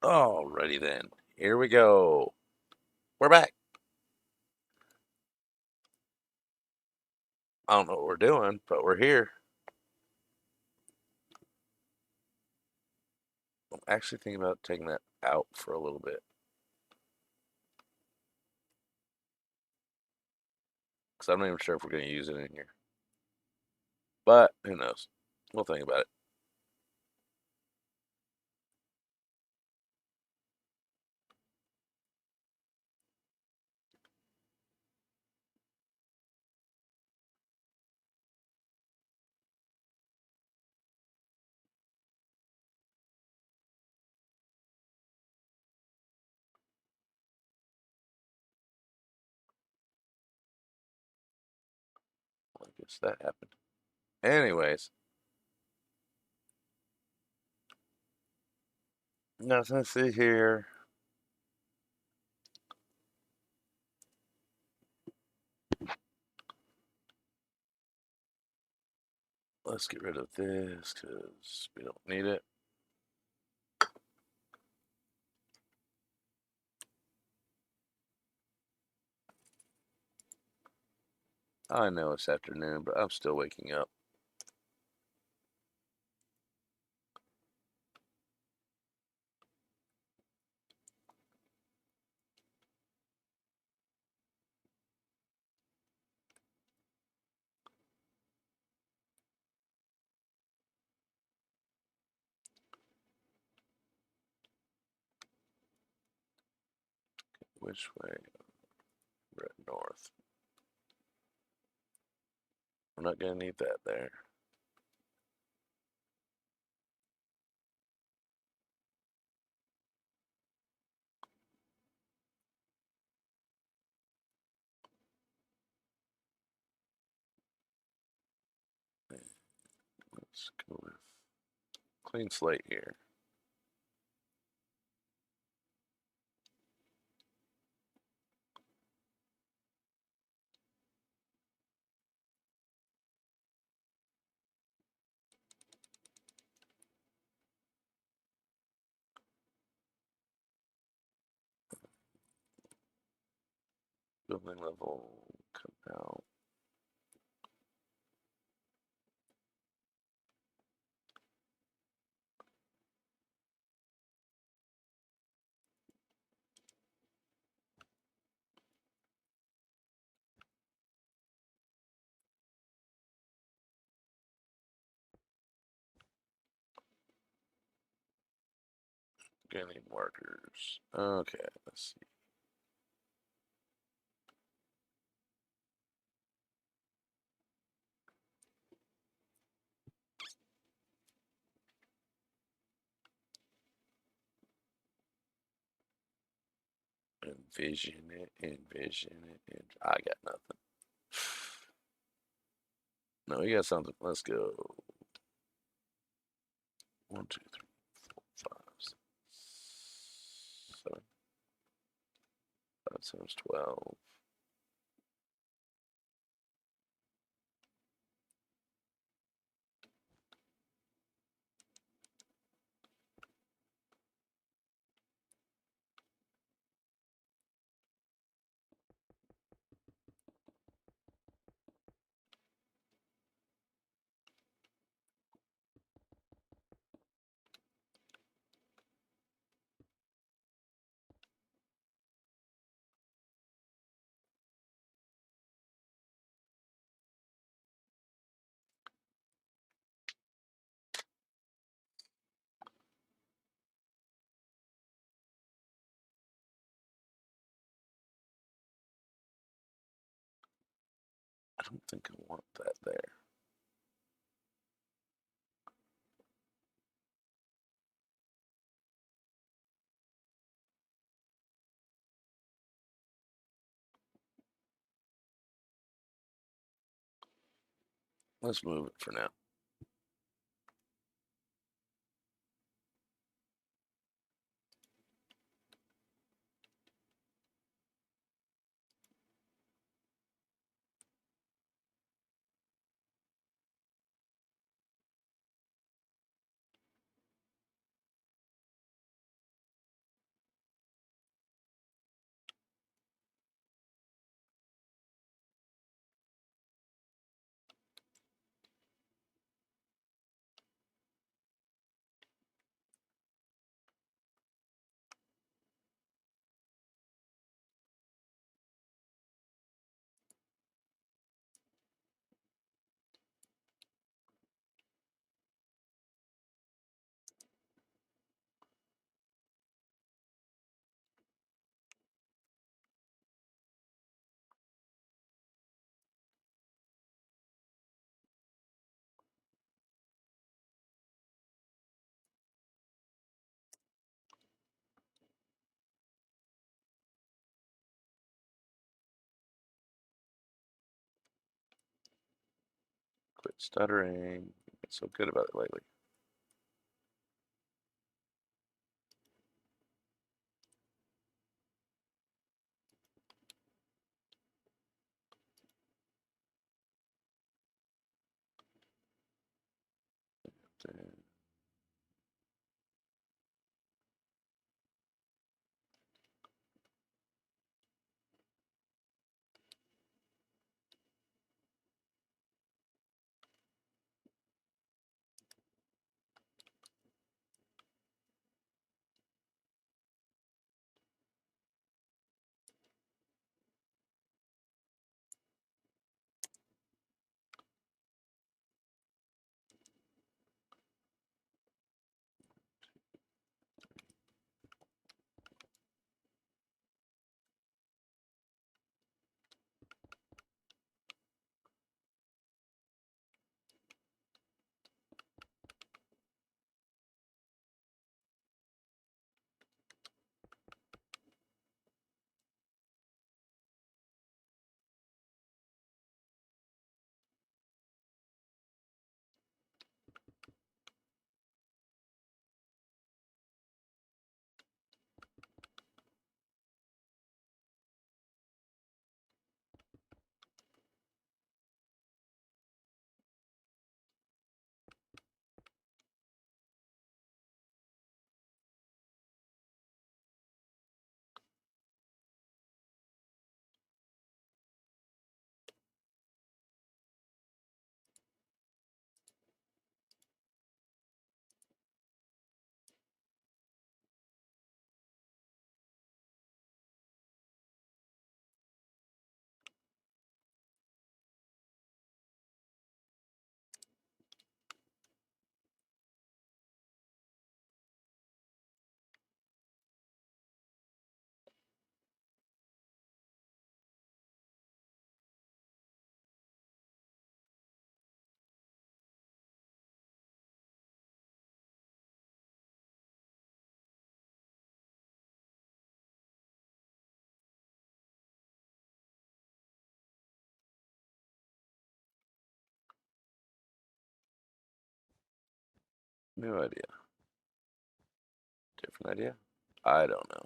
Alrighty then. Here we go. We're back. I don't know what we're doing, but we're here. I'm actually thinking about taking that out for a little bit because I'm not even sure if we're going to use it in here. But who knows? We'll think about it. I guess that happened. Anyways, nothing to see here. Let's get rid of this because we don't need it. I know it's afternoon, but I'm still waking up. Which way? Red north. We're not going to need that there. Let's go with clean slate here. Building level, come out. Gonna need markers. Okay, let's see. Envision it, envision it, I got nothing. No, we got something. Let's go. 1, 2, 3, 4, 5, 6, 7. 5, 7, 12. I don't think I want that there. Let's move it for now. Quit stuttering. You've been so good about it lately. New idea. Different idea? I don't know.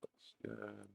Looks good.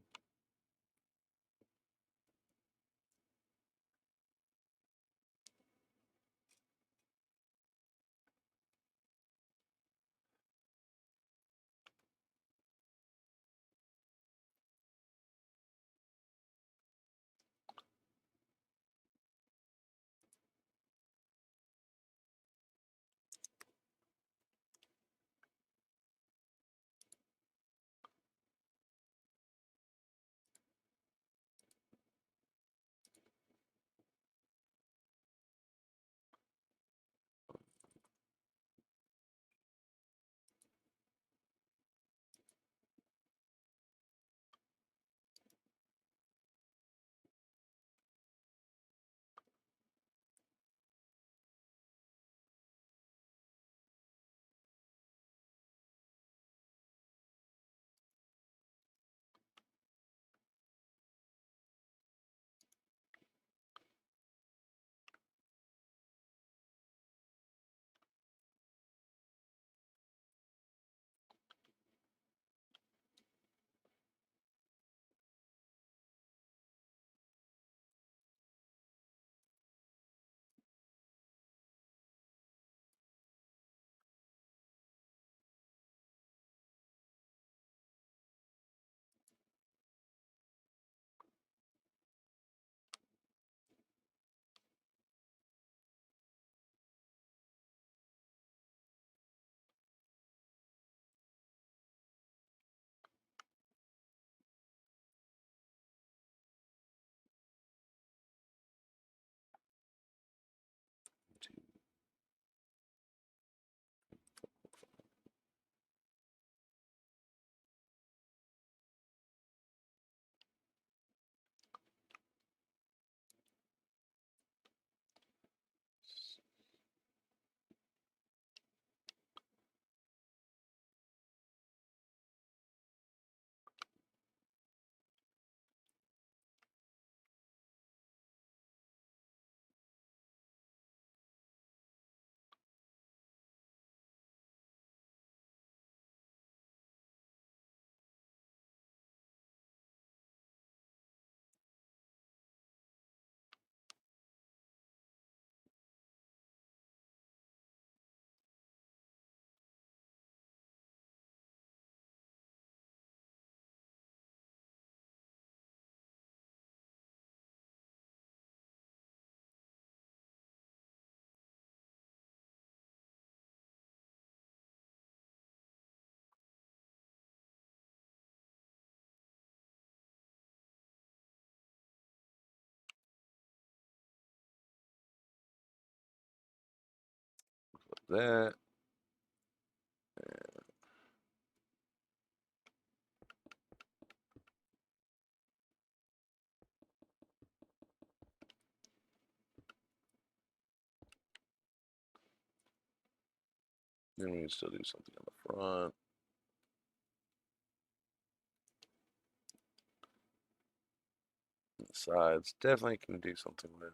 that. Then we can still do something on the front. The sides definitely can do something with.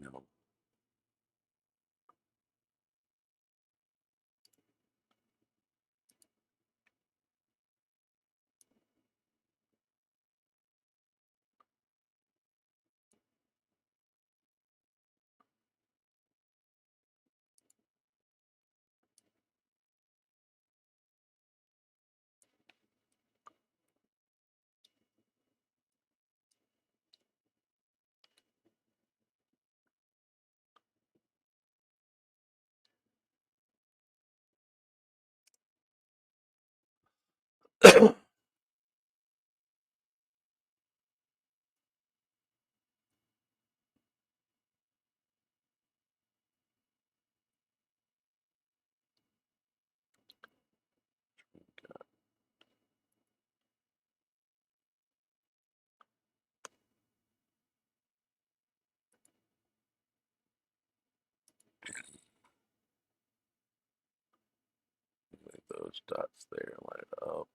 No. Make those dots there, line it up.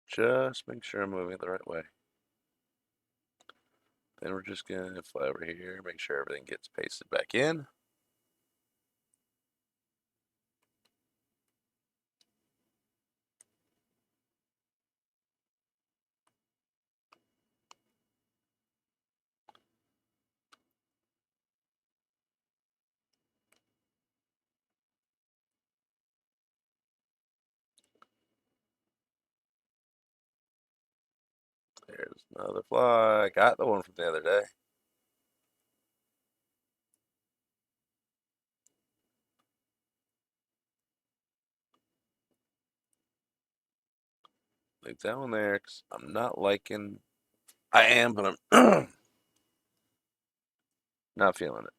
Just make sure I'm moving it the right way. Then we're just gonna fly over here, make sure everything gets pasted back in. There's another fly. I got the one from the other day. Leave that one there because I'm not liking. I am, but I'm not feeling it.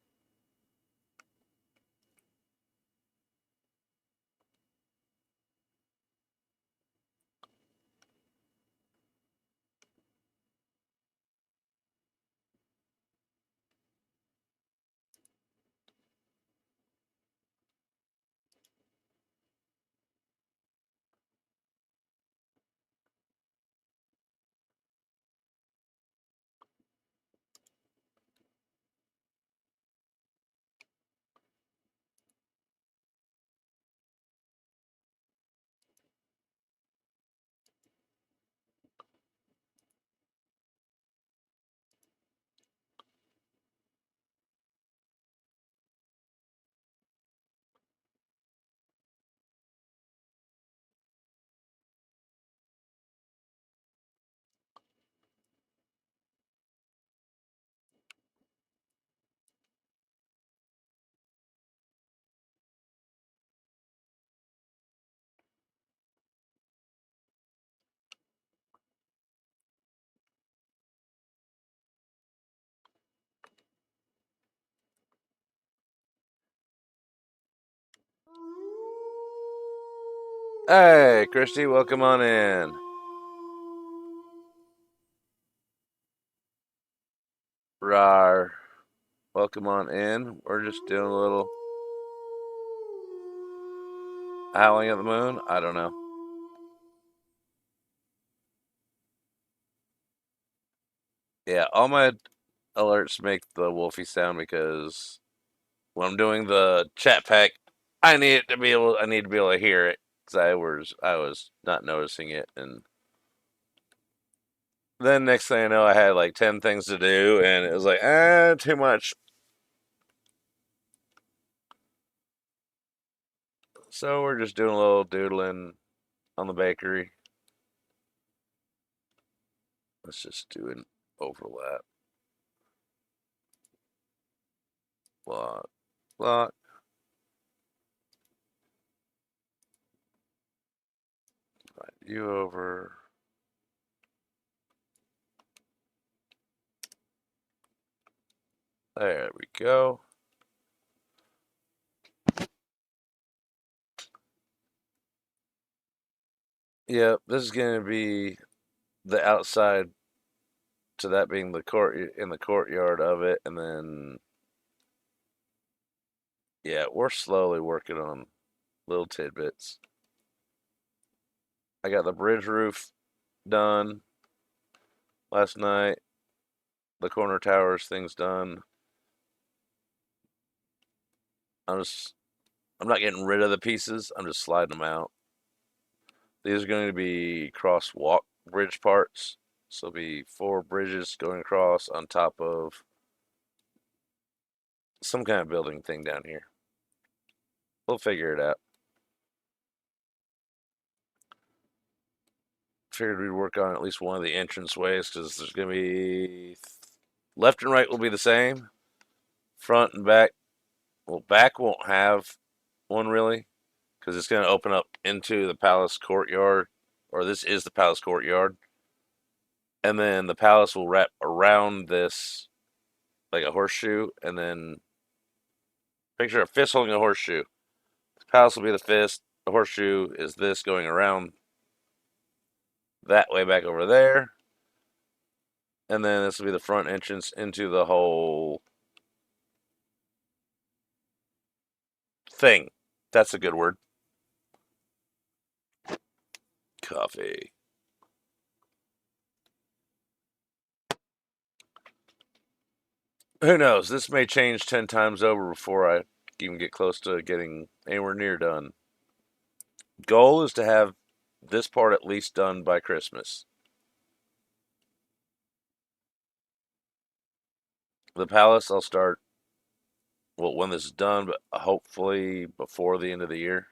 Hey, Christy, welcome on in. Rar, welcome on in. We're just doing a little howling at the moon. I don't know. Yeah, all my alerts make the wolfy sound because when I'm doing the chat pack, I need to be able. I need to be able to hear it because I was not noticing it, and then next thing I know, I had like 10 things to do, and it was like, too much. So we're just doing a little doodling on the bakery. Let's just do an overlap. Block, block. Slide you over. There we go. Yep, this is going to be the outside to that being the court in the courtyard of it, and then yeah, we're slowly working on little tidbits. I got the bridge roof done last night. The corner towers thing's done. I'm not getting rid of the pieces. I'm just sliding them out. These are going to be cross walk bridge parts. So it'll be 4 bridges going across on top of some kind of building thing down here. We'll figure it out. Figured we'd work on at least one of the entrance ways because there's going to be left and right will be the same. Front and back. Well, back won't have one really because it's going to open up into the palace courtyard, or this is the palace courtyard. And then the palace will wrap around this like a horseshoe, and then picture a fist holding a horseshoe. The palace will be the fist. The horseshoe is this going around that way back over there. And then this will be the front entrance into the whole thing. That's a good word. Coffee. Who knows? This may change 10 times over before I even get close to getting anywhere near done. Goal is to have this part at least done by Christmas. The palace, I'll start, well, when this is done, but hopefully before the end of the year,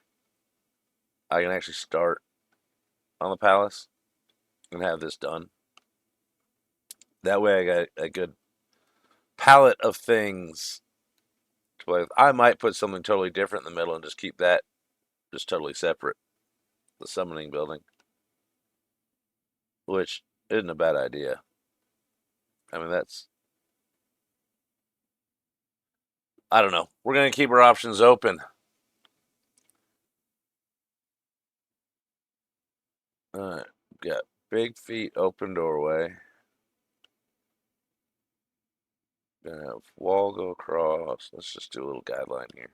I can actually start on the palace and have this done. That way I got a good palette of things to play with. I might put something totally different in the middle and just keep that just totally separate. The summoning building, which isn't a bad idea. I mean, I don't know. We're going to keep our options open. All right. Got big feet, open doorway. Gonna have wall go across. Let's just do a little guideline here.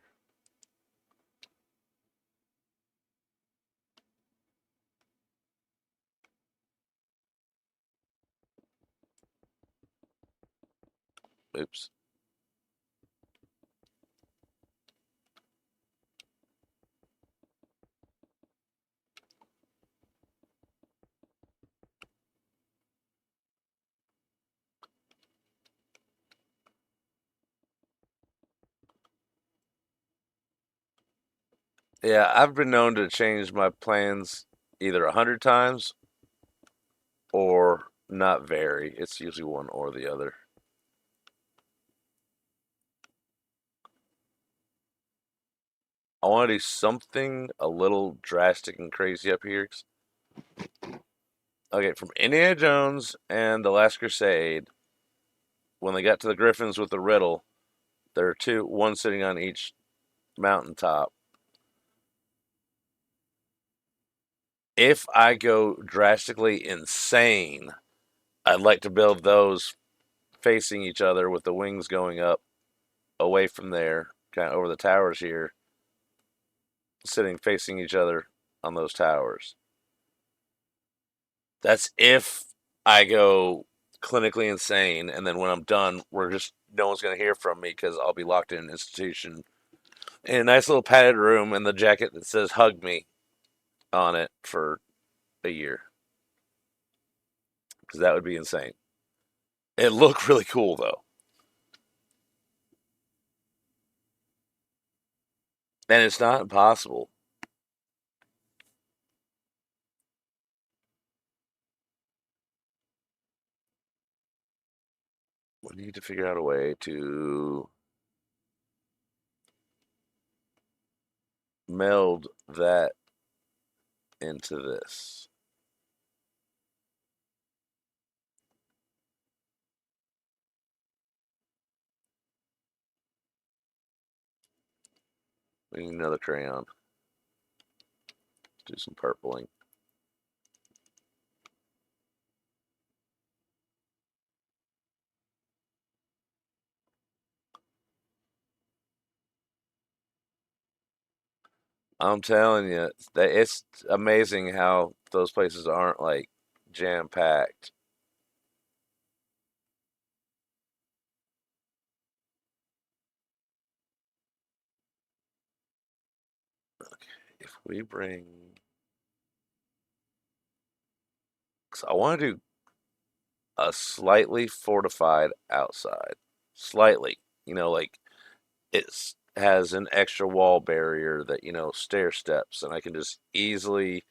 Oops. Yeah, I've been known to change my plans either 100 times or not vary. It's usually one or the other. I want to do something a little drastic and crazy up here. Okay, from Indiana Jones and The Last Crusade, when they got to the Griffins with the riddle, there are one sitting on each mountaintop. If I go drastically insane, I'd like to build those facing each other with the wings going up away from there, kind of over the towers here, sitting facing each other on those towers. That's if I go clinically insane, and then when I'm done, we're just no one's going to hear from me because I'll be locked in an institution in a nice little padded room and the jacket that says "Hug Me" on it for a year because that would be insane. It looked really cool though, and it's not impossible. We need to figure out a way to meld that into this. We need another crayon. Do some purpling. I'm telling you, that it's amazing how those places aren't like jam packed. If we bring, cause I want to do a slightly fortified outside, slightly, like it has an extra wall barrier that stair steps, and I can just easily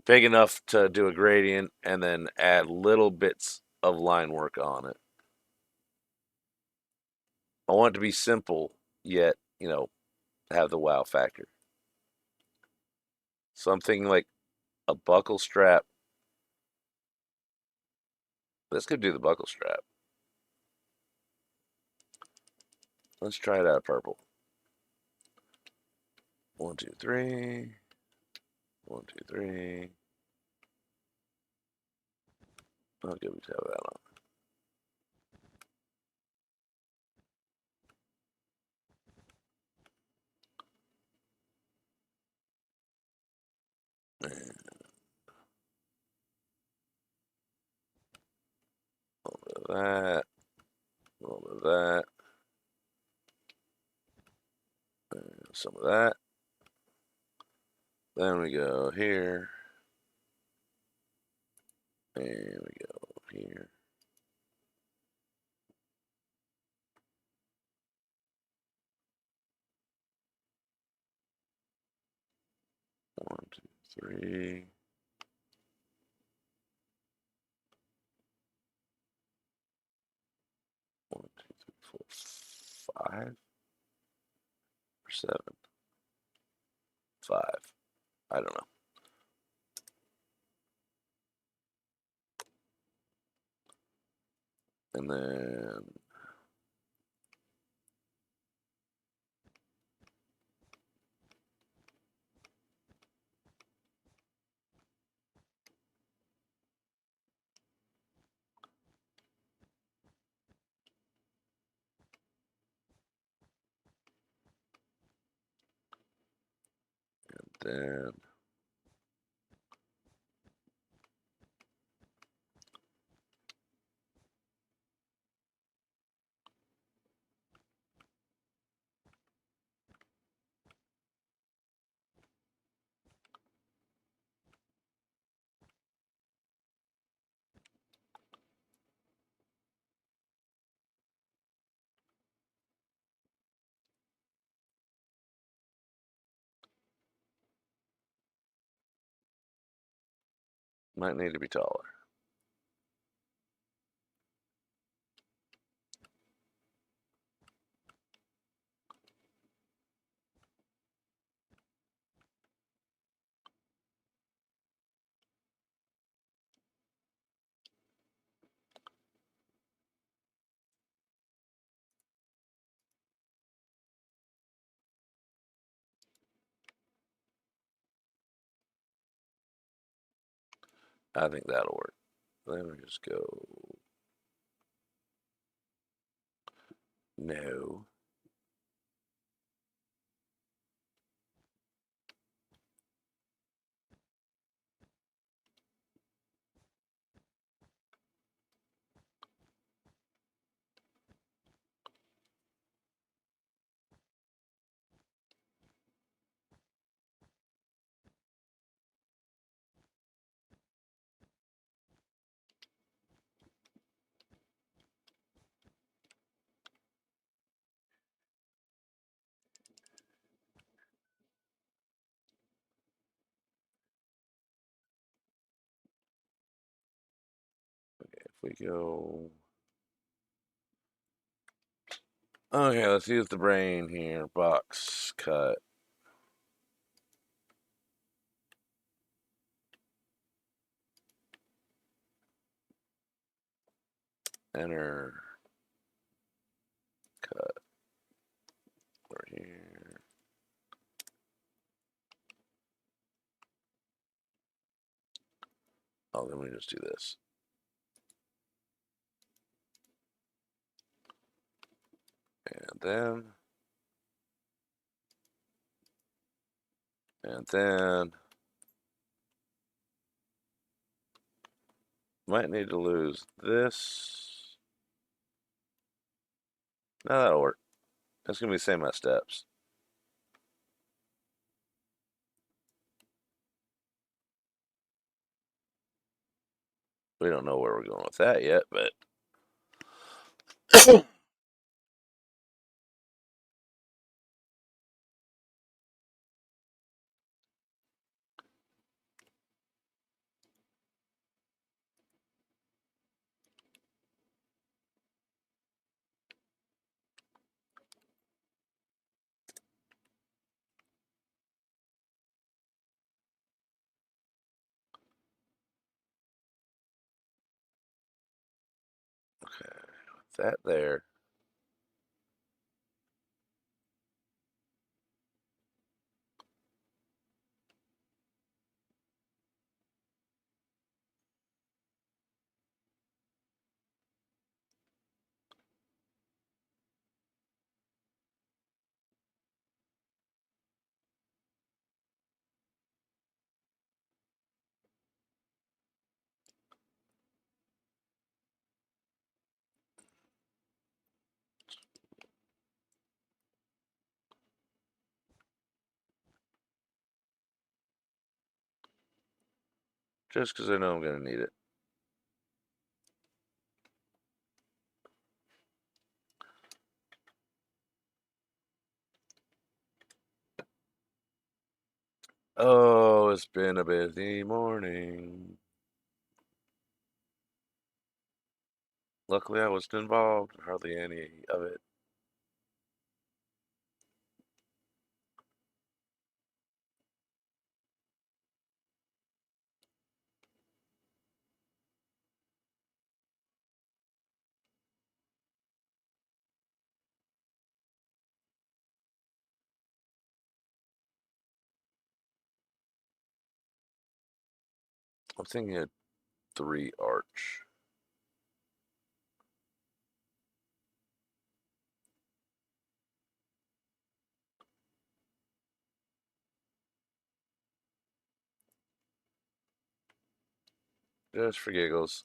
big enough to do a gradient and then add little bits of line work on it. I want it to be simple, yet, have the wow factor. Something like a buckle strap. This could do the buckle strap. Let's try it out of purple. One, two, three. One, two, three. Okay, we have that on. And a little bit of that. A little bit of that. And some of that. Then we go here. And we go here. One, two, three. One, two, three, four, five or seven. Five. I don't know. And then might need to be taller. I think that'll work. Let me just go. No. If we go. Okay, let's use the brain here. Box cut. Enter. Cut. Over here. Oh, let me just do this. And then. And then. Might need to lose this. No, that'll work. It's going to be the same as steps. We don't know where we're going with that yet, but. Okay, with that there. Just because I know I'm going to need it. Oh, it's been a busy morning. Luckily, I wasn't involved. Hardly any of it. I'm thinking a 3 arch. Just for giggles.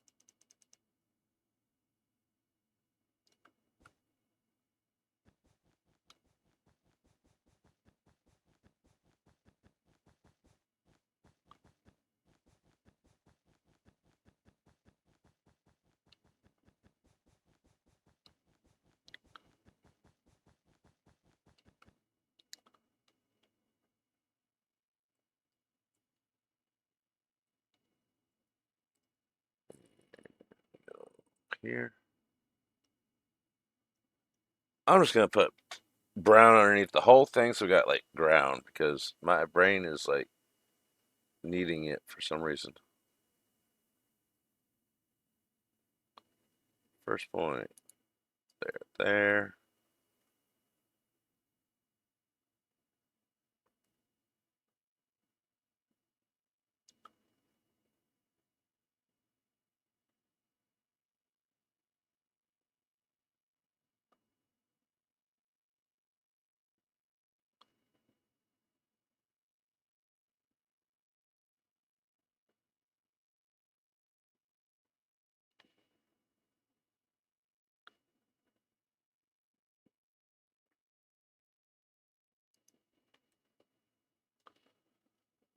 Here. I'm just going to put brown underneath the whole thing so we got like ground because my brain is like needing it for some reason. First point. There.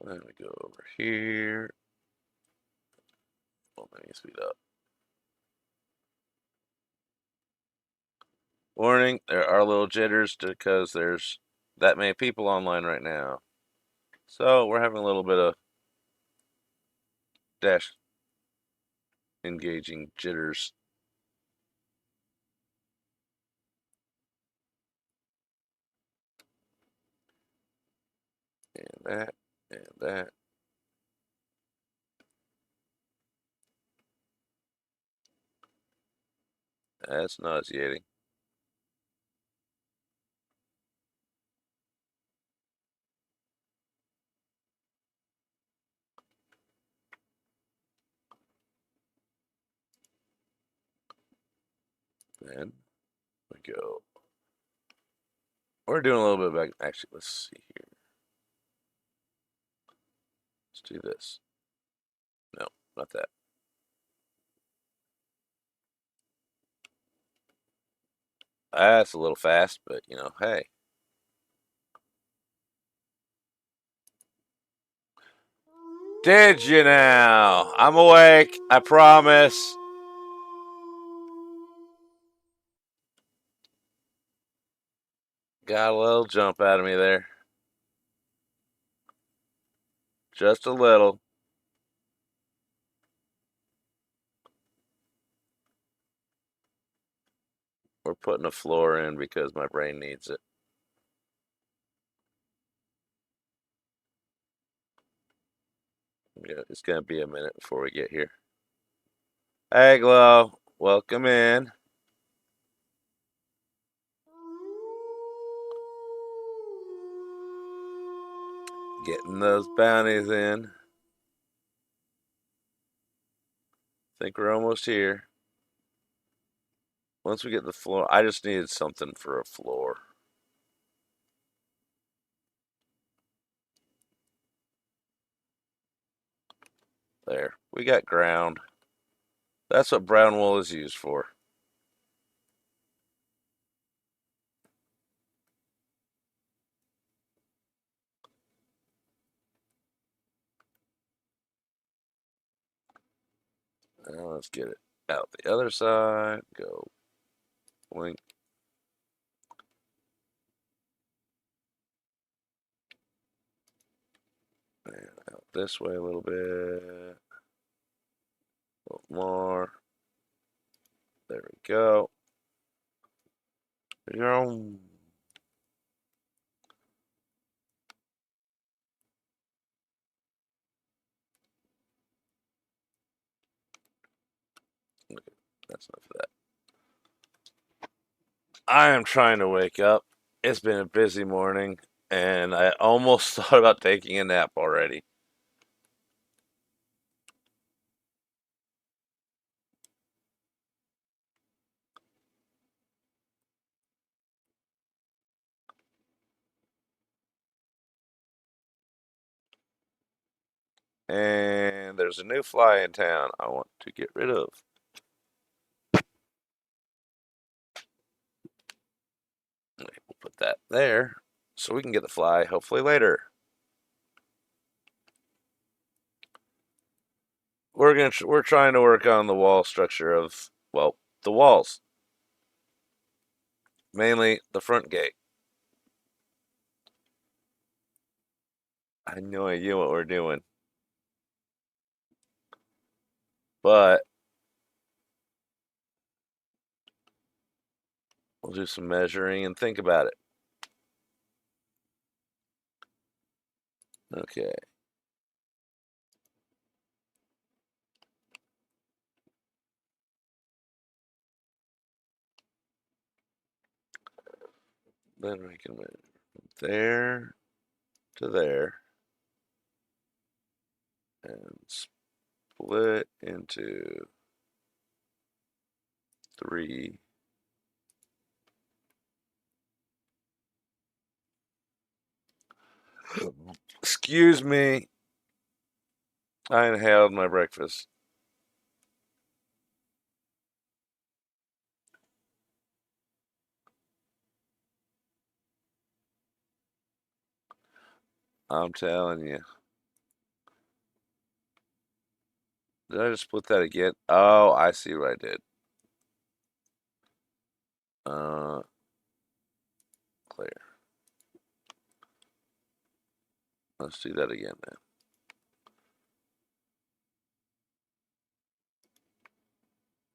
Then we go over here. Oh, let me speed up. Warning, there are little jitters because there's that many people online right now. So we're having a little bit of dash engaging jitters. And that, and that. That's nauseating. Then we go. We're doing a little bit back. Actually, let's see here. Let's do this. No, not that. That's a little fast, but you know, hey. Did you now? I'm awake. I promise. Got a little jump out of me there. Just a little. We're putting a floor in because my brain needs it. Yeah, it's going to be a minute before we get here. Hey, Glow. Welcome in. Getting those bounties in. Think we're almost here. Once we get the floor, I just needed something for a floor. There. We got ground. That's what brown wool is used for. Now let's get it out the other side. Go. Blink. And out this way a little bit. A little more. There we go. That's enough of that. I am trying to wake up. It's been a busy morning, and I almost thought about taking a nap already. And there's a new fly in town I want to get rid of. We'll put that there so we can get the fly hopefully later. We're trying to work on the wall structure of, well, the walls. Mainly the front gate. I have no idea what we're doing. But we'll do some measuring and think about it. Okay. Then we can move from there to there and split into 3. Excuse me. I inhaled my breakfast. I'm telling you. Did I just split that again? Oh, I see what I did. Clear. Let's do that again,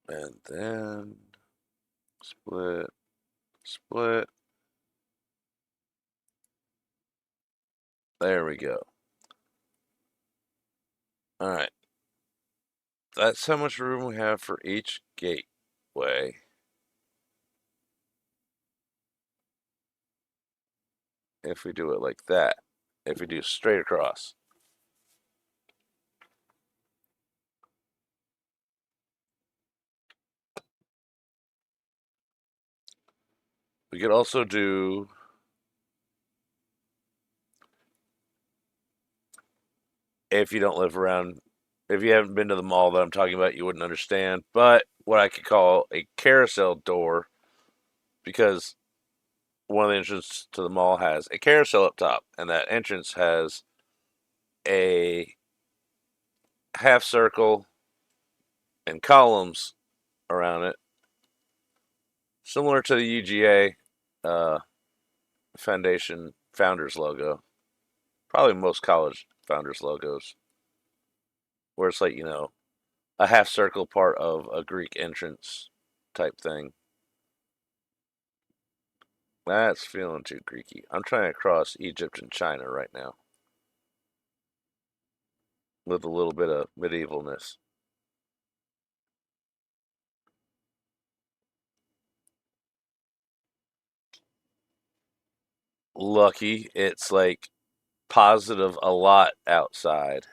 man. And then split, split. There we go. All right. That's how much room we have for each gateway. If we do it like that. If we do straight across. We could also do, if you don't live around, if you haven't been to the mall that I'm talking about, you wouldn't understand. But what I could call a carousel door, because one of the entrances to the mall has a carousel up top, and that entrance has a half circle and columns around it, similar to the UGA uh, Foundation Founders logo. Probably most college Founders logos, where it's like, a half circle part of a Greek entrance type thing. That's feeling too Greeky. I'm trying to cross Egypt and China right now with a little bit of medievalness. Lucky, it's like positive a lot outside.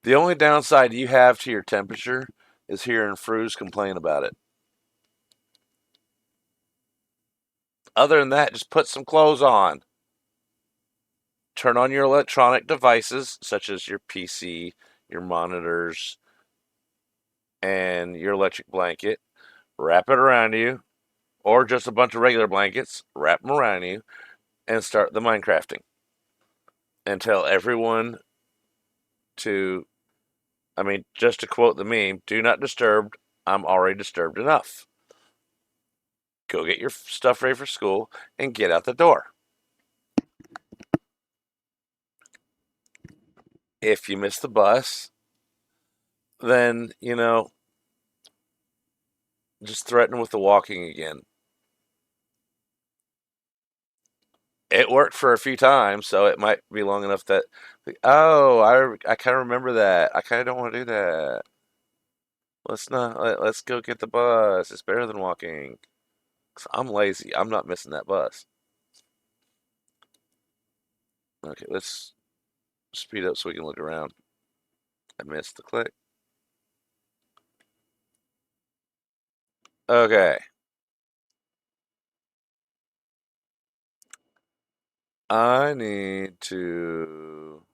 The only downside you have to your temperature is hearing Fruz complain about it. Other than that, just put some clothes on. Turn on your electronic devices, such as your PC, your monitors, and your electric blanket. Wrap it around you, or just a bunch of regular blankets. Wrap them around you, and start the Minecrafting. And tell everyone to, I mean, just to quote the meme, do not disturb. I'm already disturbed enough. Go get your stuff ready for school and get out the door. If you miss the bus, then, just threaten with the walking again. It worked for a few times, so it might be long enough that, oh, I kind of remember that. I kind of don't want to do that. Let's go get the bus. It's better than walking. 'Cause I'm lazy. I'm not missing that bus. Okay, let's speed up so we can look around. I missed the click. Okay. I need to.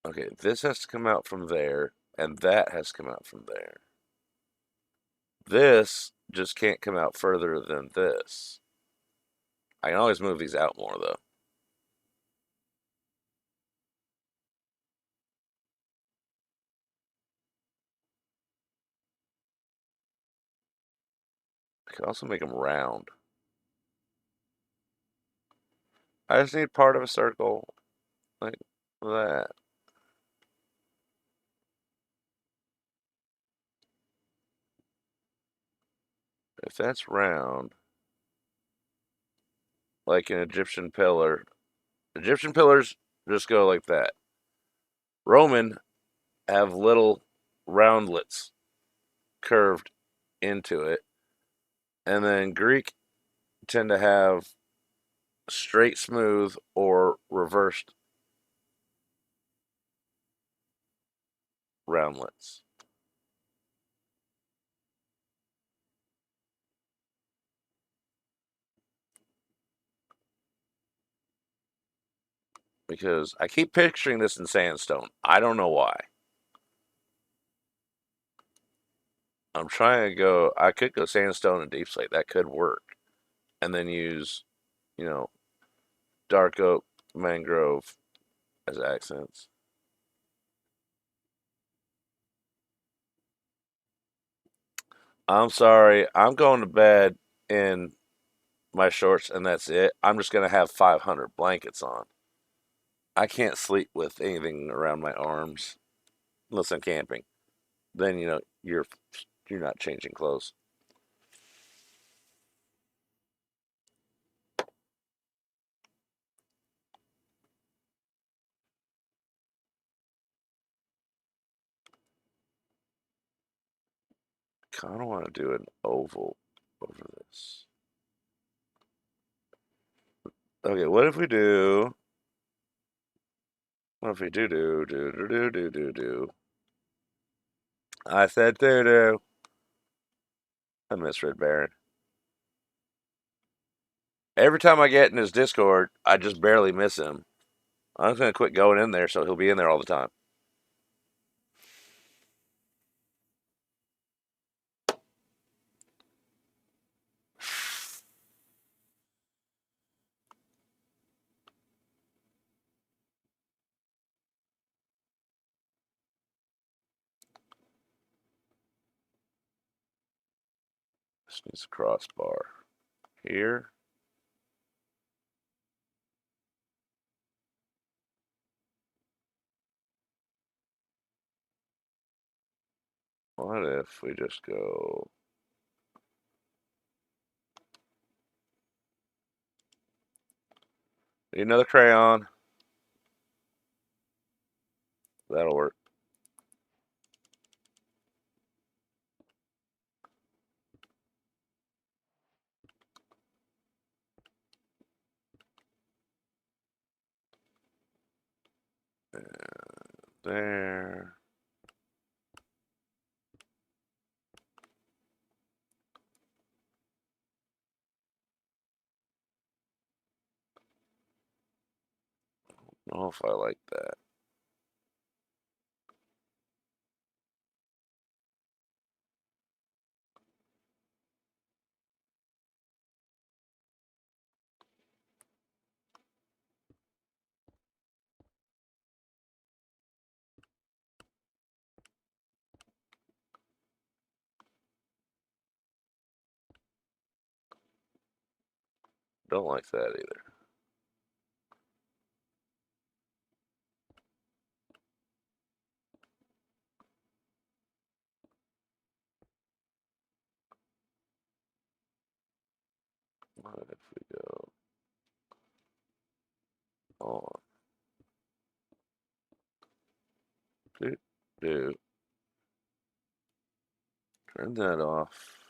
Okay, this has to come out from there, and that has to come out from there. This just can't come out further than this. I can always move these out more, though. I could also make them round. I just need part of a circle like that. If that's round, like an Egyptian pillar, Egyptian pillars just go like that. Roman have little roundlets curved into it. And then Greek tend to have straight, smooth, or reversed roundlets. Because I keep picturing this in sandstone. I don't know why. I'm trying to go. I could go sandstone and deep slate. That could work, and then use, you know, dark oak, mangrove as accents. I'm sorry. I'm going to bed in my shorts, and that's it. I'm just gonna have 500 blankets on. I can't sleep with anything around my arms unless I'm camping. Then you're not changing clothes. Kind of want to do an oval over this. Okay, what if we do? What if we do? I said do. I miss Red Baron. Every time I get in his Discord, I just barely miss him. I'm just gonna quit going in there so he'll be in there all the time. This needs a crossbar here. What if we just go? Need another crayon. That'll work. There. I don't know if I like that. Don't like that either. What if we go on? Do, do. Turn that off.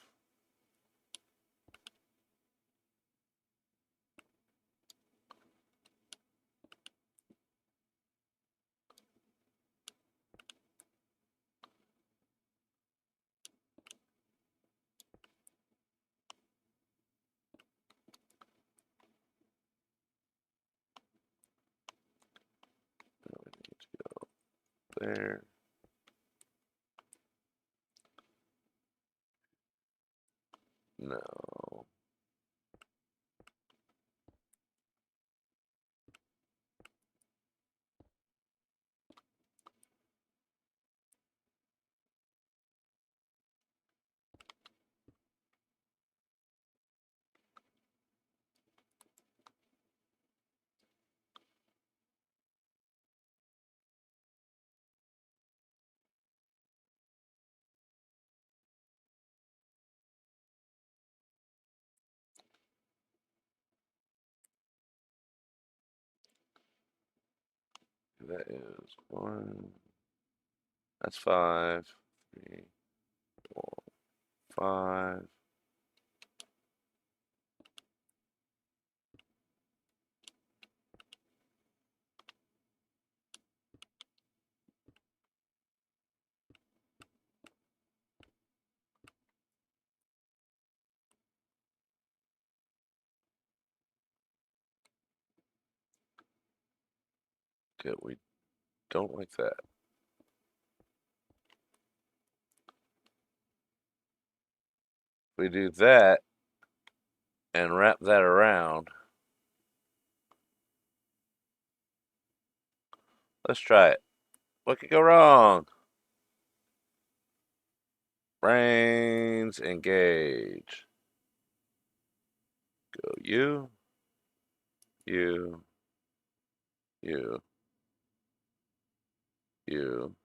There. No. That is one. That's five. Three, four, five. Okay, we don't like that. we do that and wrap that around. Let's try it. What could go wrong? Brains engage. Go you, you, you, you.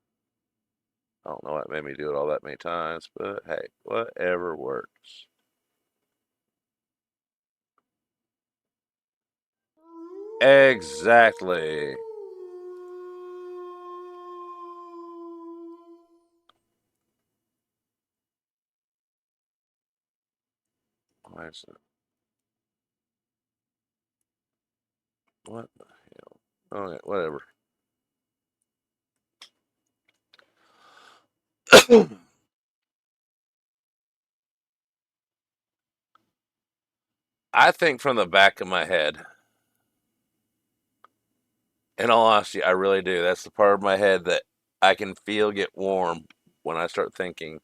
I don't know what made me do it all that many times, but hey, whatever works. Exactly. Why is it? What the hell? Okay, whatever. I think from the back of my head. In all honesty, I really do. That's the part of my head that I can feel get warm when I start thinking.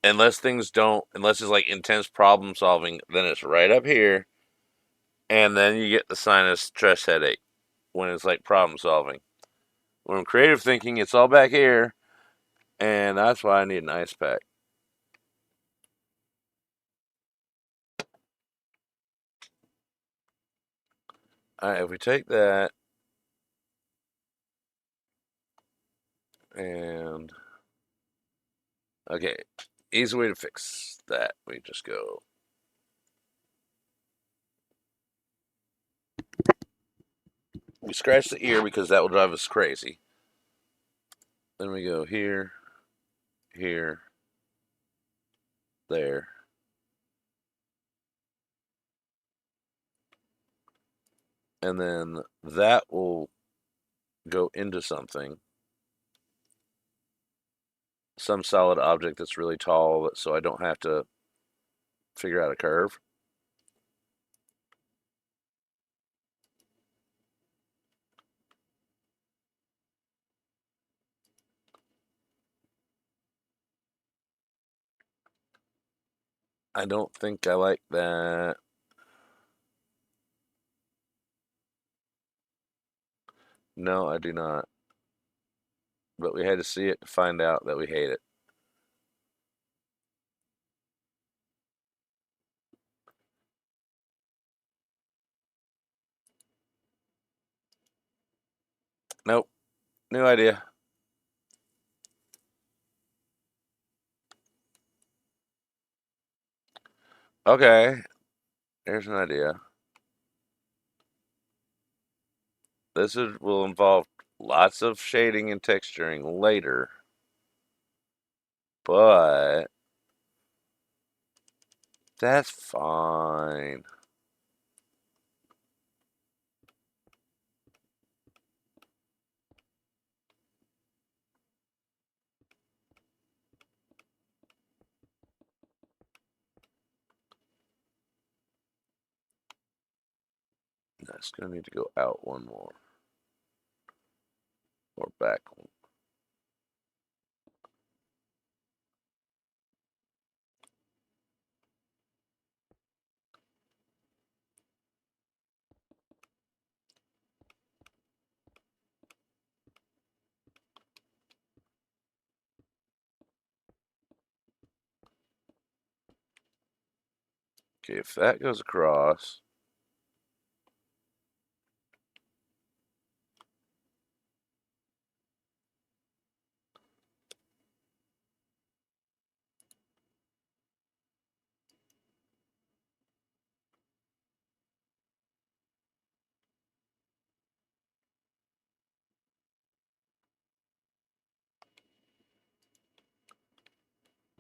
Unless it's like intense problem solving, then it's right up here. And then you get the sinus stress headache when it's like problem solving. When I'm creative thinking, it's all back here. And that's why I need an ice pack. All right, if we take that and. Okay, easy way to fix that. We just go. We scratch the ear because that will drive us crazy. Then we go here, here, there. And then that will go into something, some solid object that's really tall, so I don't have to figure out a curve. I don't think I like that. No, I do not. But we had to see it to find out that we hate it. Nope. New idea. Okay. Here's an idea. Will involve lots of shading and texturing later, but that's fine. That's going to need to go out one more or back one. Okay, if that goes across,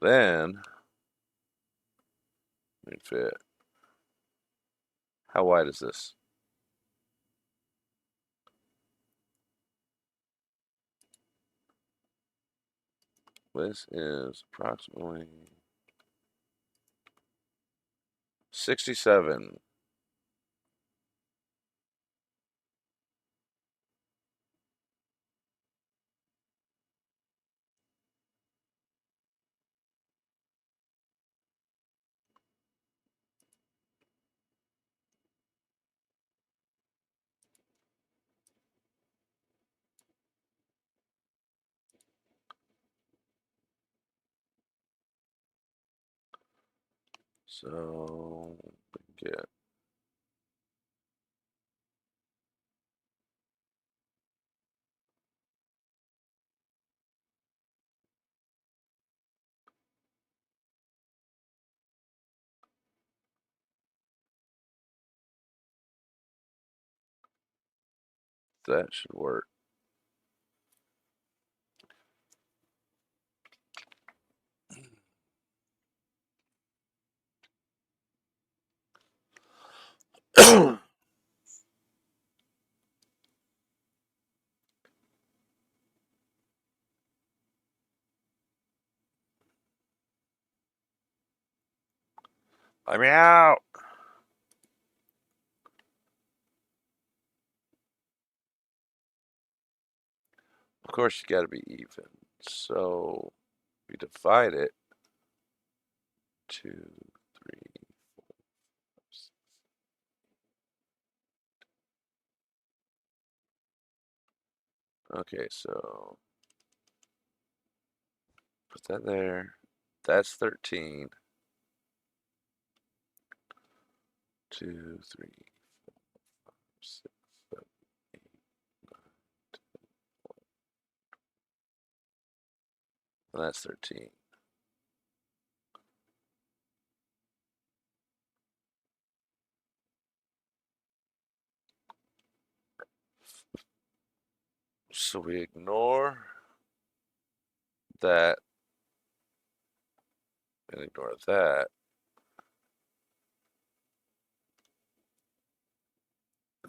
then it fit. How wide is this? This is approximately 67. So get that should work. Of Let me out. Of course, you got to be even. So we divide it. 2, 3, 6. Okay, so put that there. That's 13. 2, 3, 6, 7, 8, 9. And that's 13. So we ignore that and ignore that.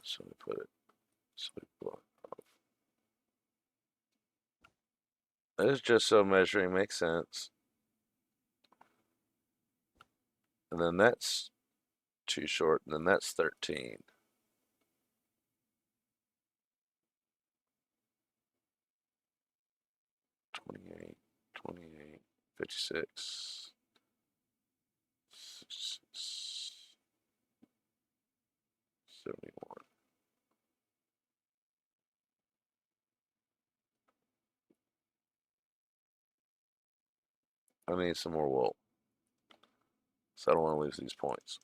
So we put it. So we block. That is just so measuring makes sense. And then that's too short. And then that's 13. 28, 28, 56, 66, 71. I need some more wool. So I don't want to lose these points.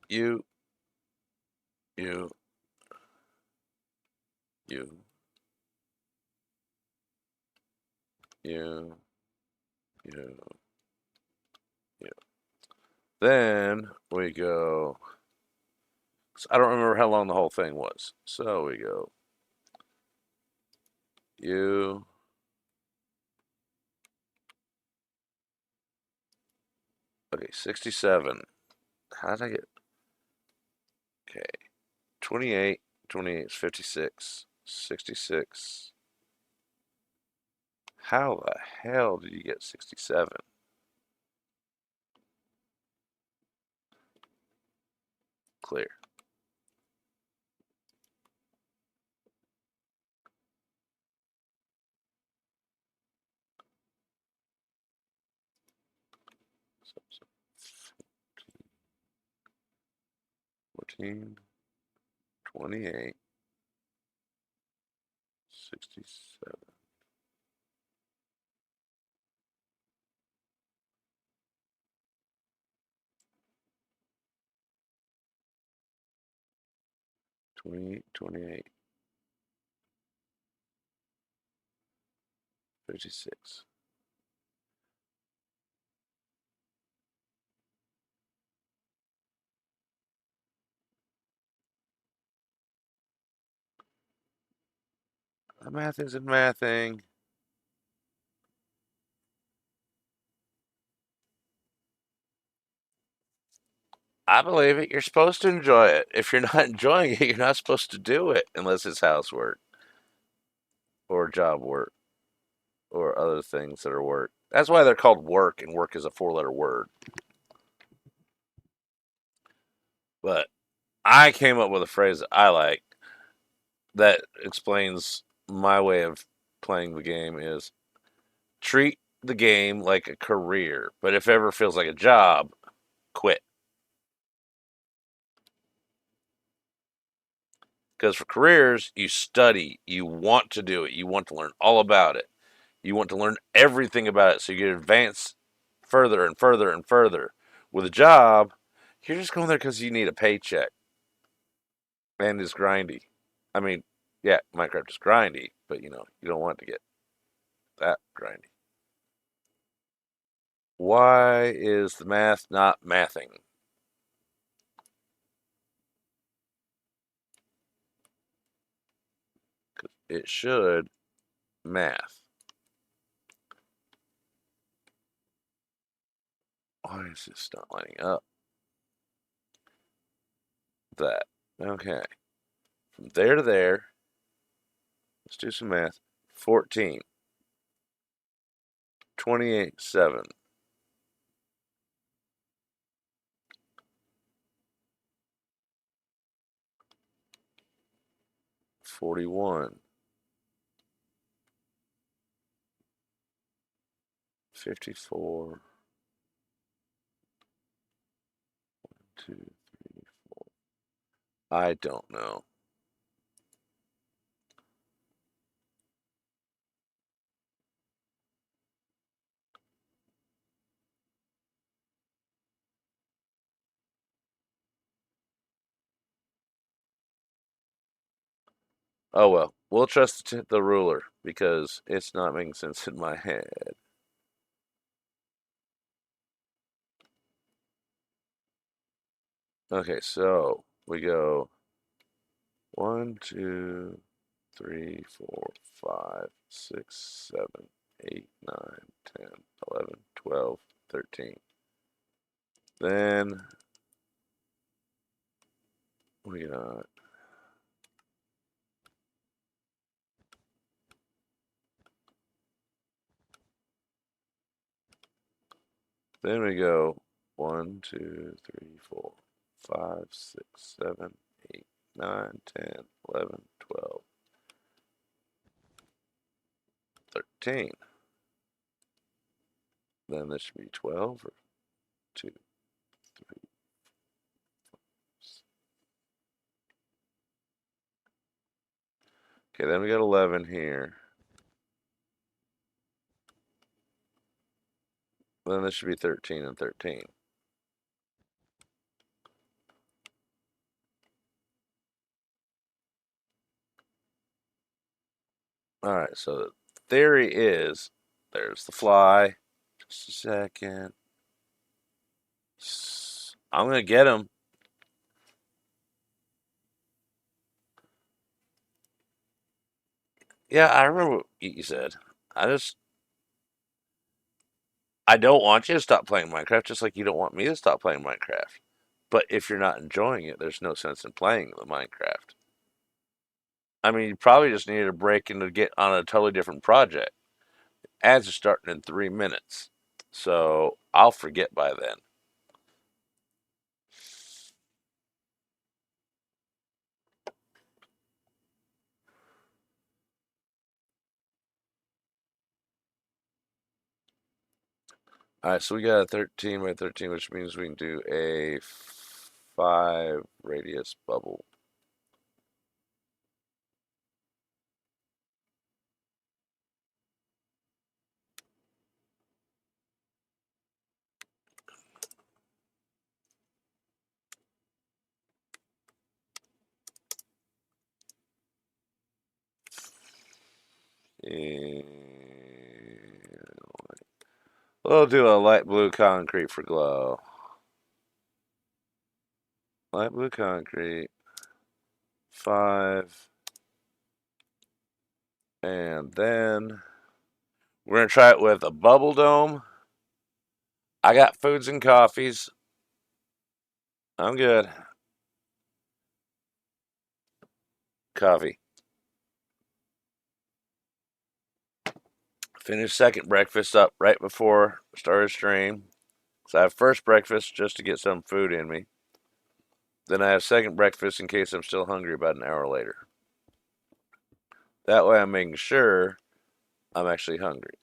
You, you, you, you, you, you. Then we go. So I don't remember how long the whole thing was. So we go. You. Okay, 67. How did I get? Okay, 28. 28 is 56. 66. How the hell did you get 67? Clear. So 14, 28, 67, 28, 28, 56. The math isn't mathing. I believe it. You're supposed to enjoy it. If you're not enjoying it, you're not supposed to do it unless it's housework or job work or other things that are work. That's why they're called work, and work is a 4 letter word. But I came up with a phrase that I like that explains my way of playing the game is treat the game like a career, but if ever feels like a job, quit. Because for careers, you study, you want to do it, you want to learn all about it, you want to learn everything about it so you get advanced further and further and further. With a job, you're just going there because you need a paycheck, and it's grindy. I mean, yeah, Minecraft is grindy, but you know you don't want to get that grindy. Why is the math not mathing? It should math. Why is this not lining up? That. Okay. From there to there, let's do some math. 14. 28, 7. 41. 54. 2, 3, 4. I don't know. Oh well, we'll trust the ruler because it's not making sense in my head. Okay, so we go 1, 2, 3, 4, 5, 6, 7, 8, 9, 10, 11, 12, 13. Then we got then we go 1, 2, 3, 4, 5, 6, 7, 8, 9, 10, 11, 12, 13. Then this should be 12 or 2, 3. Okay, then we got 11 here. Then this should be 13 and 13. All right, so the theory is there's the fly. Just a second. I'm going to get him. Yeah, I remember what you said. I don't want you to stop playing Minecraft, just like you don't want me to stop playing Minecraft. But if you're not enjoying it, there's no sense in playing the Minecraft. I mean, you probably just needed a break and to get on a totally different project. Ads are starting in 3 minutes. So I'll forget by then. All right, so we got a 13 by 13, which means we can do a 5 radius bubble. And we'll do a light blue concrete for glow. Light blue concrete. 5. And then we're going to try it with a bubble dome. I got foods and coffees. I'm good. Coffee. Finished second breakfast up right before started stream. So I have first breakfast just to get some food in me. Then I have second breakfast in case I'm still hungry about an hour later. That way I'm making sure I'm actually hungry.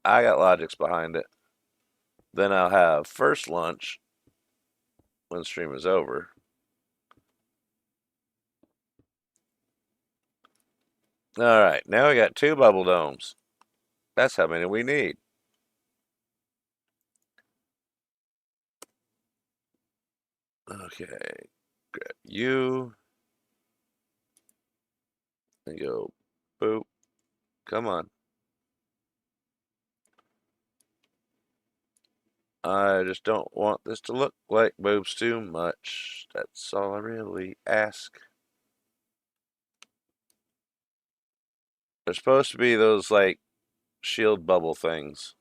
I got logics behind it. Then I'll have first lunch when stream is over. All right, now we got 2 bubble domes. That's how many we need. Okay, grab you and go boop. Come on. I just don't want this to look like boobs too much. That's all I really ask. They're supposed to be those like shield bubble things.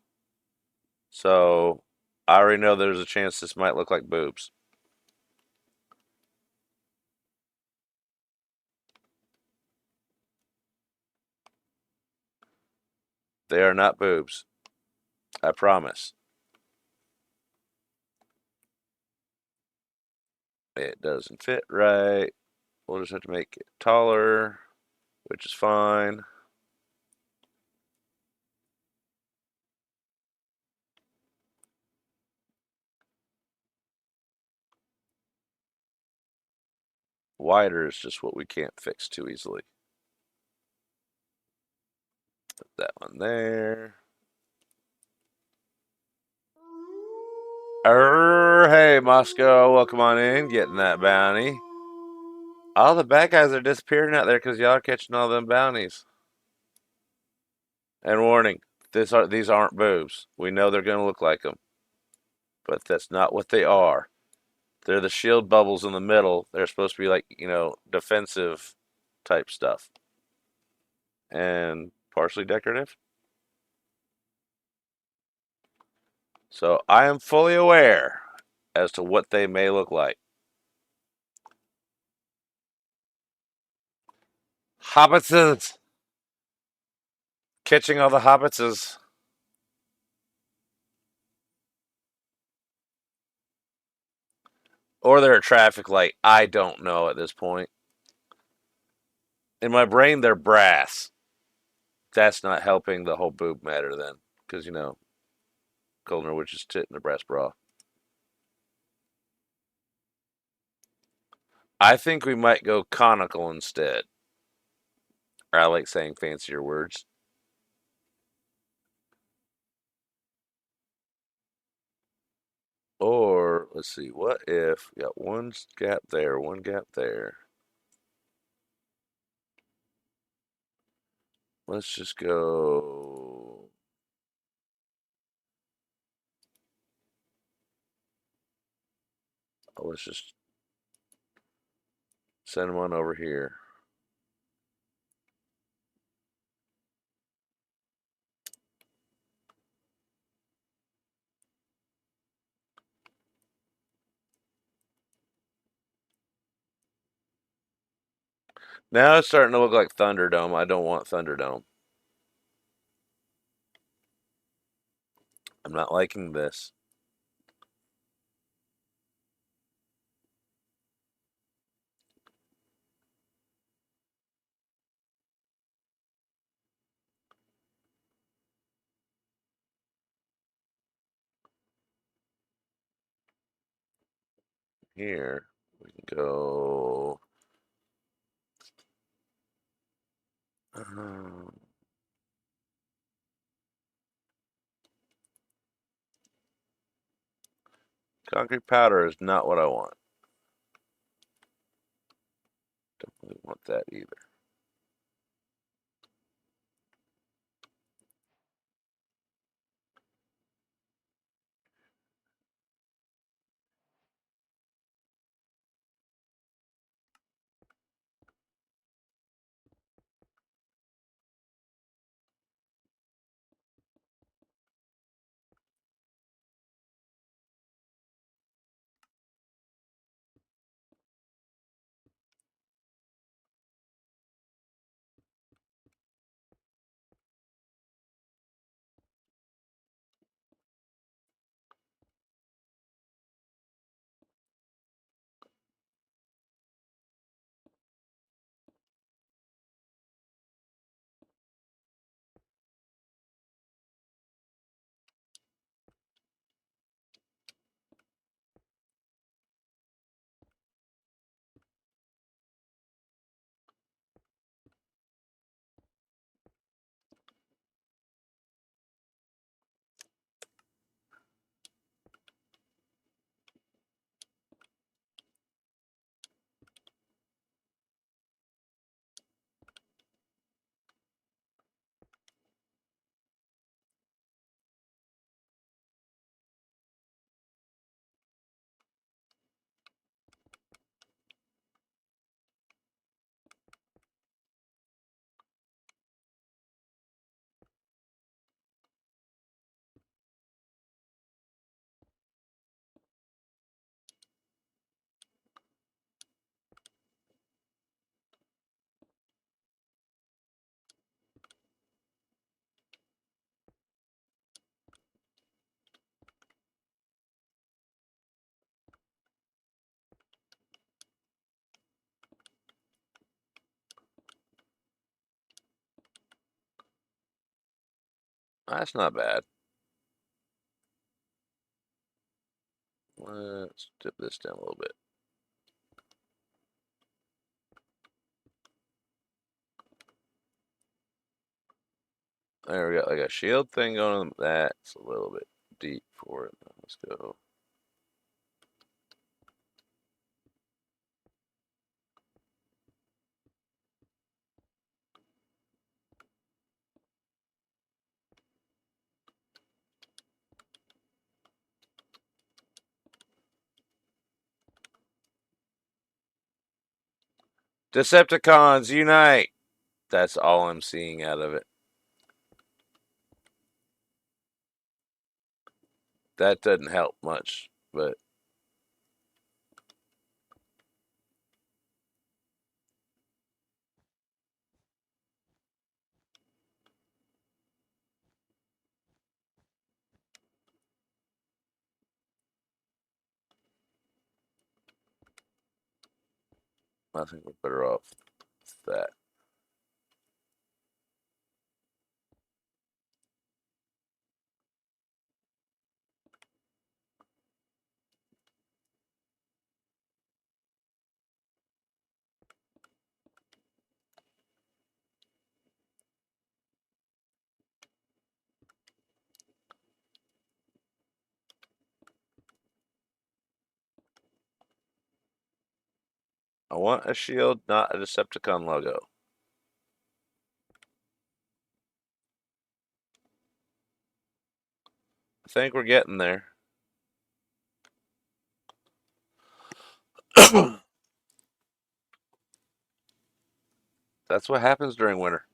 So I already know there's a chance this might look like boobs. They are not boobs. I promise. It doesn't fit right. We'll just have to make it taller, which is fine. Wider is just what we can't fix too easily. Put that one there. Hey, Moscow, welcome on in, getting that bounty. All the bad guys are disappearing out there because y'all are catching all them bounties. And warning, these aren't boobs. We know they're going to look like them, but that's not what they are. They're the shield bubbles in the middle. They're supposed to be like, defensive type stuff and partially decorative. So I am fully aware as to what they may look like. Hobbitses! Catching all the hobbitses. Or they're a traffic light. I don't know at this point. In my brain, they're brass. That's not helping the whole boob matter then. Because, Golden Witch's tit in a brass bra. I think we might go conical instead. Or I like saying fancier words. Or, let's see, what if we got one gap there, one gap there. Let's just go. Let's just send them on over here. Now it's starting to look like Thunderdome. I don't want Thunderdome. I'm not liking this. Here, we can go. Uh, concrete powder is not what I want. Don't really want that either. That's not bad. Let's dip this down a little bit. There we got like a shield thing going on. That's a little bit deep for it. Let's go. Decepticons unite. That's all I'm seeing out of it. That doesn't help much, but I think we're better off with that. I want a shield, not a Decepticon logo. I think we're getting there. That's what happens during winter.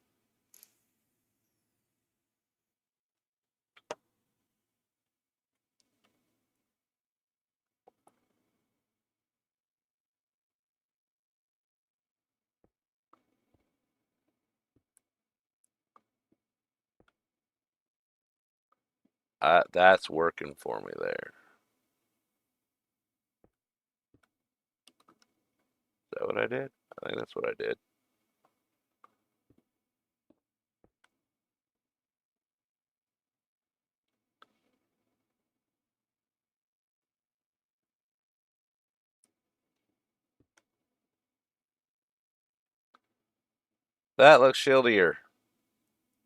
That's working for me there. Is that what I did? I think that's what I did. That looks shieldier.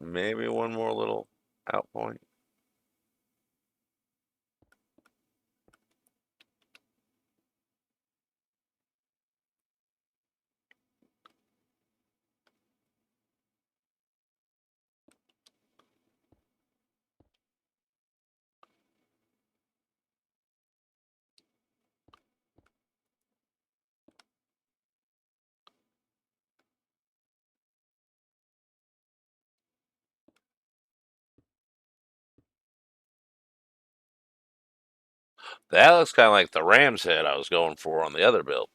Maybe one more little out point. That looks kind of like the ram's head I was going for on the other build.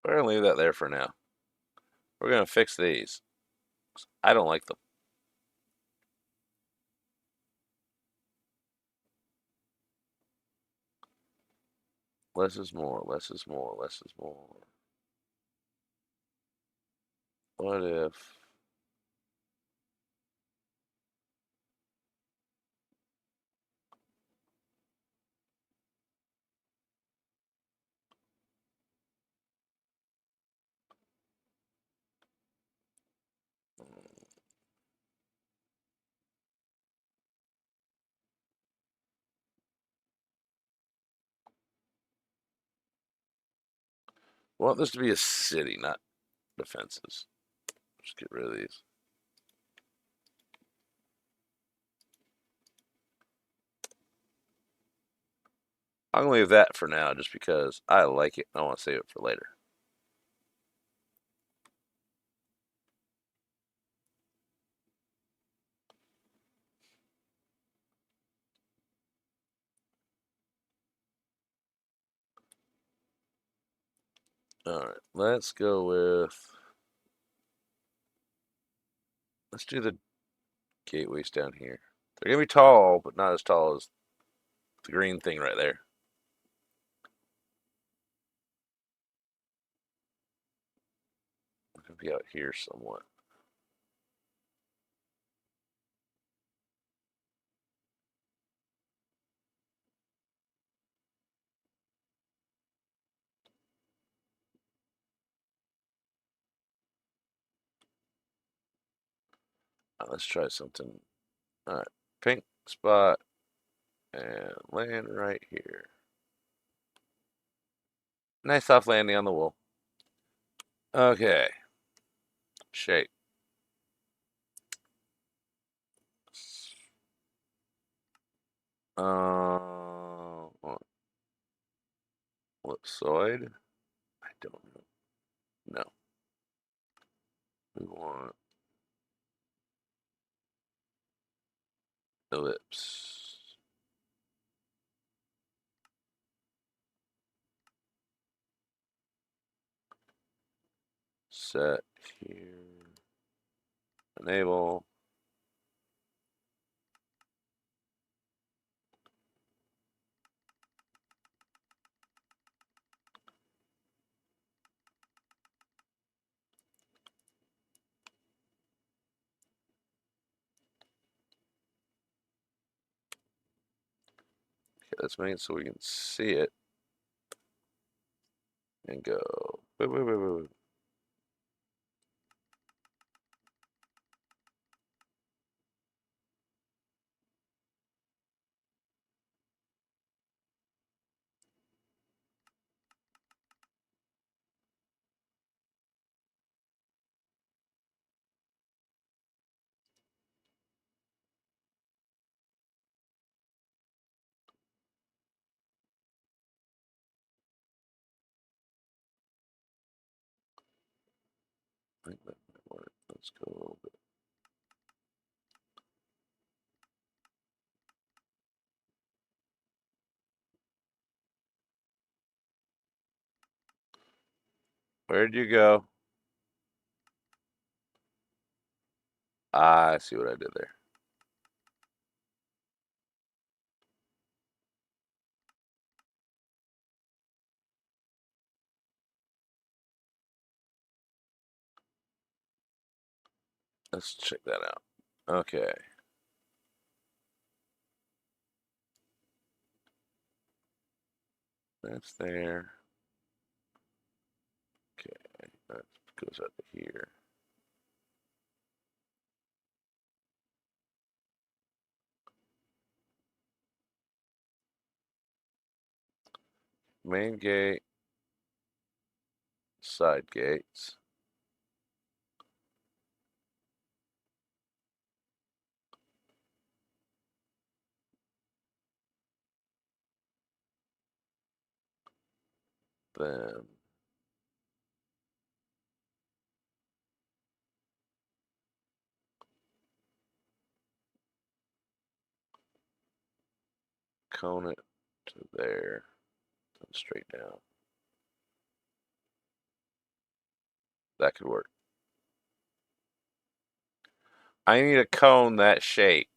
We're going to leave that there for now. We're going to fix these. I don't like them. Less is more, less is more, less is more. What if... I want this to be a city, not defenses. Just get rid of these. I'm going to leave that for now just because I like it. I want to save it for later. Alright, let's go with. Let's do the gateways down here. They're gonna be tall, but not as tall as the green thing right there. It's gonna be out here somewhat. Let's try something. Alright, pink spot and land right here. Nice soft landing on the wool. Okay. Shape. Ellipsoid? I don't know. No. We want ellipse. Set here. Enable. Okay, let's make it so we can see it and go. Wait, wait, wait, wait, wait. I think that might work. Let's go a little bit. Where'd you go? Ah, I see what I did there. Let's check that out. Okay. That's there. Okay. That goes up to here. Main gate. Side gates. Then cone it to there. And straight down. That could work. I need a cone that shape.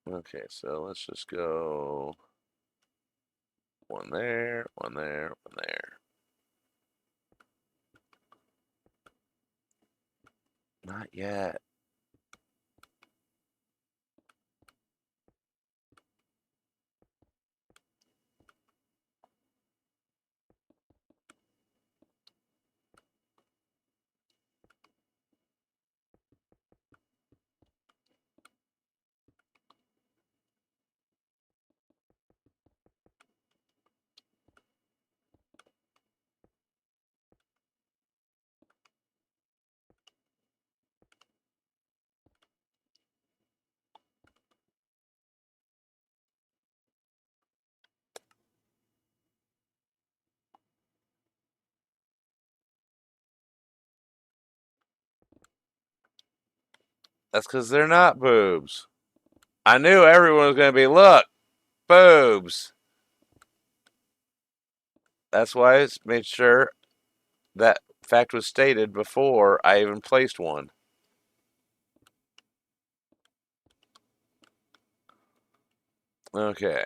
Okay, so let's just go one there, one there, one there. Not yet. That's because they're not boobs. I knew everyone was going to be, look, boobs. That's why I made sure that fact was stated before I even placed one. Okay.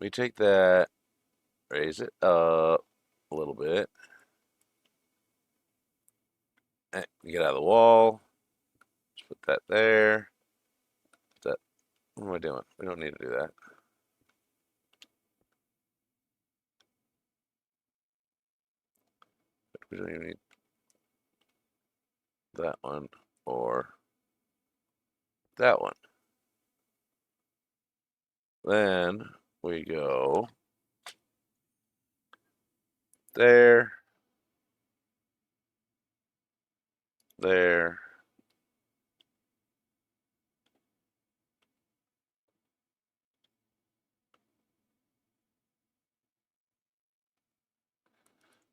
We take that, raise it up a little bit. Get out of the wall. Just put that there. That. What am I doing? We don't need to do that. We don't even need that one or that one. Then we go there, there.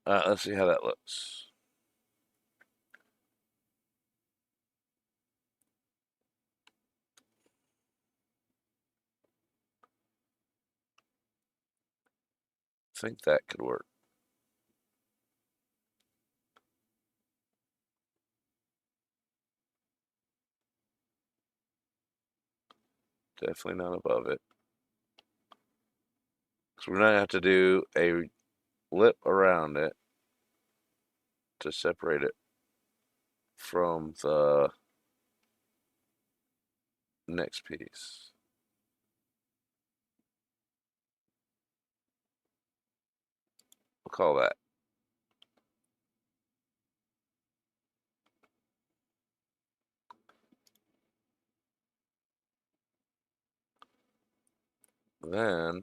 Let's see how that looks. I think that could work. Definitely not above it. So we're going to have to do a lip around it to separate it from the next piece. We'll call that. Then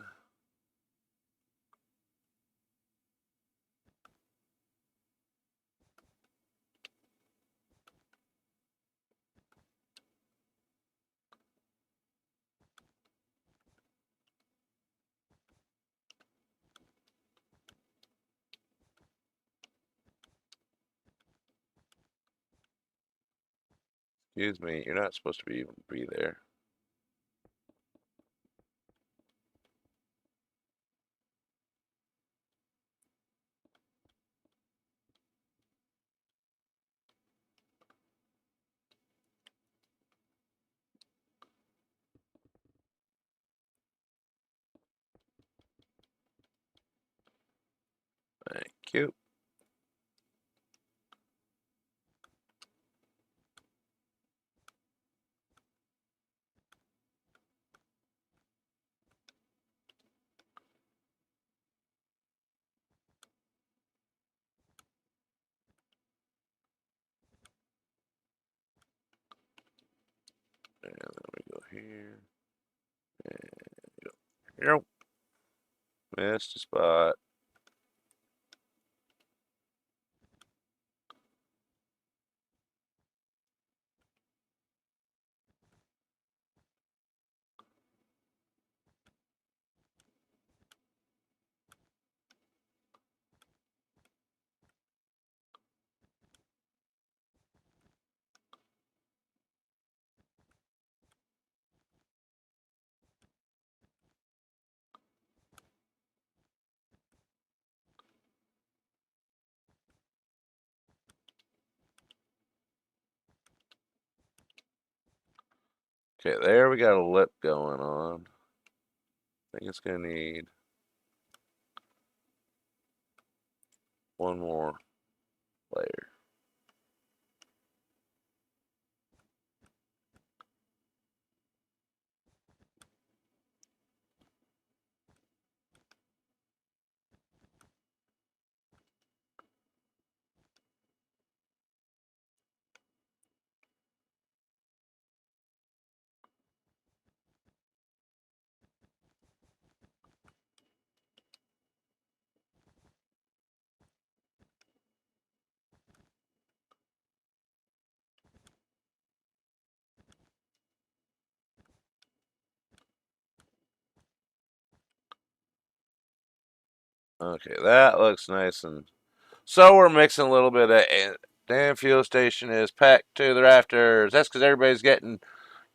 excuse me, you're not supposed to even be there. Thank you. And then we go here. And go here. Missed a spot. Okay, there we got a lip going on. I think it's going to need one more layer. Okay, that looks nice. And so we're mixing a little bit of Damn fuel station is packed to the rafters. That's because everybody's getting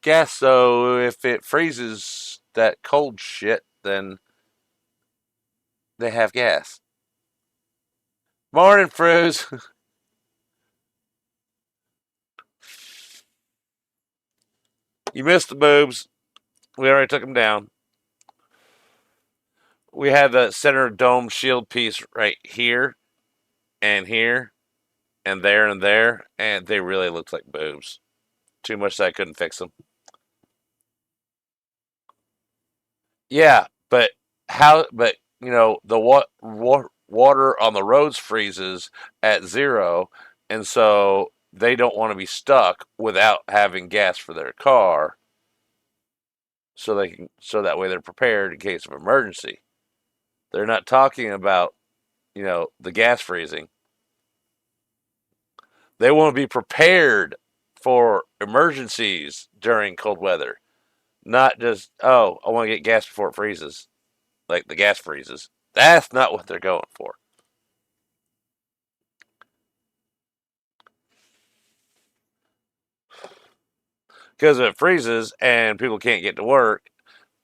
gas. So if it freezes that cold shit, then they have gas. Morning, Froze. You missed the boobs. We already took them down. We have the center dome shield piece right here and here and there, and they really look like boobs. Too much that I couldn't fix them. Yeah, but how? But you know the water on the roads freezes at 0, and so they don't want to be stuck without having gas for their car, so that way they're prepared in case of emergency. They're not talking about the gas freezing. They want to be prepared for emergencies during cold weather, not just I want to get gas before it freezes, like the gas freezes. That's not what they're going for. Because if it freezes and people can't get to work,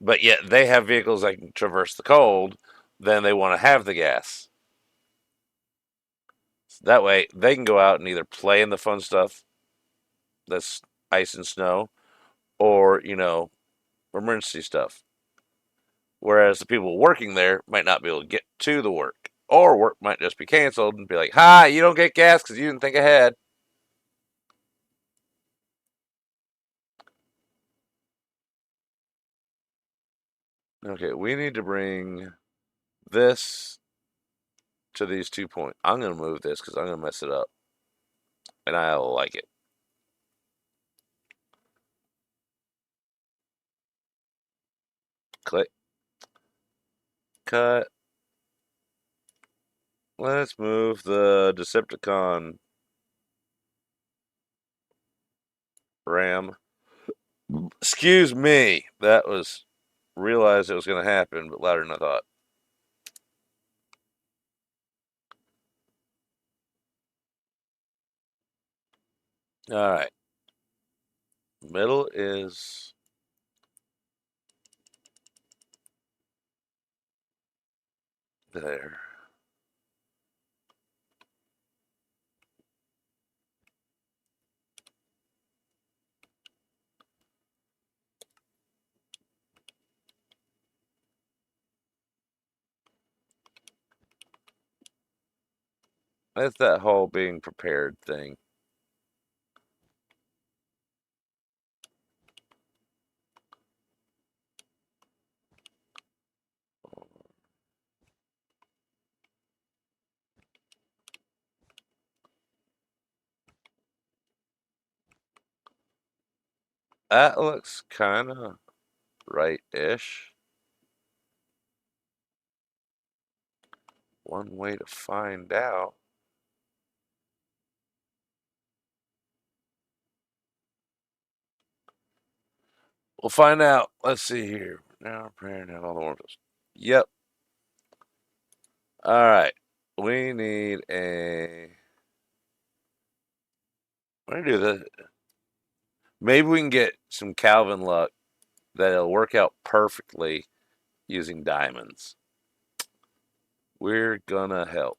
but yet they have vehicles that can traverse the cold, then they want to have the gas. So that way they can go out and either play in the fun stuff that's ice and snow, or emergency stuff. Whereas the people working there might not be able to get to the work, or work might just be canceled and be like, "Hi, you don't get gas because you didn't think ahead." Okay, we need to bring this to these 2 points. I'm going to move this because I'm going to mess it up. And I like it. Click. Cut. Let's move the Decepticon RAM. Excuse me. That was, realized it was going to happen, but louder than I thought. All right. Middle is there. That's that whole being prepared thing. That looks kind of right-ish. One way to find out. We'll find out. Let's see here. Now preparing to have all the oranges. Yep. All right. We need a. We're gonna do this. Maybe we can get some Calvin luck that'll work out perfectly using diamonds. We're gonna help.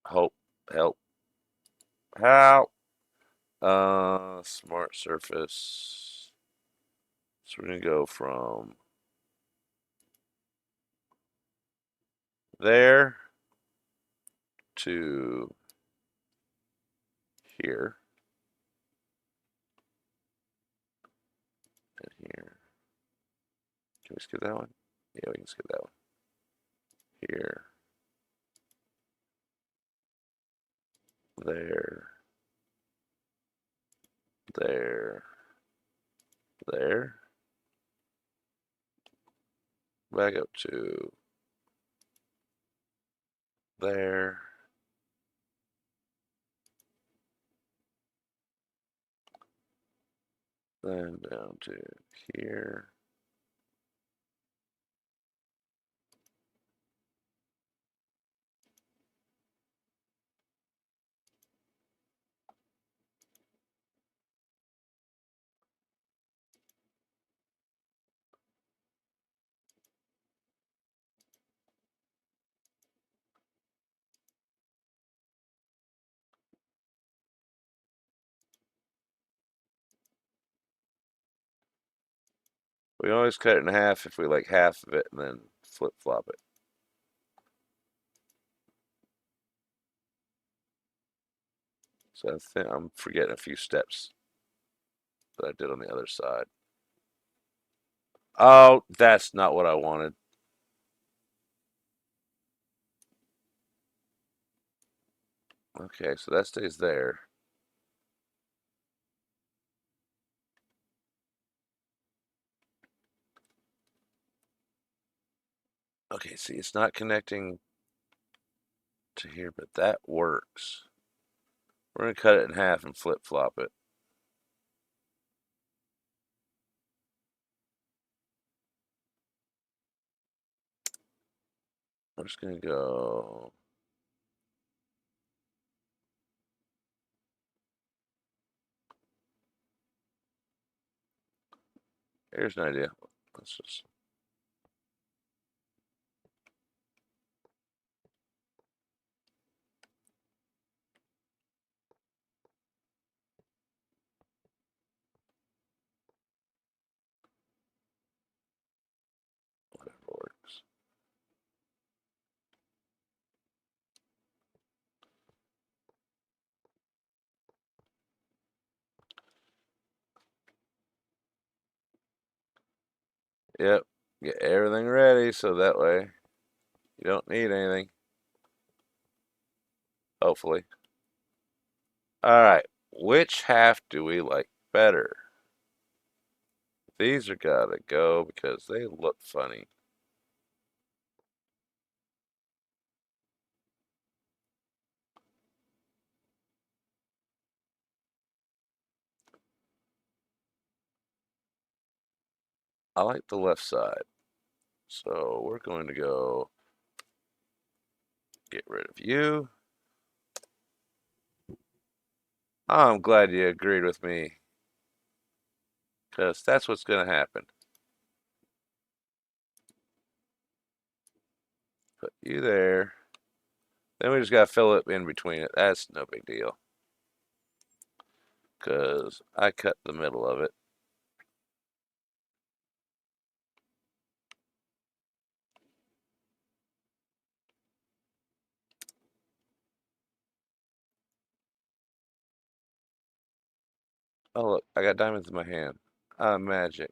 Hope. Help. How? Smart surface. So we're gonna go from there to here and here. Can we skip that one? Yeah, we can skip that one. Here, there, there, there. Back up to there. Then down to here. We always cut it in half if we like half of it and then flip flop it. So I think I'm forgetting a few steps that I did on the other side. Oh, that's not what I wanted. Okay, so that stays there. Okay, see, it's not connecting to here, but that works. We're going to cut it in half and flip flop it. I'm just going to go. Here's an idea. Let's just. Whatever works. Yep. Get everything ready so that way you don't need anything. Hopefully. All right. Which half do we like better? These are gotta go because they look funny. I like the left side. So we're going to go get rid of you. I'm glad you agreed with me because that's what's going to happen. Put you there. Then we just got to fill it in between it. That's no big deal because I cut the middle of it. Oh, look, I got diamonds in my hand. Magic.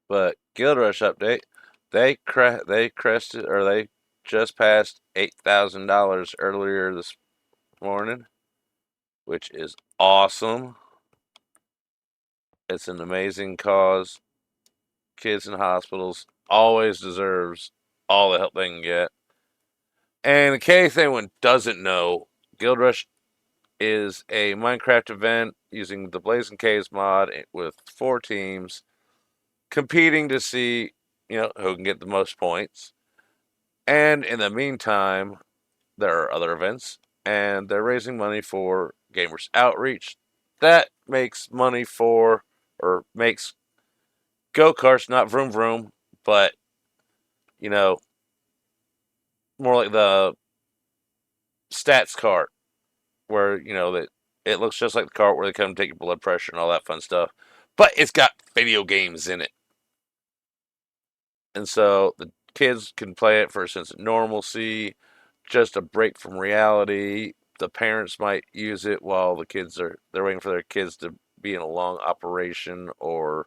But Guild Rush update, they crested or they just passed $8,000 earlier this morning, which is awesome. It's an amazing cause. Kids in hospitals always deserves all the help they can get. And in case anyone doesn't know, Guild Rush is a Minecraft event using the Blazing Caves mod with 4 teams competing to see, who can get the most points. And in the meantime, there are other events, and they're raising money for Gamers Outreach. That makes money for, or makes go karts, not vroom vroom, but you know, more like the stats cart, where that it looks just like the cart where they come take your blood pressure and all that fun stuff, but it's got video games in it, and so the kids can play it for a sense of normalcy, just a break from reality. The parents might use it while they're waiting for their kids to be in a long operation or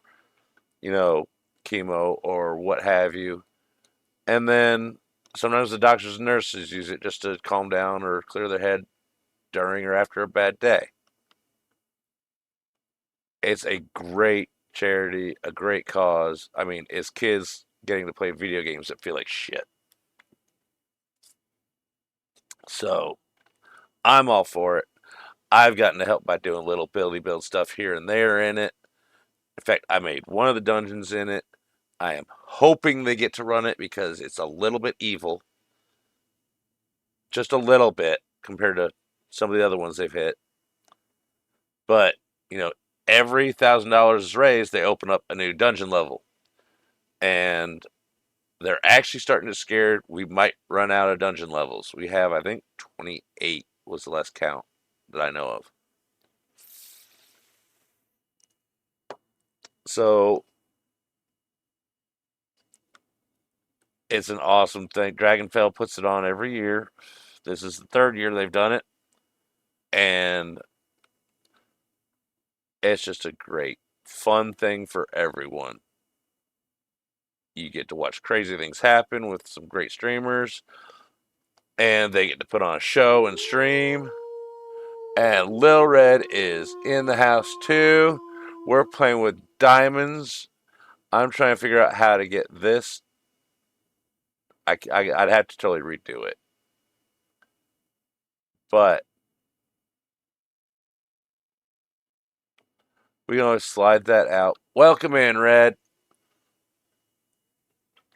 you know chemo or what have you, and then sometimes the doctors and nurses use it just to calm down or clear their head during or after a bad day. It's a great charity, a great cause. I mean, it's kids getting to play video games that feel like shit. So I'm all for it. I've gotten to help by doing little build stuff here and there in it. In fact, I made one of the dungeons in it. I am hoping they get to run it because it's a little bit evil. Just a little bit compared to some of the other ones they've hit. But, you know, every $1,000 is raised, they open up a new dungeon level. And they're actually starting to scare we might run out of dungeon levels. We have, I think, 28 was the last count that I know of. So it's an awesome thing. Dragonfell puts it on every year. This is the third year they've done it. And it's just a great, fun thing for everyone. You get to watch crazy things happen with some great streamers, and they get to put on a show and stream. And Lil Red is in the house too. We're playing with diamonds. I'm trying to figure out how to get this. I'd have to totally redo it. But we can always slide that out. Welcome in, Red.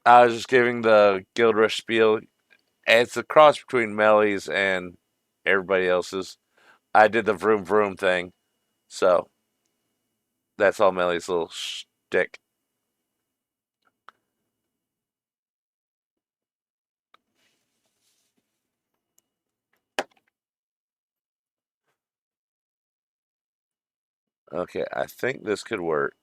I was just giving the Guild Rush spiel. It's a cross between Melly's and everybody else's. I did the vroom vroom thing. So that's all Melly's little shtick. Okay, I think this could work.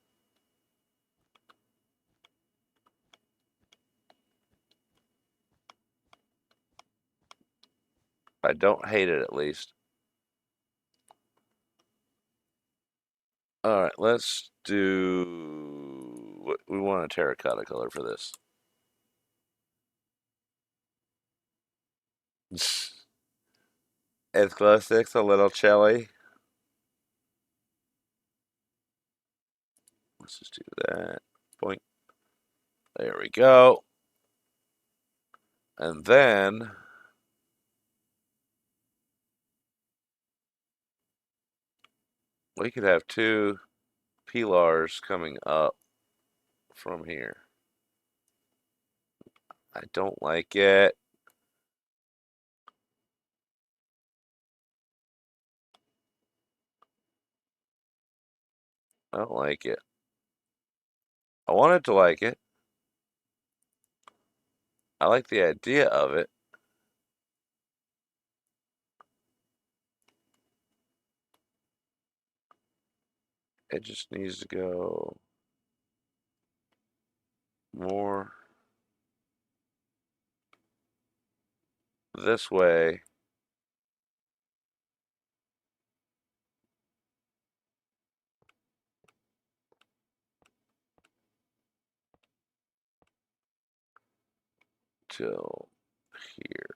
I don't hate it, at least. All right, let's do. We want a terracotta color for this. It's glow sticks a little chilly. Let's just do that. Point. There we go. And then we could have two pillars coming up from here. I don't like it. I don't like it. I wanted to like it. I like the idea of it. It just needs to go more this way. Till here.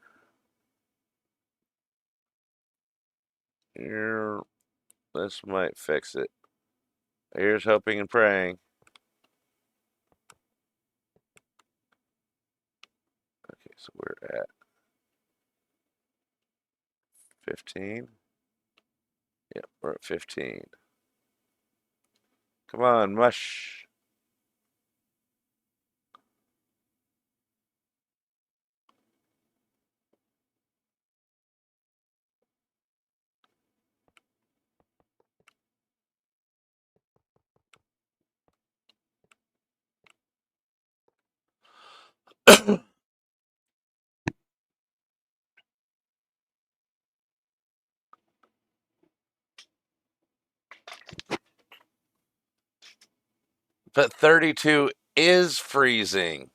Here. This might fix it. Here's hoping and praying. Okay, so we're at 15. Yep, we're at 15. Come on, mush. But 32 is freezing.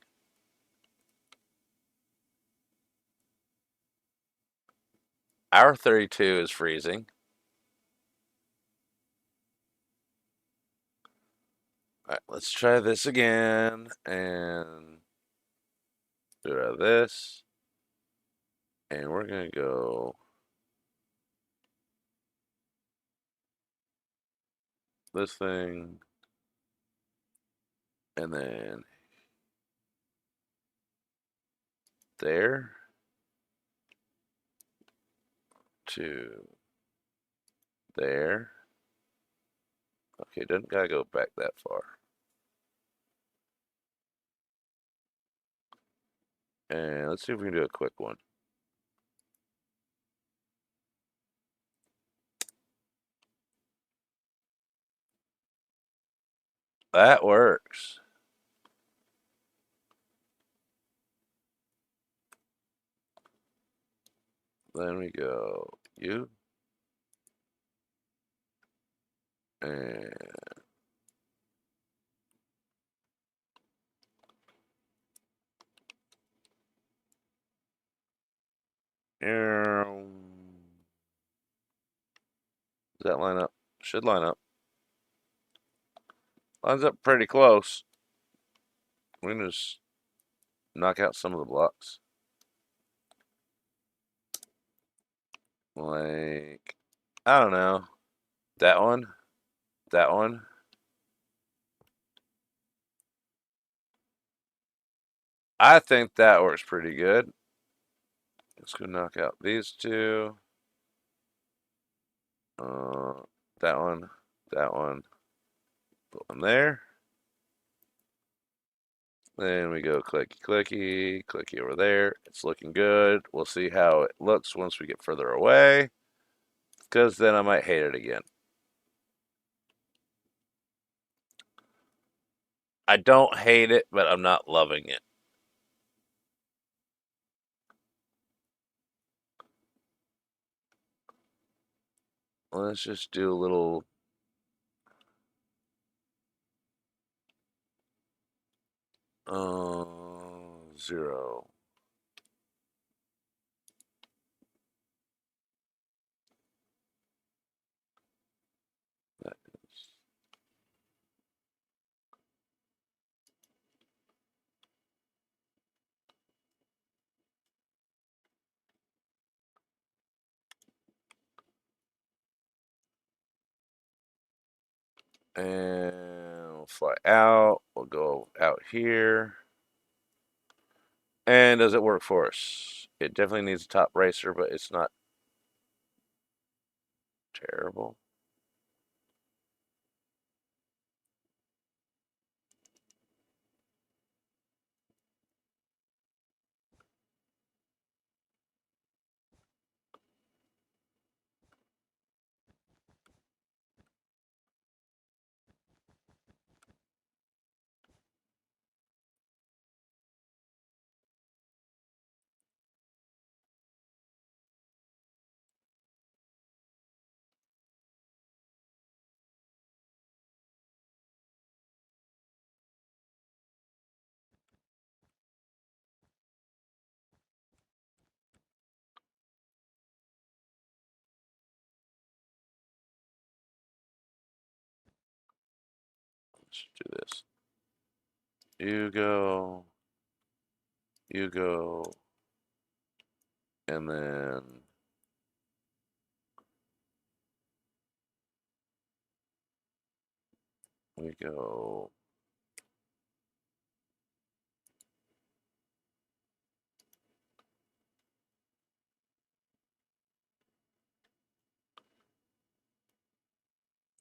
Our 32 is freezing. All right, let's try this again and do it out of this. And we're going to go this thing and then there to there. Okay, doesn't gotta go back that far. And let's see if we can do a quick one. That works. Then we go you and does that line up? Should line up. Lines up pretty close. We can just knock out some of the blocks. Like, I don't know. That one. That one. I think that works pretty good. Let's go knock out these two. Uh, that one. That one. Put one there. Then we go clicky, clicky, clicky over there. It's looking good. We'll see how it looks once we get further away, because then I might hate it again. I don't hate it, but I'm not loving it. Let's just do a little. Zero. That is. And we'll fly out. We'll go out here. And does it work for us? It definitely needs a top racer, but it's not terrible. Let's do this. You go. You go. And then we go.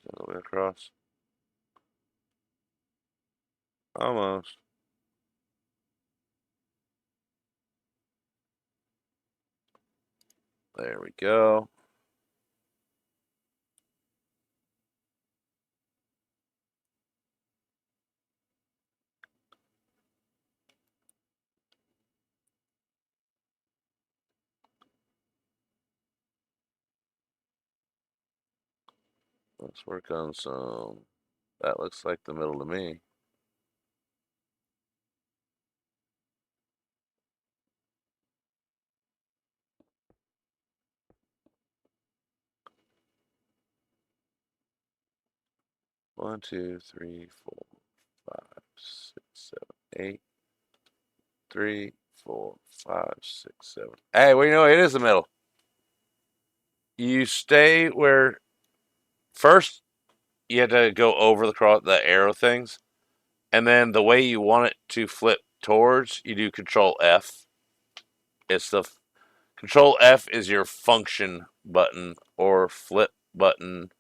All the way across. Almost. There we go. Let's work on some. That looks like the middle to me. One, two, three, four, five, six, seven, eight. 3, 4, 5, 6, 7. Hey, well, you know, it is the middle. You stay where first you had to go over the arrow things, and then the way you want it to flip towards, you do Control F. It's the Control F is your function button or flip button.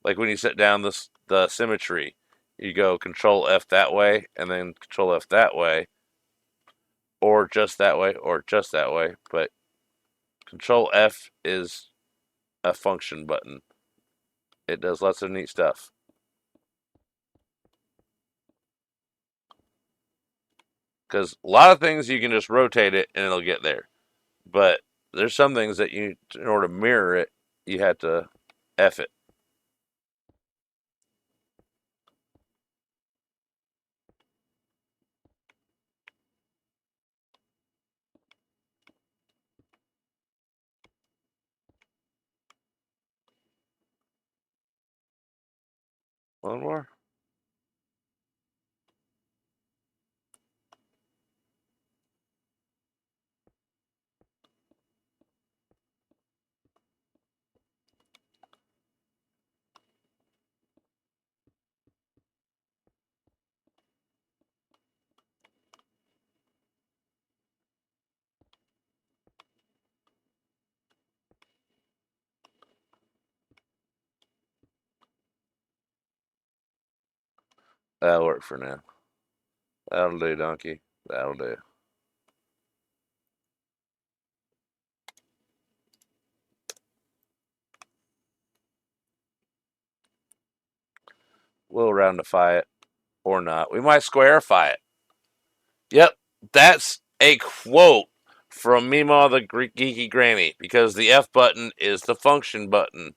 Like when you set down the symmetry, you go Control F that way, and then Control F that way, or just that way, or just that way. But Control F is a function button. It does lots of neat stuff. Because a lot of things you can just rotate it and it'll get there. But there's some things that you, in order to mirror it, you have to F it. One more. That'll work for now. That'll do, donkey. That'll do. We'll roundify it or not. We might squarify it. Yep, that's a quote from Mima the Geeky Granny because the F button is the function button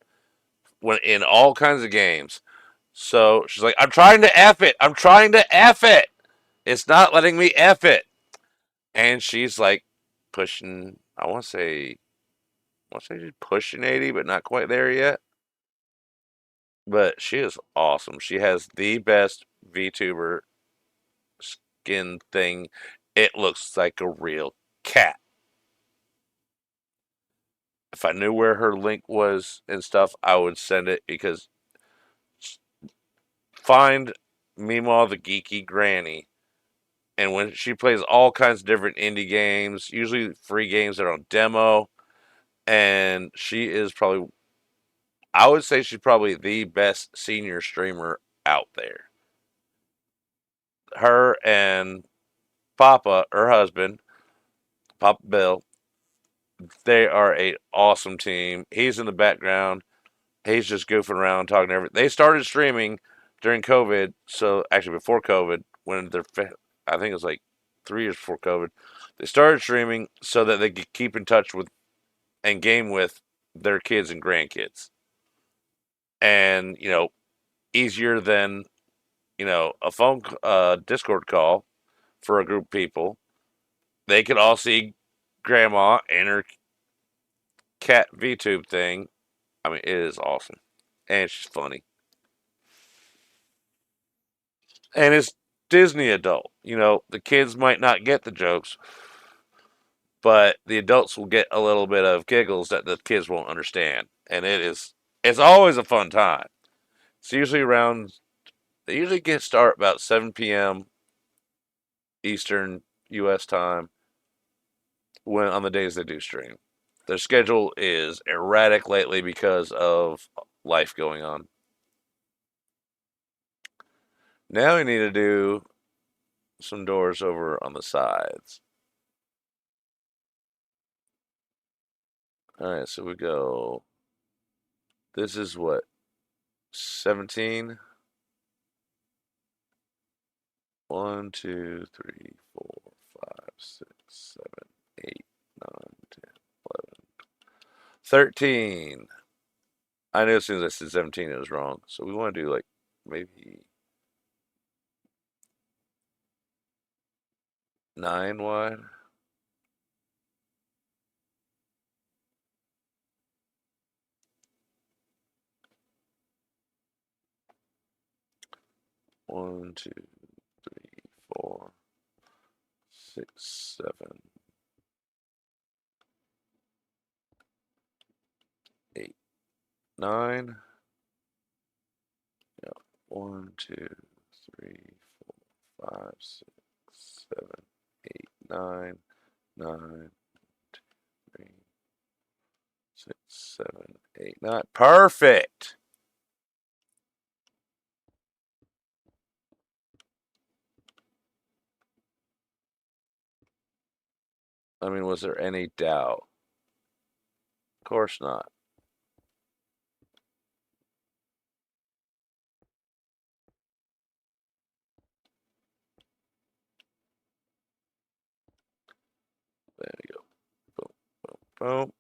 when in all kinds of games. So she's like, I'm trying to F it. I'm trying to F it. It's not letting me F it. And she's like pushing, I want to say she's pushing 80, but not quite there yet. But she is awesome. She has the best VTuber skin thing. It looks like a real cat. If I knew where her link was and stuff, I would send it because find Meemaw the Geeky Granny. And when she plays all kinds of different indie games, usually free games that are on demo, and she is probably, I would say she's probably the best senior streamer out there. Her and Papa, her husband, Papa Bill, they are a awesome team. He's in the background. He's just goofing around, talking to everyone. They started streaming during COVID, so actually before COVID, when I think it was like 3 years before COVID, they started streaming so that they could keep in touch with and game with their kids and grandkids. And easier than a phone Discord call for a group of people. They could all see grandma and her cat VTube thing. I mean, it is awesome, and she's funny, and it's Disney adult. The kids might not get the jokes, but the adults will get a little bit of giggles that the kids won't understand, and it's always a fun time. It's usually around. They usually get start about 7 p.m. Eastern U.S. time when on the days they do stream. Their schedule is erratic lately because of life going on. Now we need to do some doors over on the sides. All right, so we go. This is what 17. 1, 2, 3, 4, 5, 6, 7, 8, 9, 10, 11, 13. I knew as soon as I said 17 it was wrong. So we want to do like maybe 9 wide. One, two, three, 4, 6, 7, 8, 9. Yeah. 1, 2, 3, 4, 5, 6, 7, 8, 9, 9, 3, 6, 7, 8, 9. Perfect. I mean, was there any doubt? Of course not. Boom.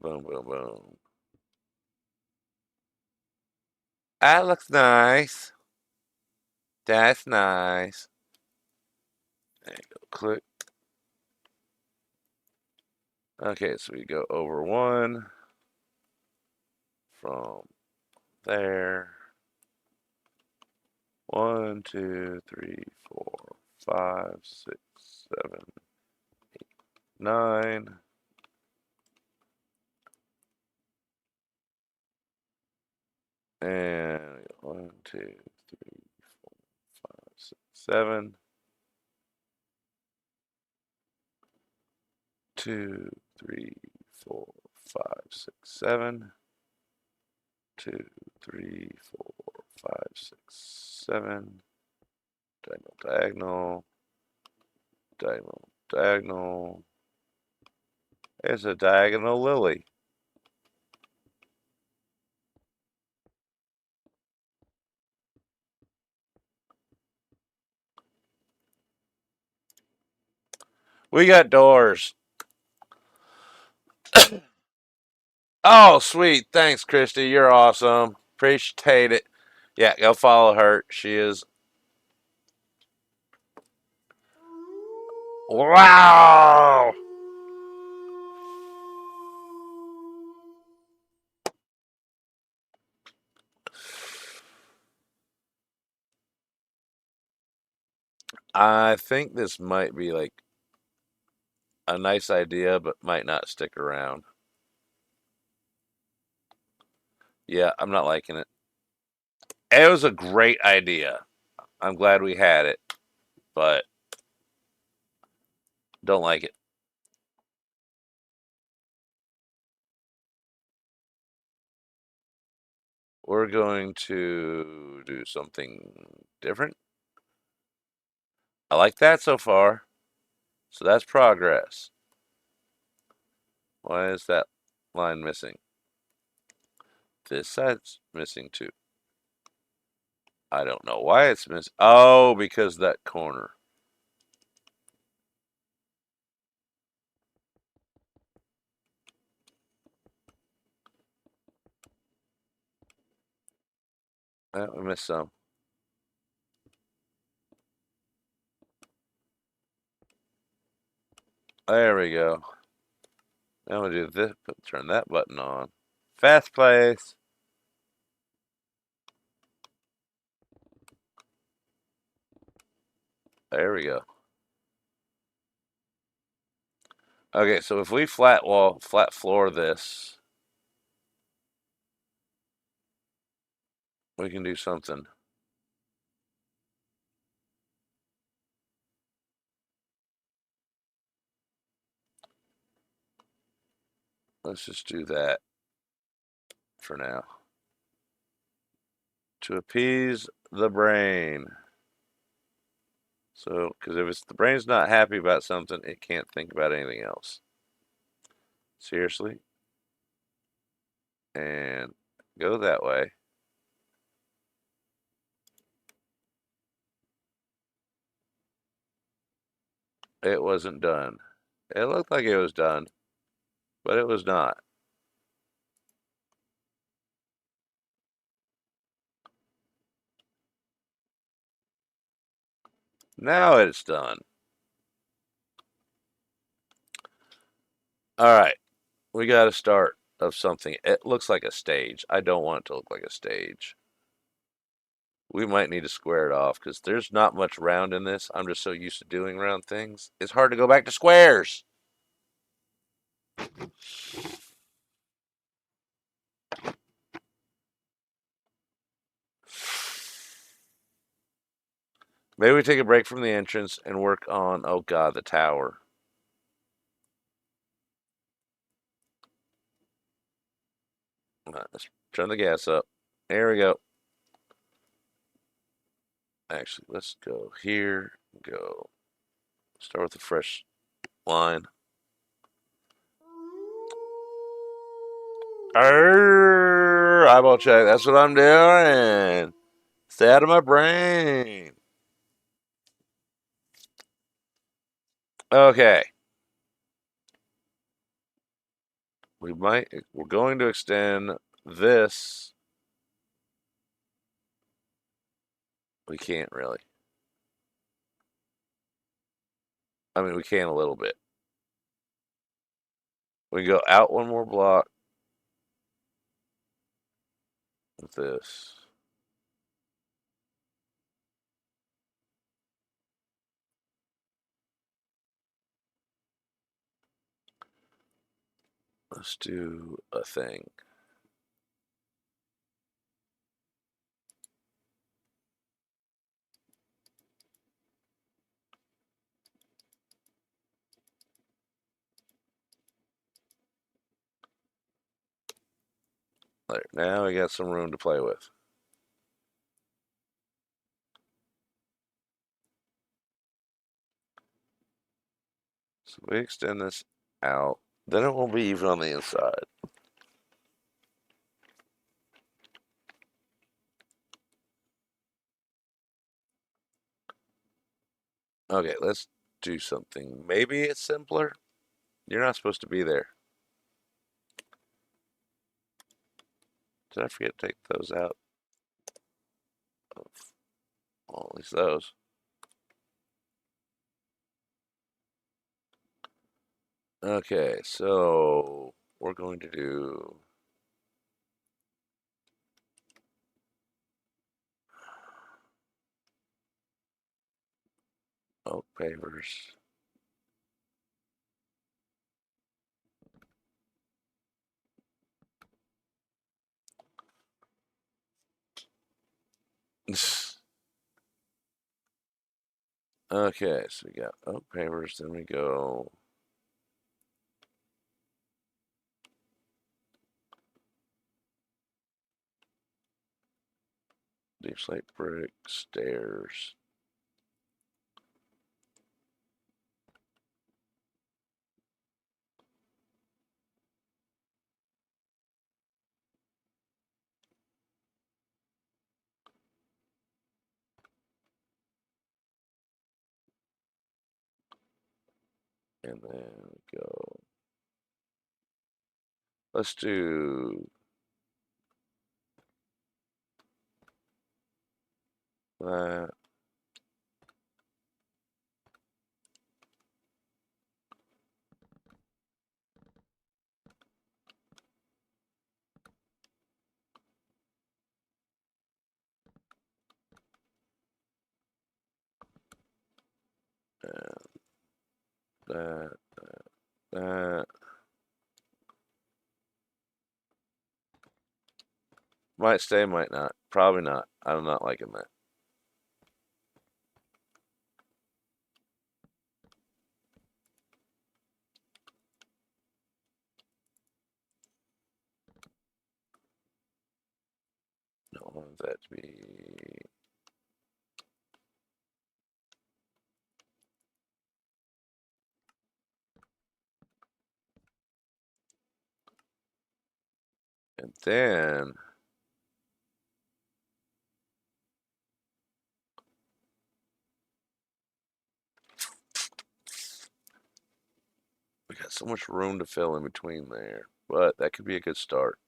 Boom, boom, boom. That looks nice. That's nice. There you go. Click. Okay, so we go over one from there. 1, 2, 3, 4, 5, 6, 7, 8, 9. And 1, 2, 3, 4, 5, 6, 7. 2, 3, 4, 5, 6, 7. 2, 3, 4, 5, 6, 7. Diagonal, diagonal, diagonal, diagonal. There's a diagonal lily. We got doors. Oh, sweet. Thanks, Christy. You're awesome. Appreciate it. Yeah, go follow her. She is. Wow. I think this might be like a nice idea, but might not stick around. Yeah, I'm not liking it. It was a great idea. I'm glad we had it, but don't like it. We're going to do something different. I like that so far. So that's progress. Why is that line missing? This side's missing too. I don't know why it's missing. Oh, because that corner. We missed some. There we go. Now we do this. Turn that button on. Fast place. There we go. Okay, so if we flat floor this, we can do something. Let's just do that for now. To appease the brain. So, because if the brain's not happy about something, it can't think about anything else. Seriously. And go that way. It wasn't done. It looked like it was done, but it was not. Now it's done. All right. We got a start of something. It looks like a stage. I don't want it to look like a stage. We might need to square it off because there's not much round in this. I'm just so used to doing round things. It's hard to go back to squares. Maybe we take a break from the entrance and work on, oh God, the tower. All right, let's turn the gas up. There we go. Actually, let's go here. Go. Start with a fresh line. Eyeball check. That's what I'm doing. Stay out of my brain. Okay. We're going to extend this. We can't really. I mean, we can a little bit. We can go out one more block with this. Let's do a thing. There. Now we got some room to play with. So we extend this out. Then it won't be even on the inside. Okay, let's do something. Maybe it's simpler. You're not supposed to be there. Did I forget to take those out? Well, at least those. Okay, so we're going to do oak pavers. Okay, so we got oak pavers, then we go deep slate brick, stairs. And then we go. Let's do that. And that, that. Might stay, might not. Probably not. I'm not liking that. Don't want that to be. And then we got so much room to fill in between there, but that could be a good start.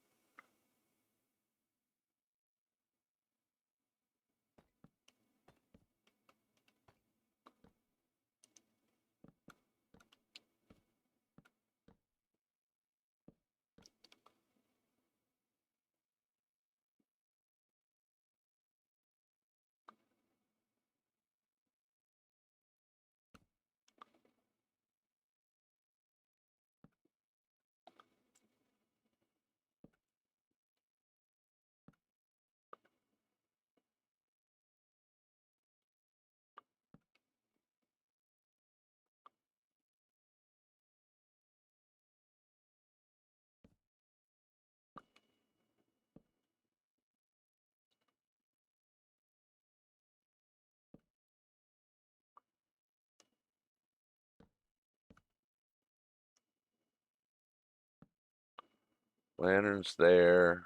Lanterns there.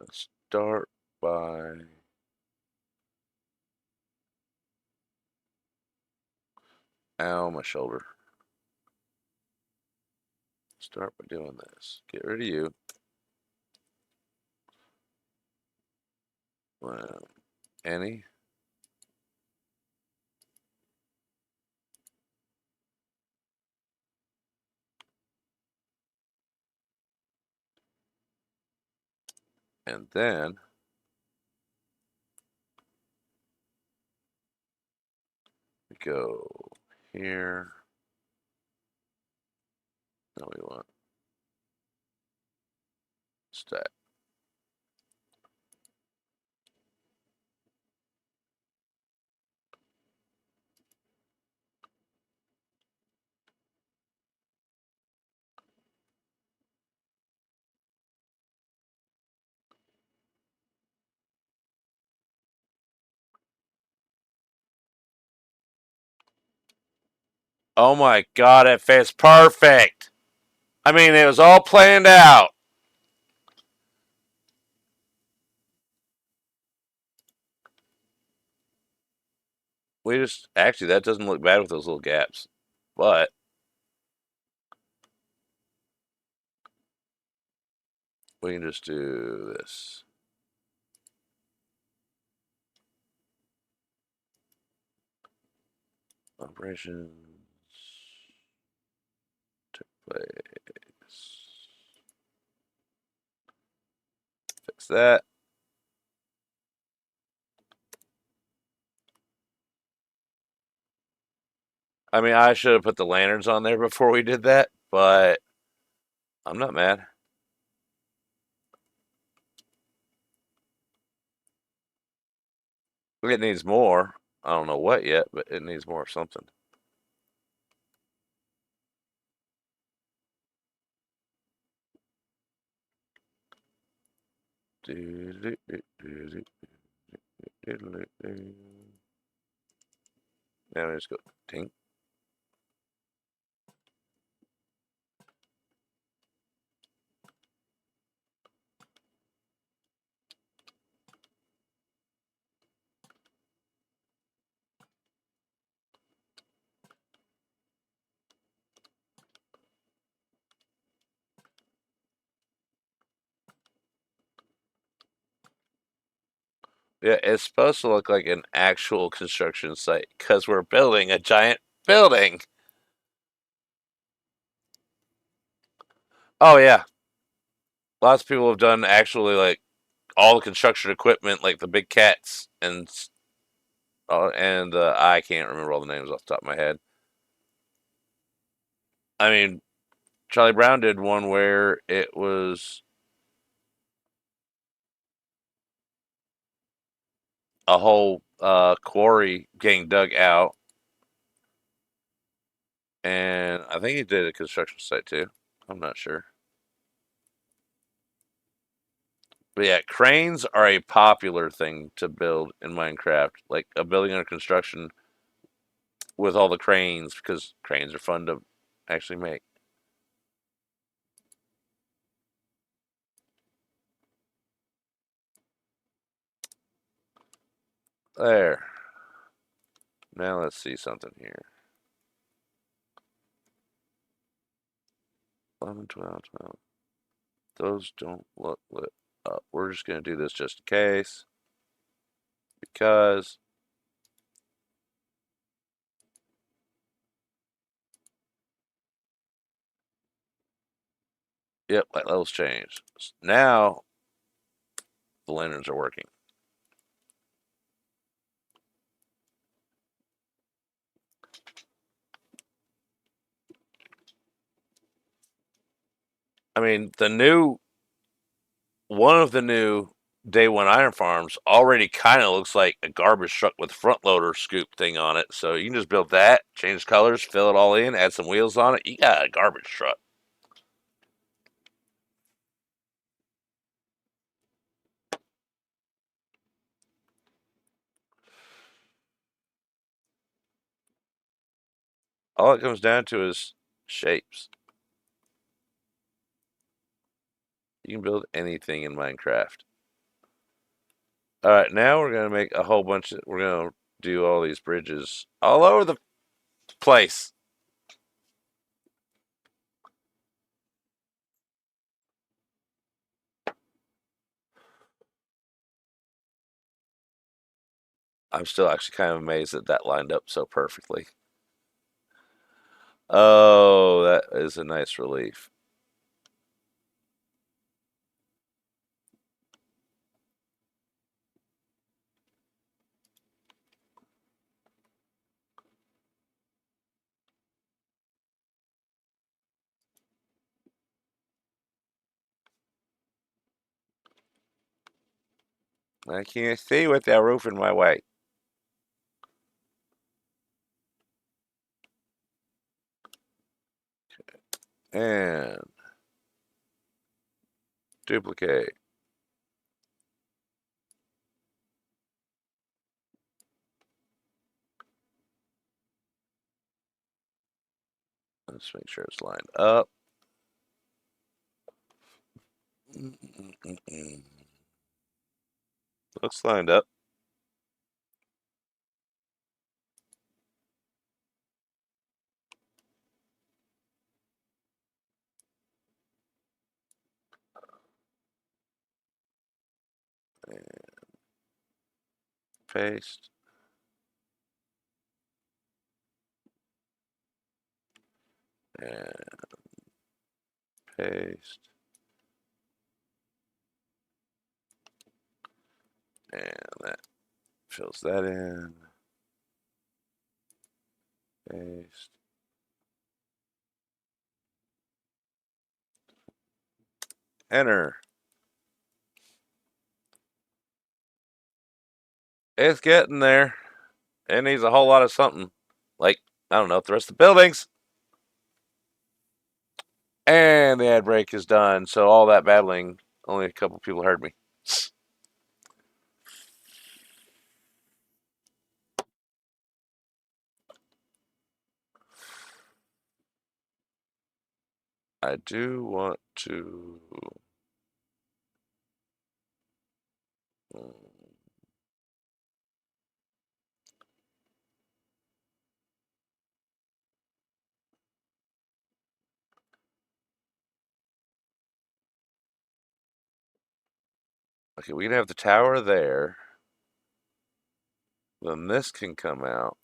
Let's start by ow, my shoulder. Start by doing this. Get rid of you. Well, Annie. And then we go here. No, we want stack. Oh my god, it fits perfect. I mean, it was all planned out. We just actually that doesn't look bad with those little gaps, but we can just do this. Operations took place. Fix that. I mean, I should have put the lanterns on there before we did that, but I'm not mad. It needs more. I don't know what yet, but it needs more of something. Now we just go tink. Yeah, it's supposed to look like an actual construction site because we're building a giant building. Oh yeah, lots of people have done actually like all the construction equipment, like the big cats and I can't remember all the names off the top of my head. I mean, Charlie Brown did one where it was a whole quarry getting dug out, and I think he did a construction site too. I'm not sure, but yeah, cranes are a popular thing to build in Minecraft, like a building under construction with all the cranes because cranes are fun to actually make. There. Now let's see something here. 11, 12, 12. Those don't look lit up. We're just going to do this just in case because, yep, light levels changed. Now the lanterns are working. I mean, one of the new day one iron farms already kind of looks like a garbage truck with front loader scoop thing on it. So you can just build that, change colors, fill it all in, add some wheels on it. You got a garbage truck. All it comes down to is shapes. You can build anything in Minecraft. All right, now we're gonna make a whole bunch of. We're gonna do all these bridges all over the place. I'm still actually kind of amazed that that lined up so perfectly. Oh, that is a nice relief. I can't see with that roof in my way. And duplicate. Let's make sure it's lined up. Looks lined up. And paste. And paste. And that fills that in. Paste. Enter. It's getting there. It needs a whole lot of something. Like, I don't know, the rest of the buildings. And the ad break is done. So all that battling, only a couple people heard me. I do want to. Okay, we can have the tower there. Then this can come out.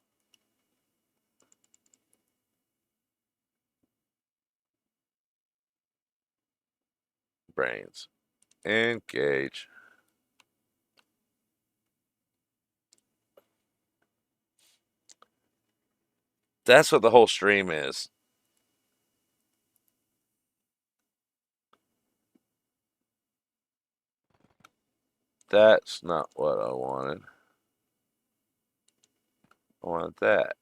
Brains. Engage. That's what the whole stream is. That's not what I wanted. I wanted that.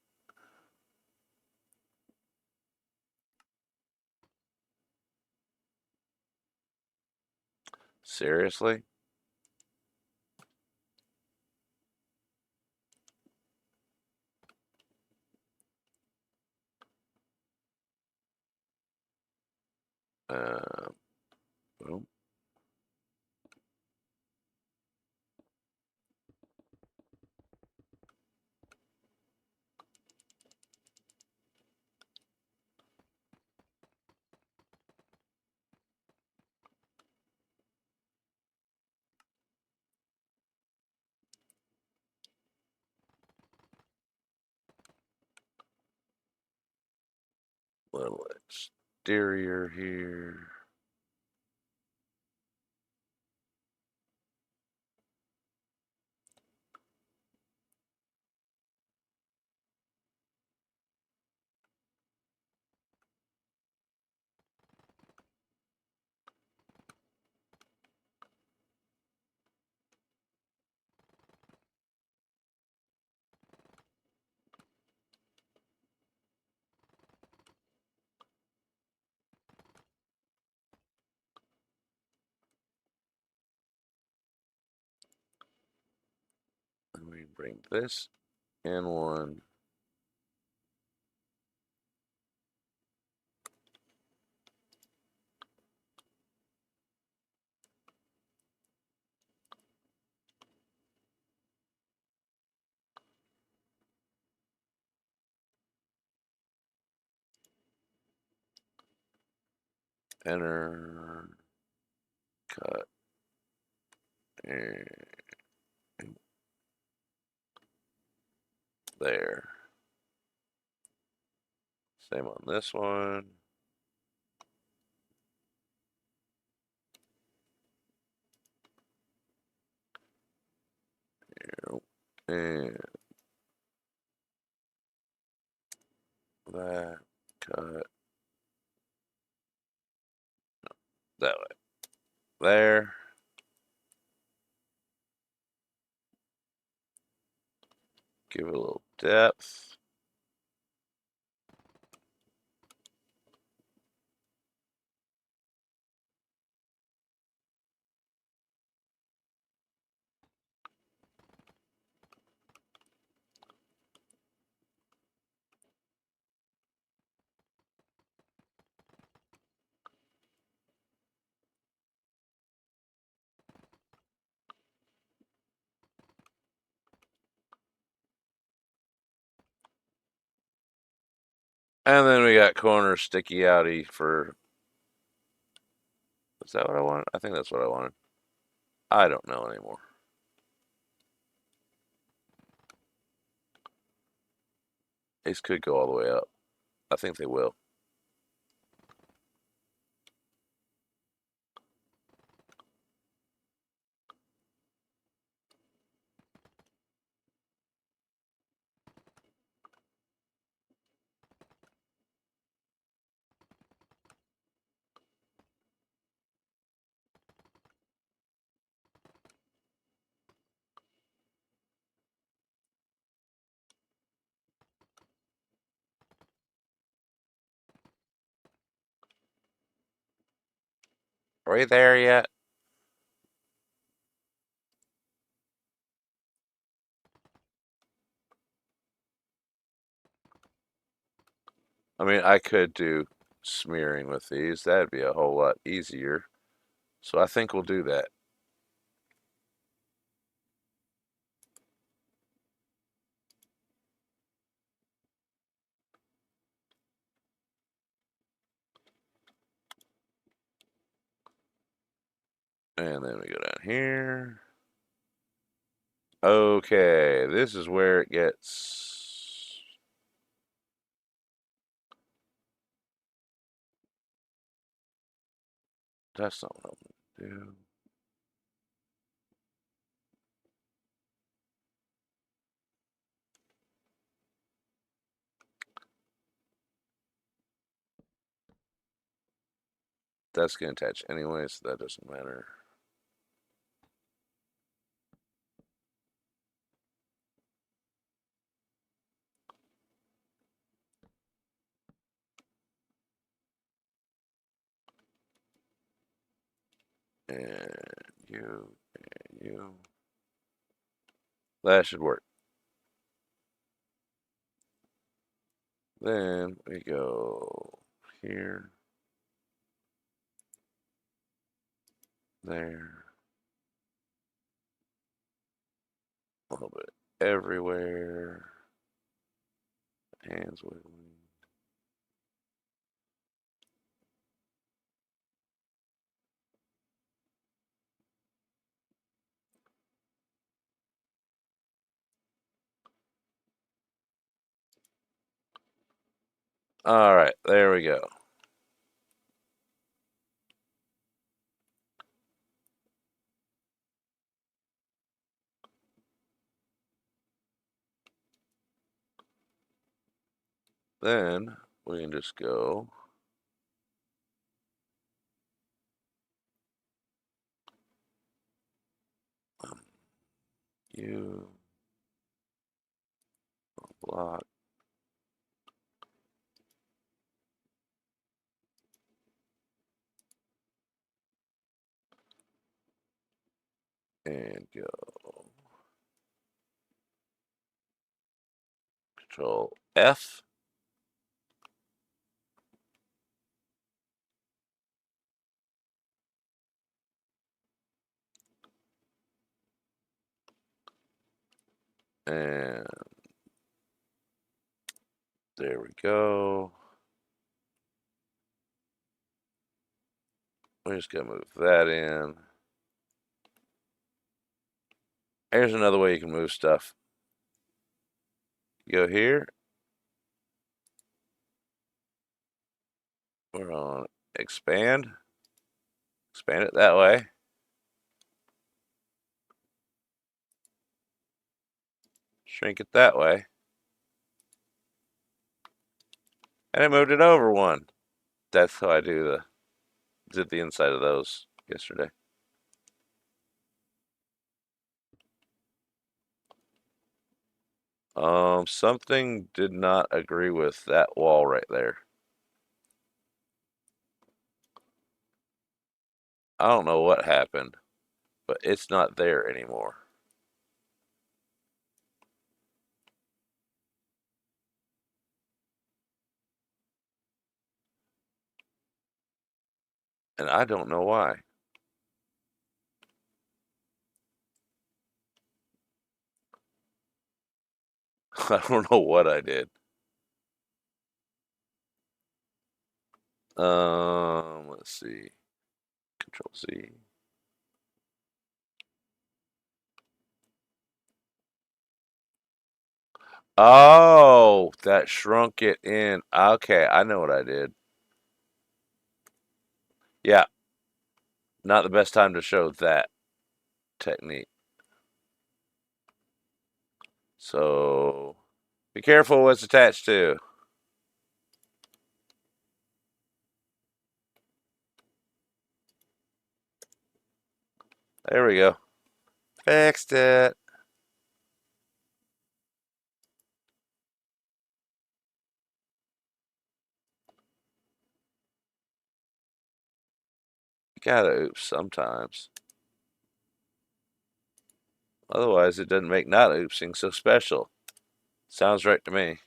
Seriously? Boom. Little exterior here. Let me bring this in one. enter, cut, and there. Same on this one. And that, cut, that way. There. Give it a little depth. And then we got corners sticky outy for. Is that what I wanted? I think that's what I wanted. I don't know anymore. These could go all the way up. I think they will. Are we there yet? I mean, I could do smearing with these. That'd be a whole lot easier. So I think we'll do that. And then we go down here. Okay, this is where it gets. That's not what I'm gonna do. That's gonna attach anyway, so that doesn't matter. And you, and you. That should work. Then we go here, there, a little bit everywhere. Hands wiggling. All right, there we go. Then we can just go you block and go Control F. And there we go. We're just gonna move that in. Here's another way you can move stuff. You go here. We're on expand. Expand it that way. Shrink it that way. And I moved it over one. That's how I did the inside of those yesterday. Something did not agree with that wall right there. I don't know what happened, but it's not there anymore. And I don't know why. I don't know what I did. Let's see. Control Z. Oh, that shrunk it in. Okay, I know what I did. Yeah, not the best time to show that technique. So be careful what's attached to. There we go. Fixed it. You gotta oops sometimes. Otherwise, it doesn't make not oopsing so special. Sounds right to me.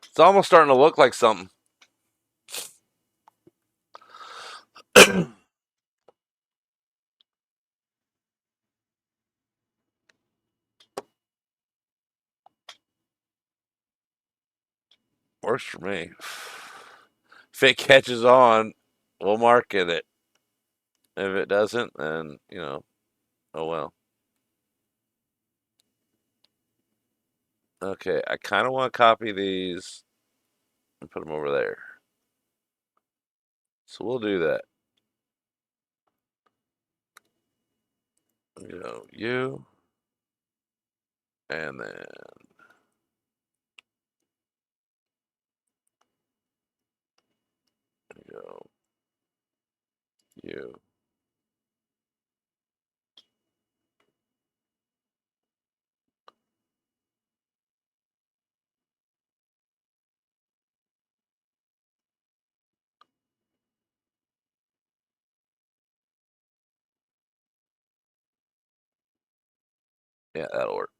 It's almost starting to look like something. Works for me. If it catches on, we'll market it. If it doesn't, then, oh well. Okay, I kind of want to copy these and put them over there. So we'll do that. You, and then go you. Yeah, that'll work.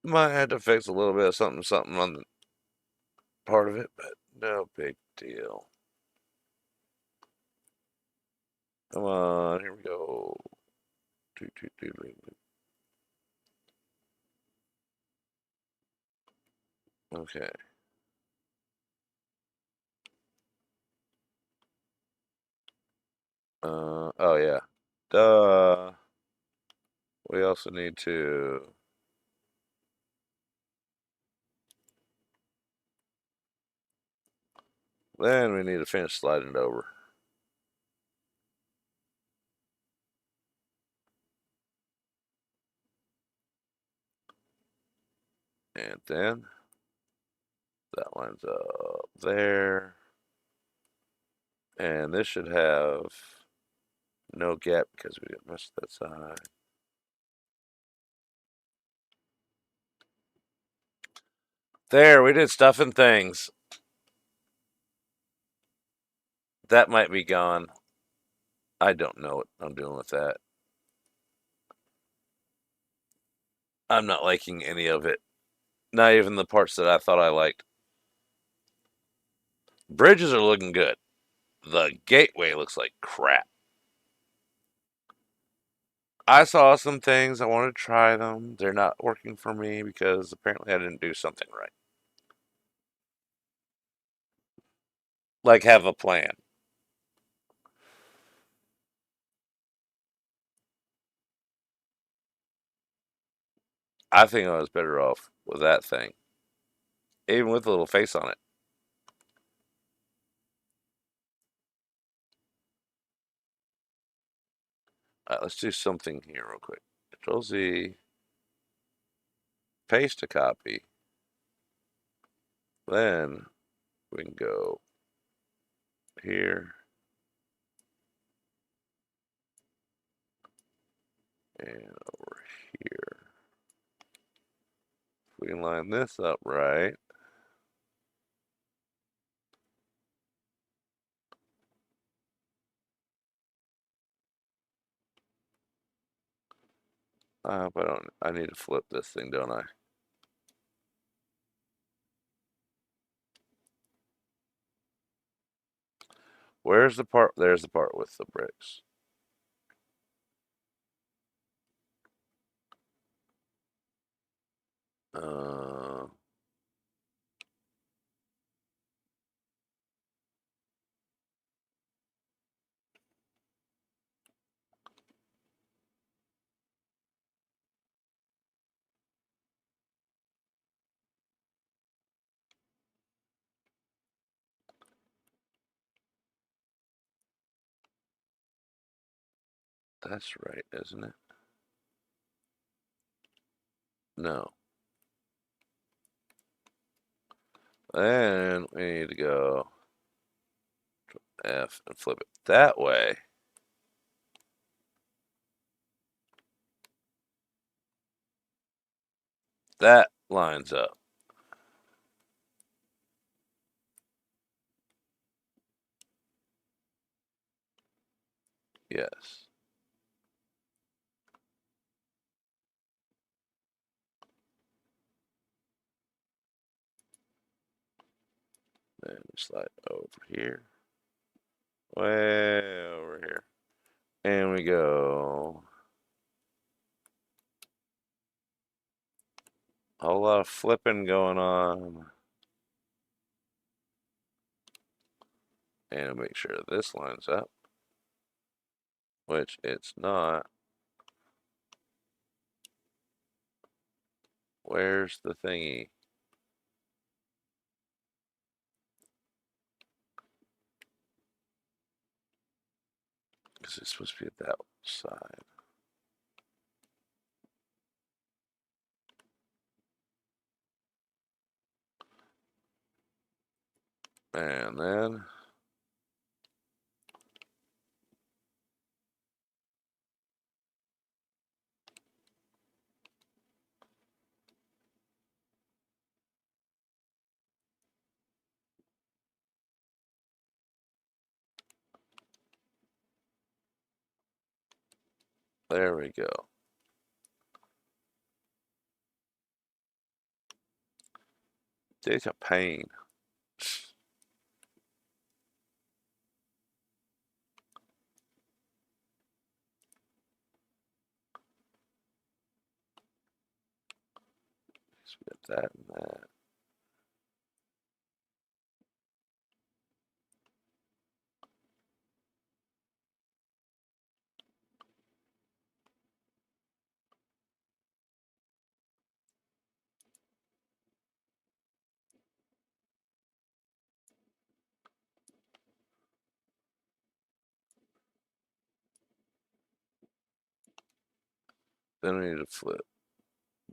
Might have to fix a little bit of something on the part of it, but no big deal. Come on, here we go. Okay. Oh yeah. Duh. We also need to. Then we need to finish sliding it over. And then that lines up there. And this should have no gap because we didn't mess that side. There, we did stuff and things. That might be gone. I don't know what I'm doing with that. I'm not liking any of it. Not even the parts that I thought I liked. Bridges are looking good. The gateway looks like crap. I saw some things. I want to try them. They're not working for me because apparently I didn't do something right. Like have a plan. I think I was better off with that thing, even with a little face on it. Let's do something here real quick. Control Z, paste a copy. Then we can go here and over here. If we can line this up right, I hope I don't. I need to flip this thing, don't I? Where's the part? There's the part with the bricks. Uh, that's right, isn't it? No. Then we need to go F and flip it that way. That lines up. Yes. Then slide over here. Way over here. And we go. A whole lot of flipping going on. And make sure this lines up. Which it's not. Where's the thingy? Because it's supposed to be at that side. And then there we go. It's a pain. So we got that and that. Then we need to flip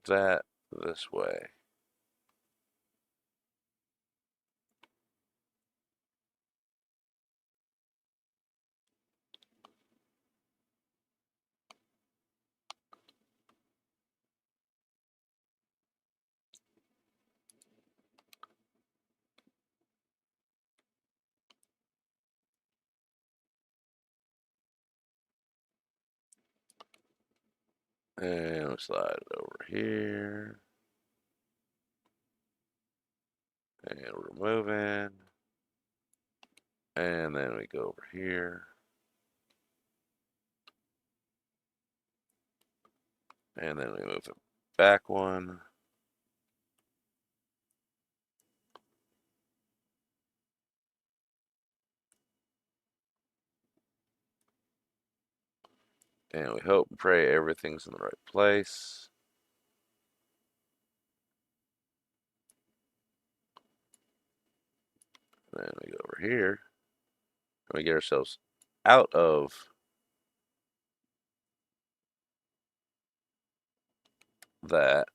that this way. And we slide it over here. And we're moving. And then we go over here. And then we move it back one. And we hope and pray everything's in the right place. Then we go over here. And we get ourselves out of that.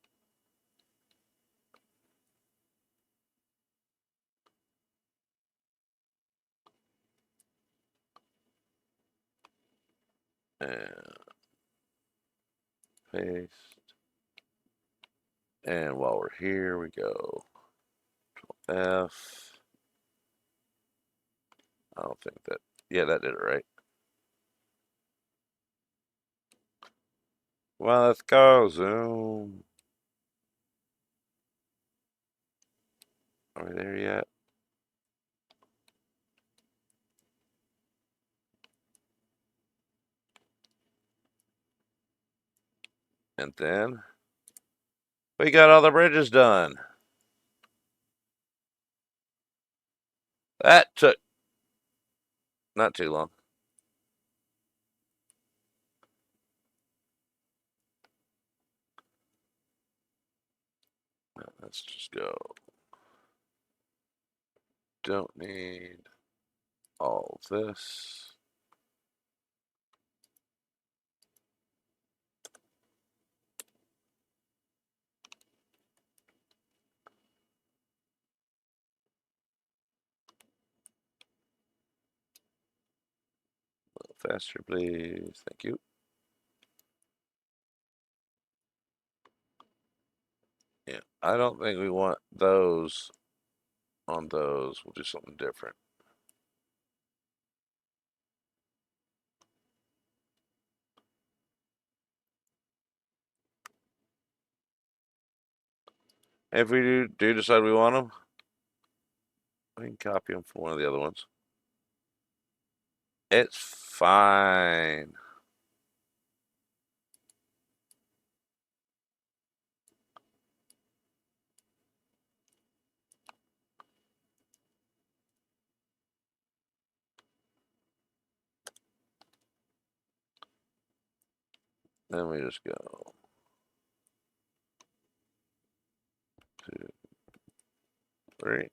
And paste. And while we're here, we go F. I don't think that, yeah, that did it right. Well, let's go, zoom. Are we there yet? And then we got all the bridges done. That took not too long. Let's just go. Don't need all this. A little faster, please. Thank you. Yeah, I don't think we want those on those. We'll do something different. If we do decide we want them, we can copy them from one of the other ones. It's fine. Then we just go 2, 3.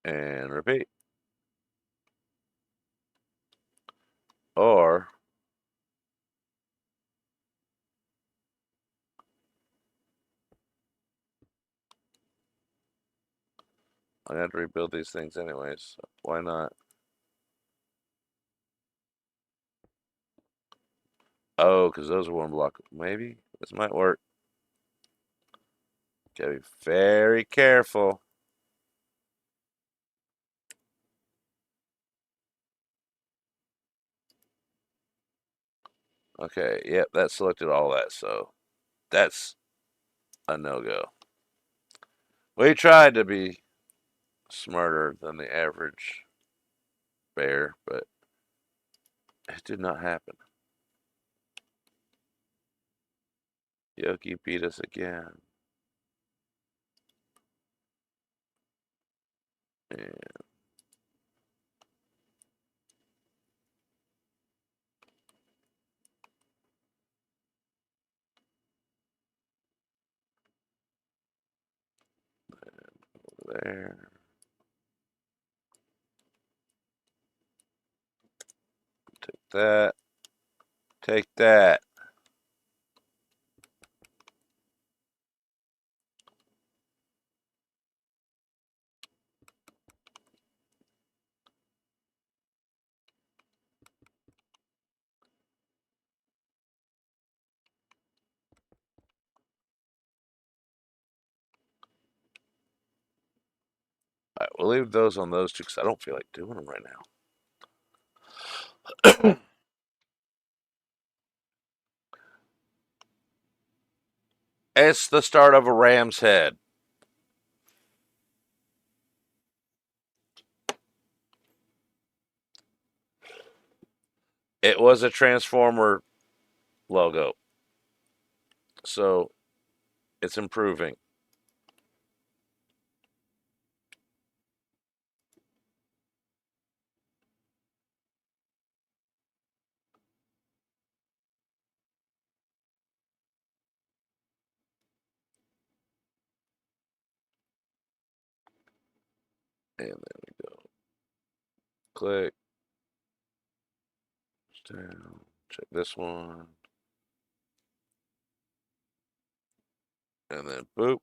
And repeat. Or I have to rebuild these things anyways. So why not? Oh, because those are one block. Maybe this might work. Gotta be very careful. Okay, yep, that selected all that, so that's a no-go. We tried to be smarter than the average bear, but it did not happen. Yoki beat us again. And there. Take that. Take that. right, we'll leave those on those two because I don't feel like doing them right now. It's the start of a ram's head. It was a Transformer logo, so it's improving. And then we go click down, check this one, and then boop.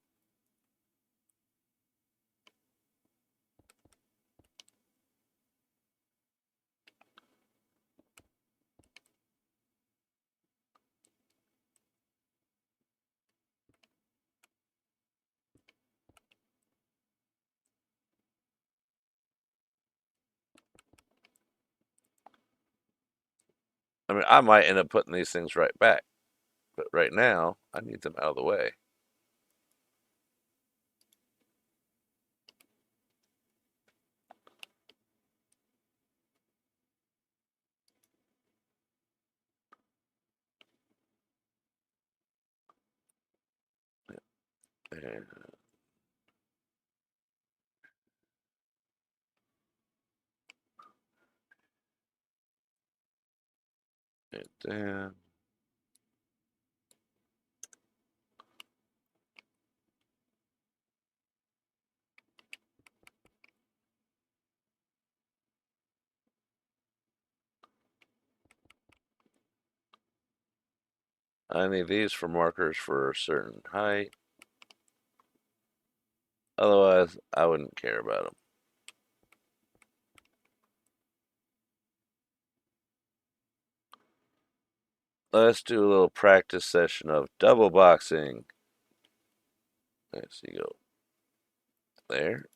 I mean, I might end up putting these things right back, but right now I need them out of the way. And then I need these for markers for a certain height. Otherwise, I wouldn't care about them. Let's do a little practice session of double boxing. Let's see, go there,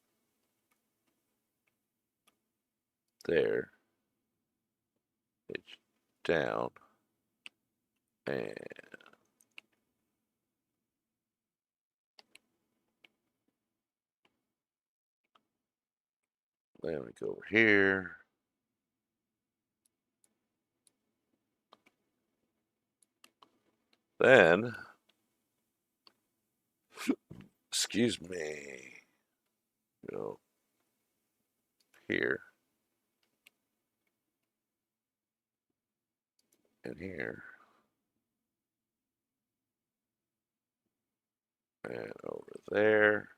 there, it's down, and then we go over here. Then, excuse me, go here and here and over there.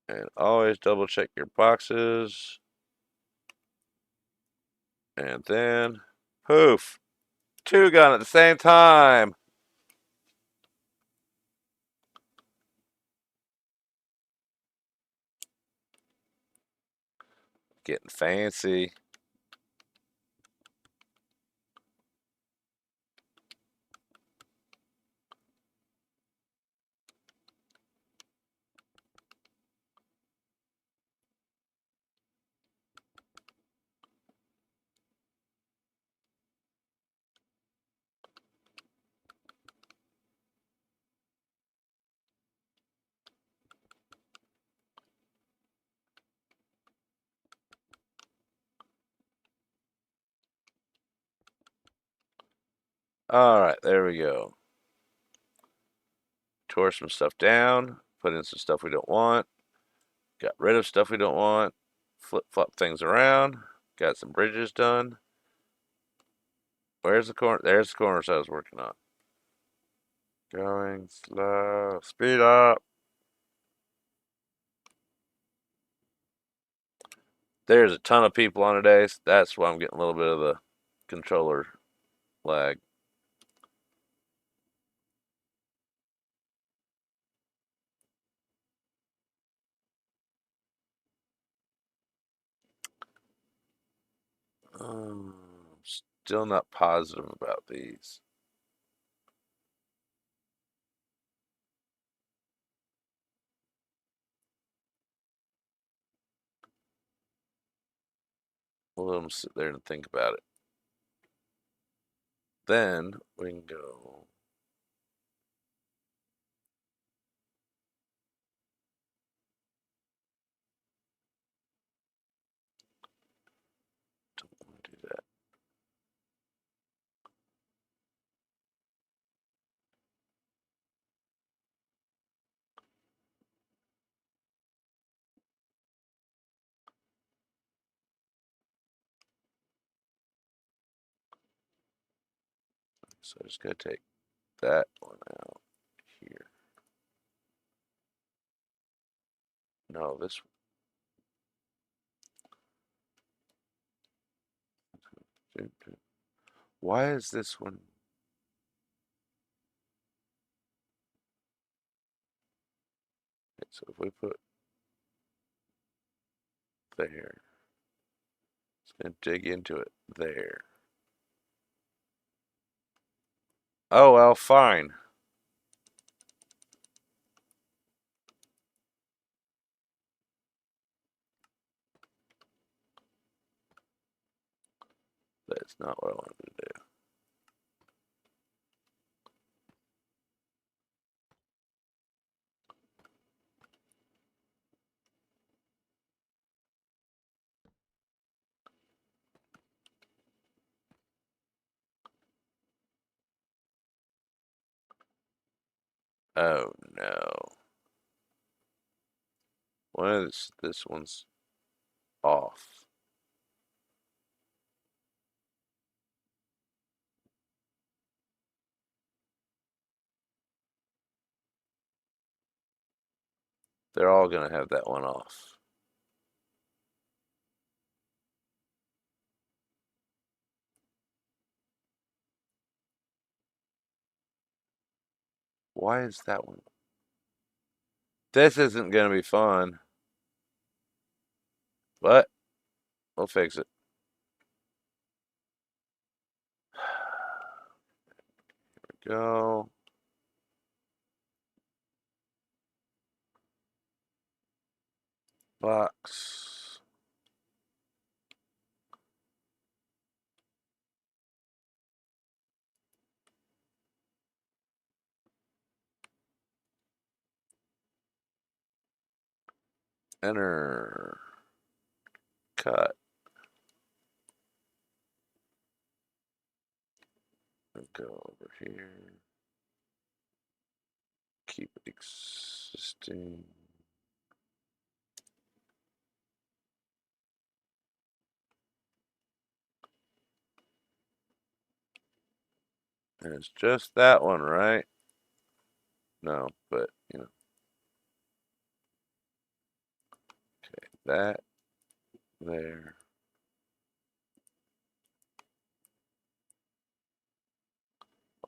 And always double check your boxes. And then, poof, two gone at the same time. Getting fancy. All right, there we go. Tore some stuff down, put in some stuff we don't want, got rid of stuff we don't want, flip flop things around, got some bridges done. Where's the corner? There's the corners I was working on. Going slow, speed up. There's a ton of people on today. So that's why I'm getting a little bit of the controller lag. Um, Still not positive about these. We'll let them sit there and think about it. Then we can go. Don't want to do that. So I just gotta take that one out here. No, this one. Why is this one? Okay, so if we put there, it's gonna dig into it there. Oh well, fine. That's not what I wanted to do. Oh no. One is this one's off. They're all gonna have that one off. Why is that one? This isn't gonna be fun, but we'll fix it. Go. Box. Enter. Cut. Go over here. Keep it existing. And it's just that one, right? No, but you know. Okay, that there.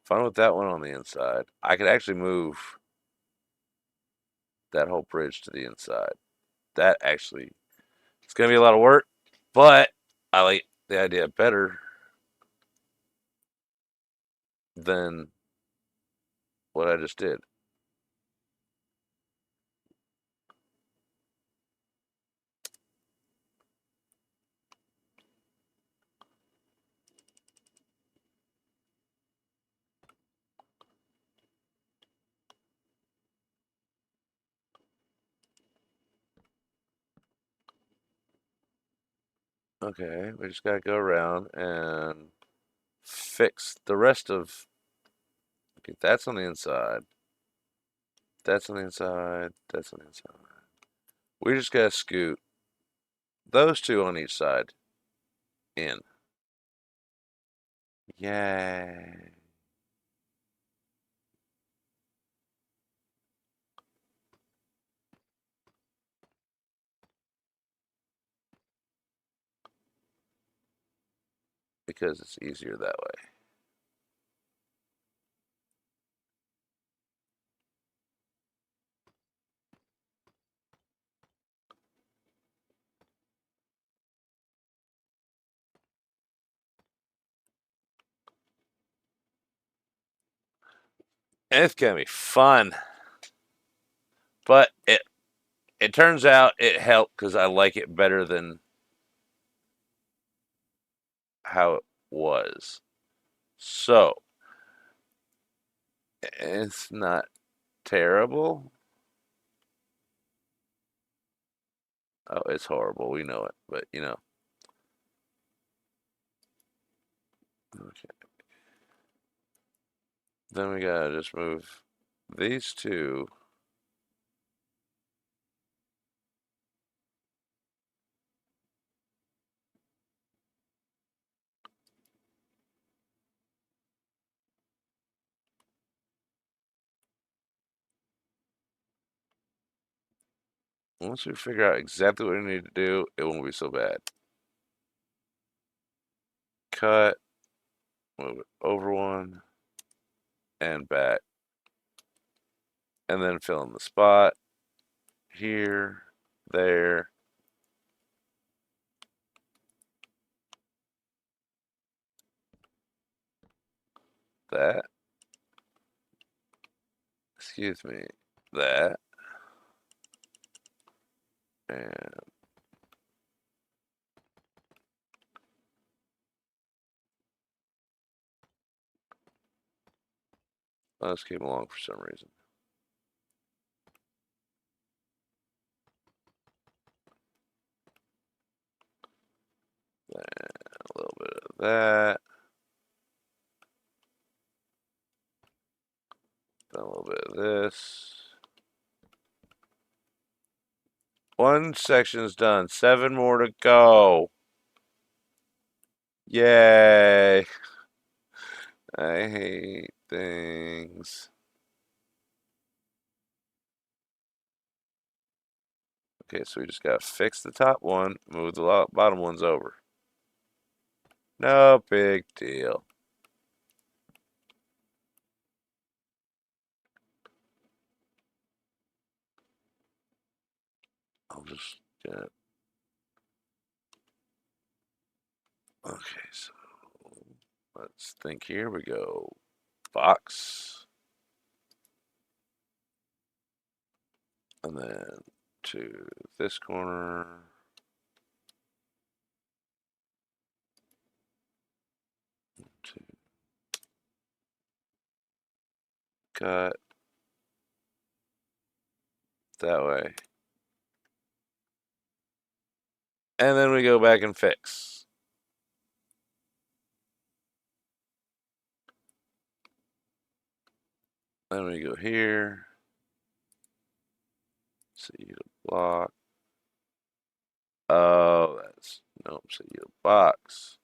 Fun with that one on the inside. I could actually move that whole bridge to the inside. That actually, it's gonna be a lot of work, but I like the idea better than what I just did. Okay, we just gotta go around and fix the rest of. Okay, that's on the inside. That's on the inside. That's on the inside. We just gotta scoot those two on each side in. Yay. Because it's easier that way. It's gonna be fun. But it turns out it helped because I like it better than how it was. So it's not terrible. Oh, it's horrible. We know it, but you know. Okay. Then we gotta just move these two. Once we figure out exactly what we need to do, it won't be so bad. Cut, move it over one, and back. And then fill in the spot here, there. That. Excuse me. That. And let's keep along for some reason. Then a little bit of that. Then a little bit of this. One section's done. 7 more to go. Yay. I hate things. Okay, so we just gotta fix the top one, move the bottom ones over. No big deal. I'll just get it. Okay, so let's think here. We go box. And then to this corner. To cut. That way. And then we go back and fix. Then we go here. See the block. Oh, that's nope. See the box.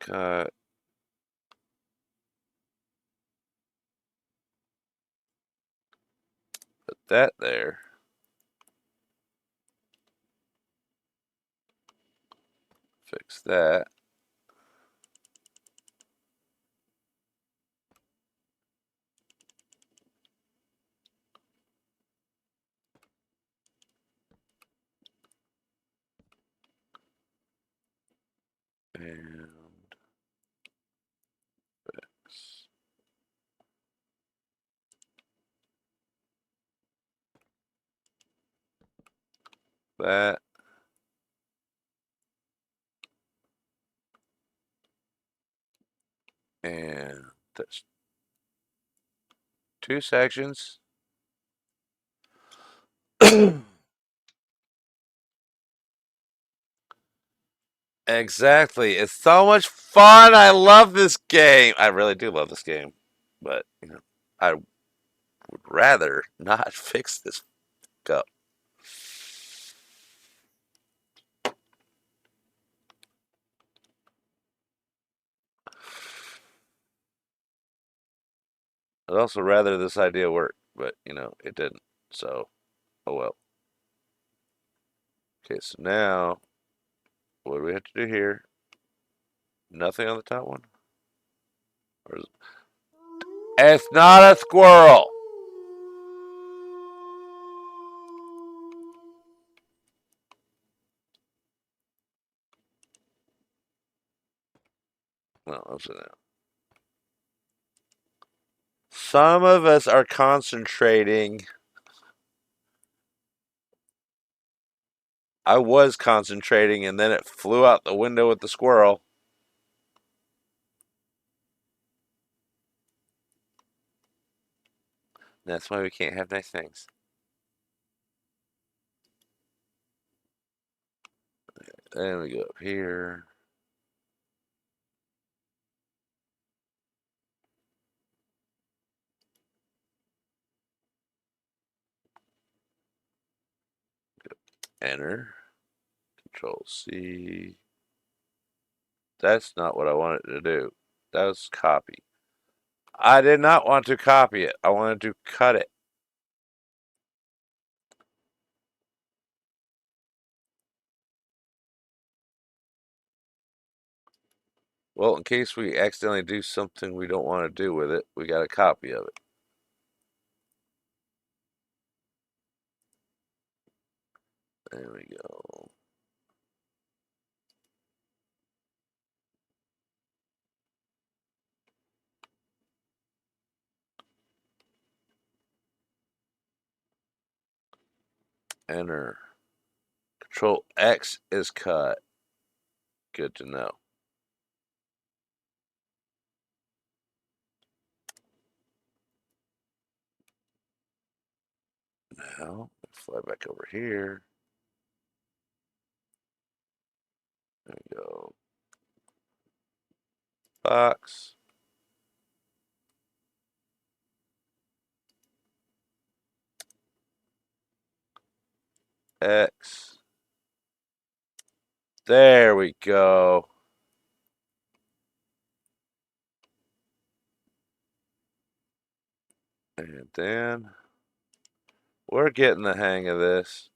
Cut. Put that there. Fix that. And fix that. And that's 2 sections. Exactly. It's so much fun. I love this game. I really do love this game. But, you know, I would rather not fix this cup. I'd also rather this idea work, but, you know, it didn't. So, oh well. Okay, so now, what do we have to do here? Nothing on the top one? It's not a squirrel. No, upside down. Some of us are concentrating. I was concentrating and then it flew out the window with the squirrel. That's why we can't have nice things. Then we go up here. Enter. Control C. That's not what I wanted to do. That was copy. I did not want to copy it. I wanted to cut it. Well, in case we accidentally do something we don't want to do with it, we got a copy of it. There we go. Enter. Control X is cut. Good to know. Now, fly back over here. There we go. Box. X. There we go. And then we're getting the hang of this.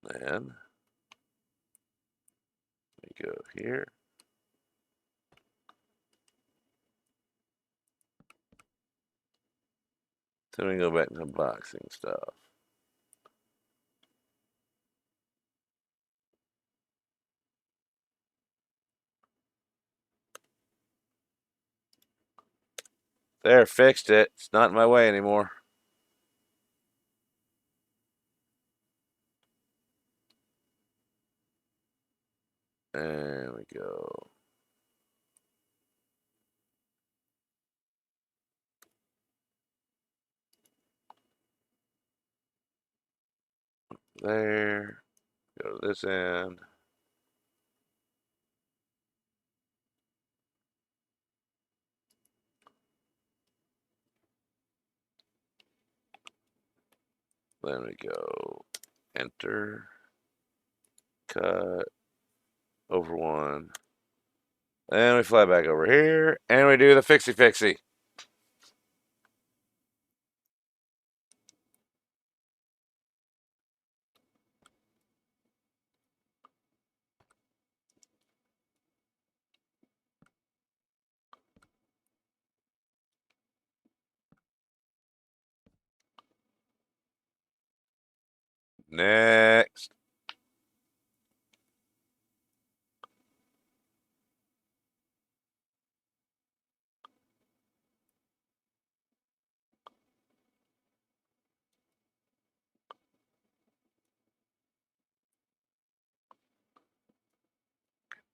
Then we go here. Then we go back to boxing stuff. There, fixed it. It's not in my way anymore. There we go. There. Go to this end. Then we go enter, cut, over one. Then we fly back over here and we do the fixie fixie. Next.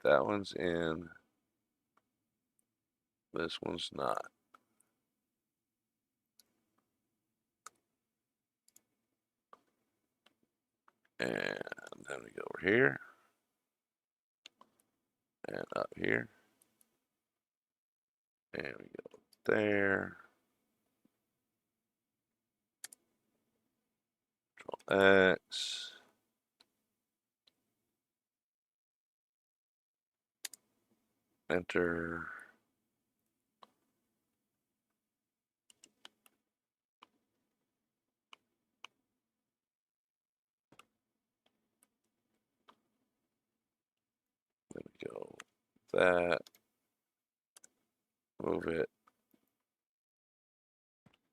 That one's in. This one's not. And then we go over here. And up here. And we go there. Control X. Enter. There we go. that. Move it.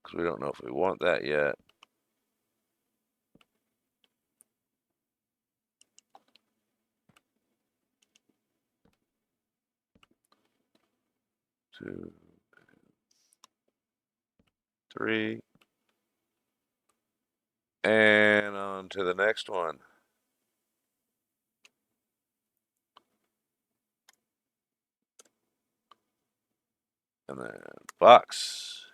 Because we don't know if we want that yet. Two, three. And on to the next one. And then box.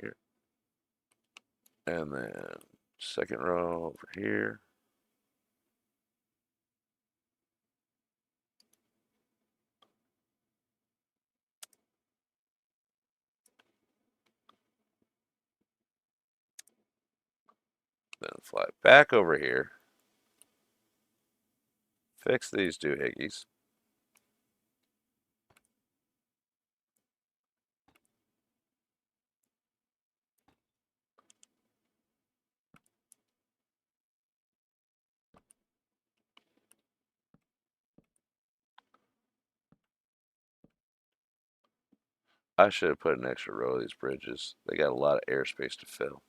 Here. And then second row over here. Then fly back over here. Fix these doohickeys. I should have put an extra row of these bridges. They got a lot of airspace to fill.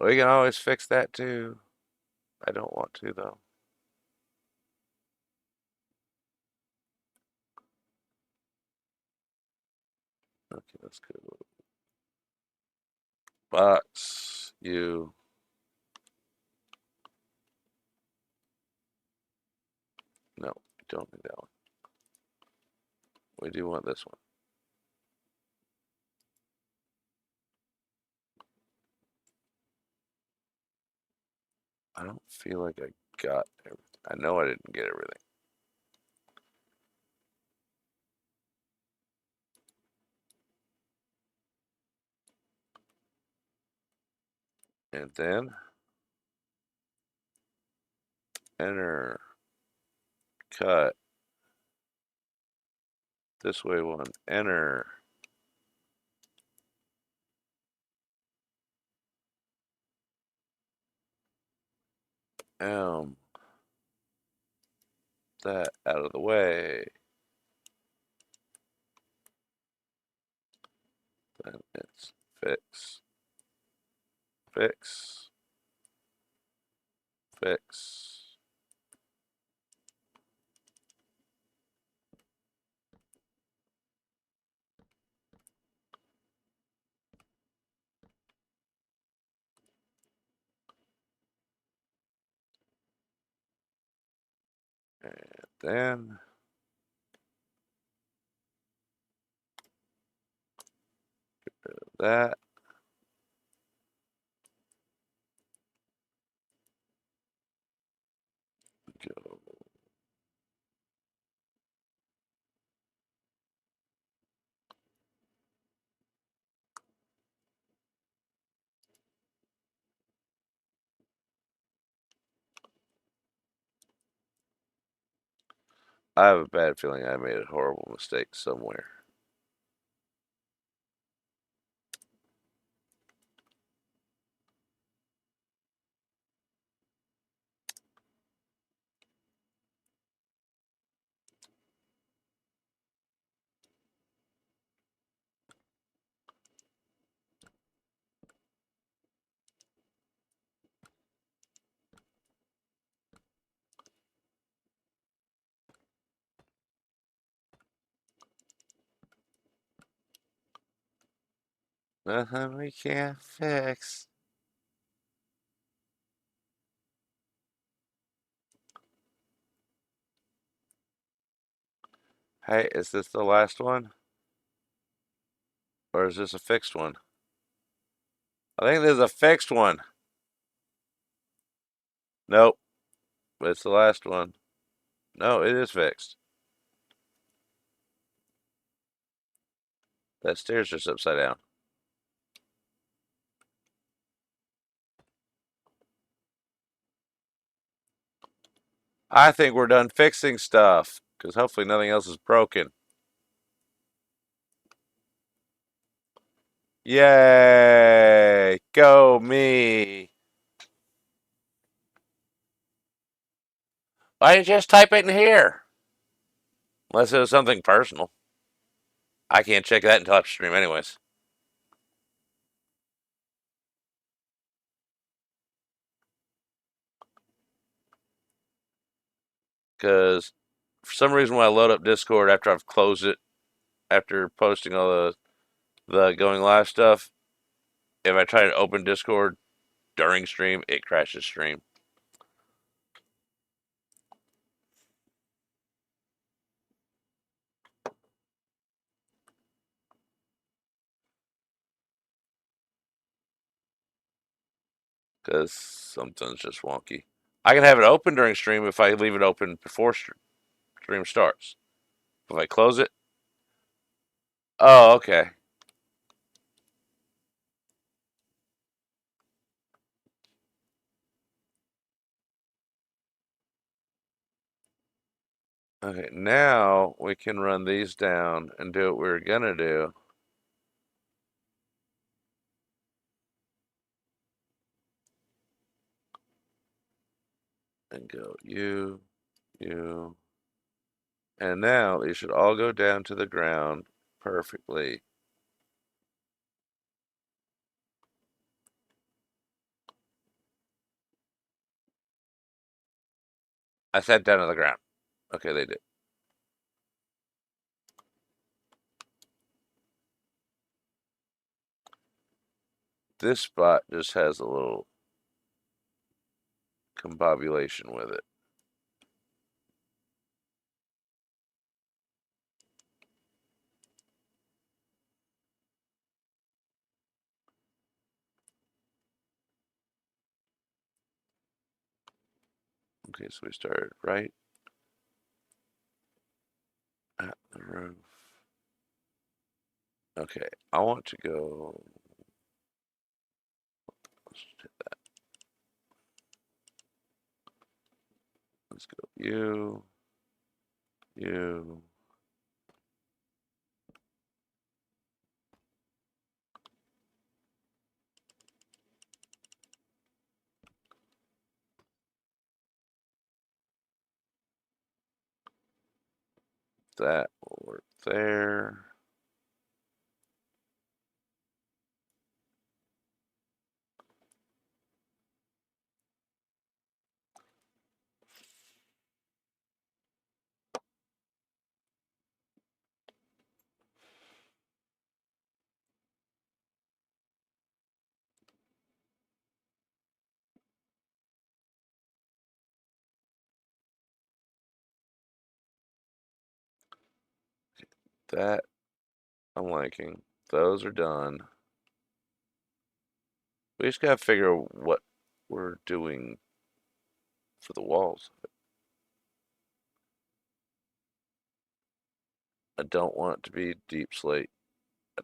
We can always fix that too. I don't want to though. Okay, let's go. Box, you. No, we don't need that one. We do want this one. I don't feel like I got everything. I know I didn't get everything. And then enter, cut. This way one, enter. That out of the way. Then it's fix, fix, fix. And then that. Go. I have a bad feeling I made a horrible mistake somewhere. Nothing we can't fix. Hey, is this the last one? Or is this a fixed one? I think this is a fixed one. Nope. It's the last one. No, it is fixed. That stair's just upside down. I think we're done fixing stuff because hopefully nothing else is broken. Yay! Go me! Why didn't you just type it in here? Unless it was something personal. I can't check that until upstream, anyways. Because for some reason, when I load up Discord after I've closed it, after posting all the going live stuff, if I try to open Discord during stream, it crashes stream. Because something's just wonky. I can have it open during stream if I leave it open before stream starts. If I close it, oh, okay. Okay, now we can run these down and do what we were gonna do. And go you, you, and now they should all go down to the ground perfectly. I said down to the ground. Okay, they did. This spot just has a little combobulation with it. Okay, so we started right at the roof. Okay, I want to go. Let's hit that. Let's go you, you. That will work there. That I'm liking. Those are done. We just gotta figure out what we're doing for the walls. I don't want it to be deep slate.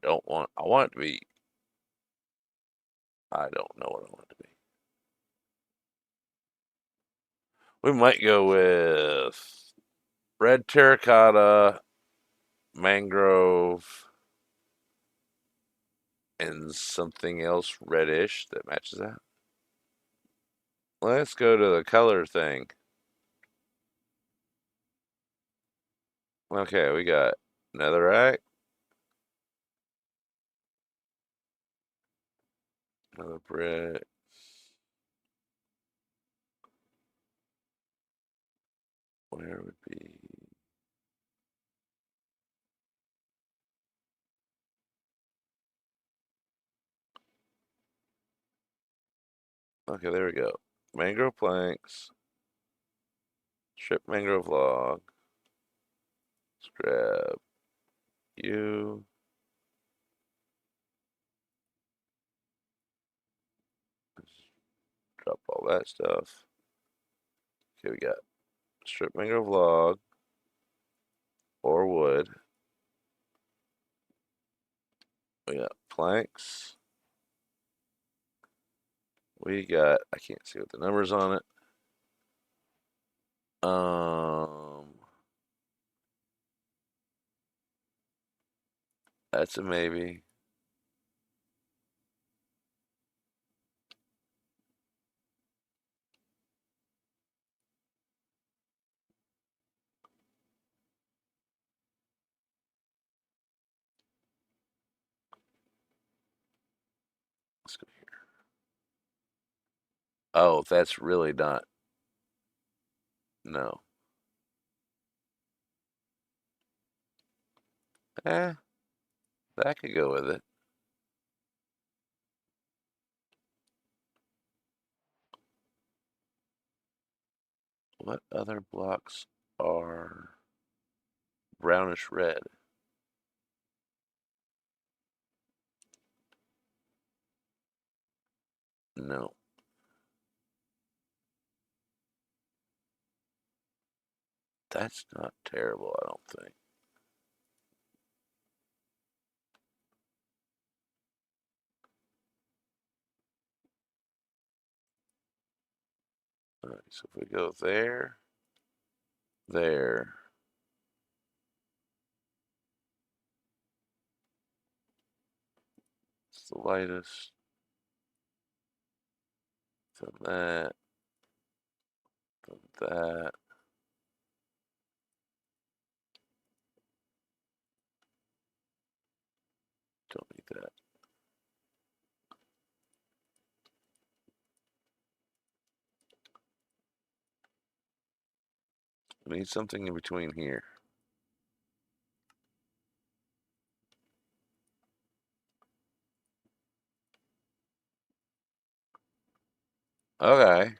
I want it to be, I don't know what I want it to be. We might go with red terracotta, mangrove, and something else reddish that matches that. Let's go to the color thing. Okay, we got netherite, another brick. Where would be? Okay, there we go. Mangrove planks, strip mangrove log. Let's grab you. Let's drop all that stuff. Okay, we got strip mangrove log or wood. We got planks. We got, I can't see what the numbers on it. That's a maybe. Let's go here. Oh, that's really not. No. Eh, that could go with it. What other blocks are brownish red? No. That's not terrible, I don't think. All right, so if we go there, there, it's the lightest. Then that, then that. Don't need that. We need something in between here. Okay.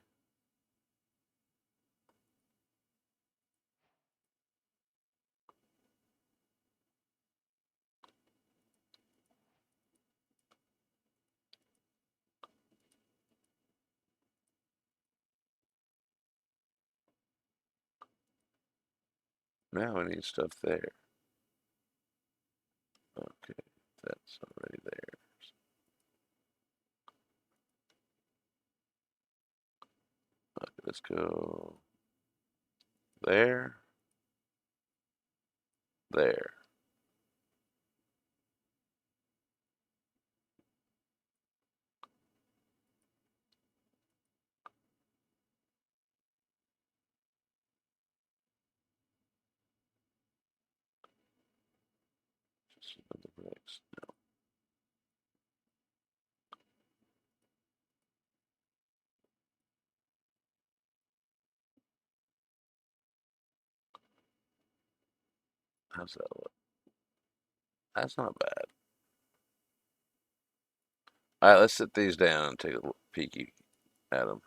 Now we need stuff there. Okay, that's already there. Okay, let's go there, there. Just another bricks. How's that look? That's not bad. All right, let's sit these down and take a peeky at them.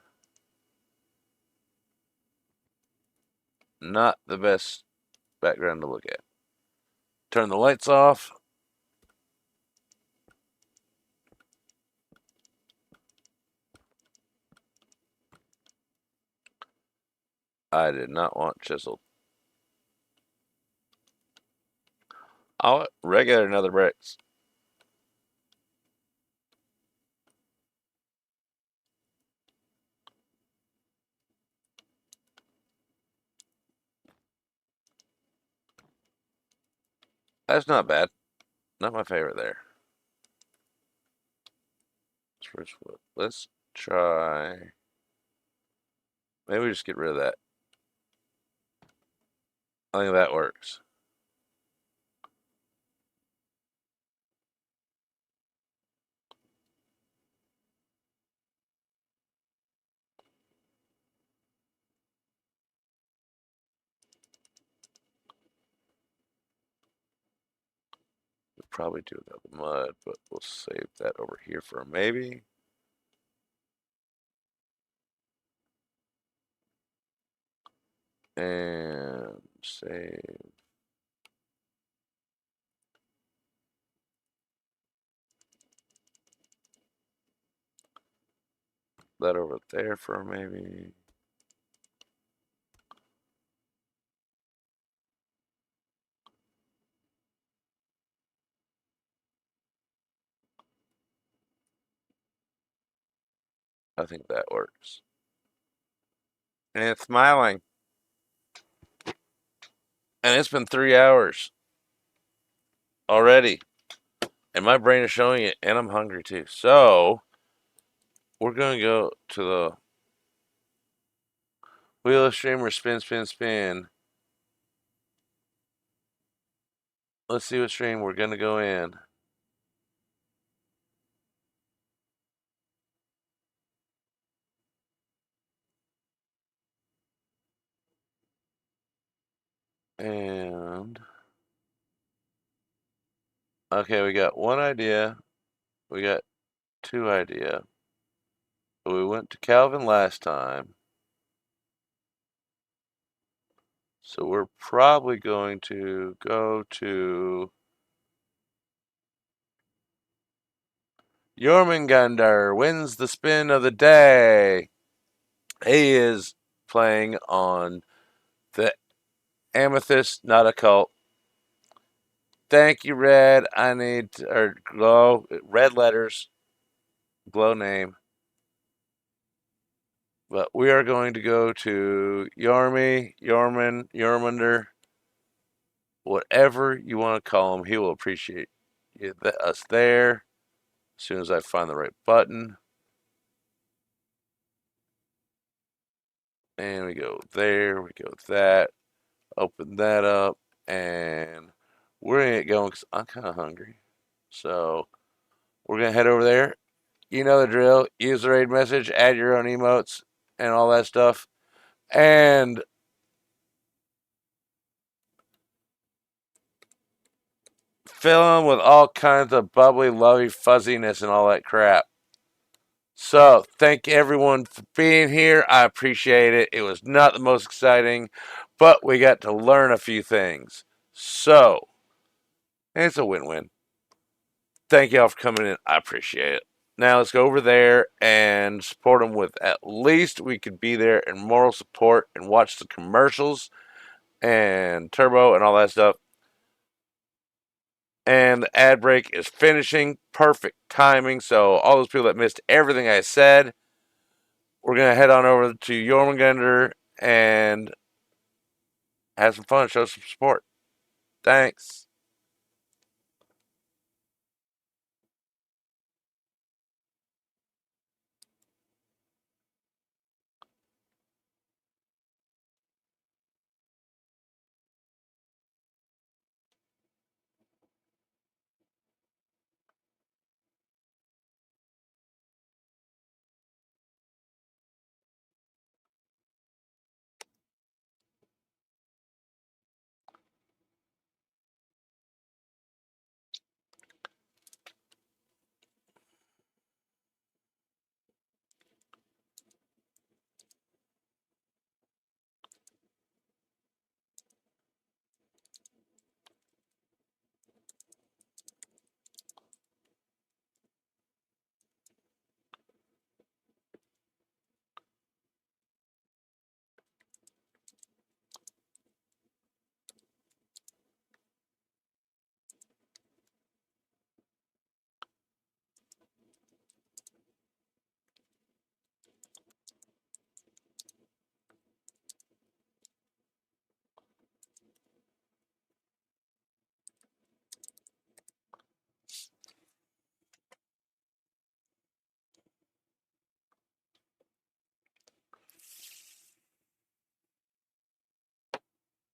Not the best background to look at. Turn the lights off. I did not want chiseled. I'll regular another bricks. That's not bad. Not my favorite there. First foot. Let's try. Maybe we just get rid of that. I think that works. We'll probably do without the mud, but we'll save that over here for a maybe. And save. That over there for a maybe. I think that works. And it's smiling. And it's been 3 hours already. And my brain is showing it, and I'm hungry too. So we're going to go to the wheel of streamer, spin, spin, spin. Let's see what stream we're going to go in. And okay, we got one idea. We got two idea. We went to Calvin last time. So we're probably going to go to Jormungandr wins the spin of the day. He is playing on the Amethyst, not a cult. Thank you, Red. I need or glow red letters, glow name. But we are going to go to Jormungandr, whatever you want to call him. He will appreciate us there as soon as I find the right button. And we go there, we go that, open that up, and we're gonna get going because I'm kind of hungry. So we're gonna head over there. You know the drill. Use the raid message, add your own emotes, and all that stuff, and fill them with all kinds of bubbly, lovey fuzziness and all that crap. So, thank everyone for being here. I appreciate it. It was not the most exciting, but we got to learn a few things. So, it's a win win. Thank y'all for coming in. I appreciate it. Now, let's go over there and support them with at least we could be there in moral support and watch the commercials and Turbo and all that stuff. And the ad break is finishing. Perfect timing. So, all those people that missed everything I said, we're going to head on over to Jormungandr and have some fun, show some support. Thanks.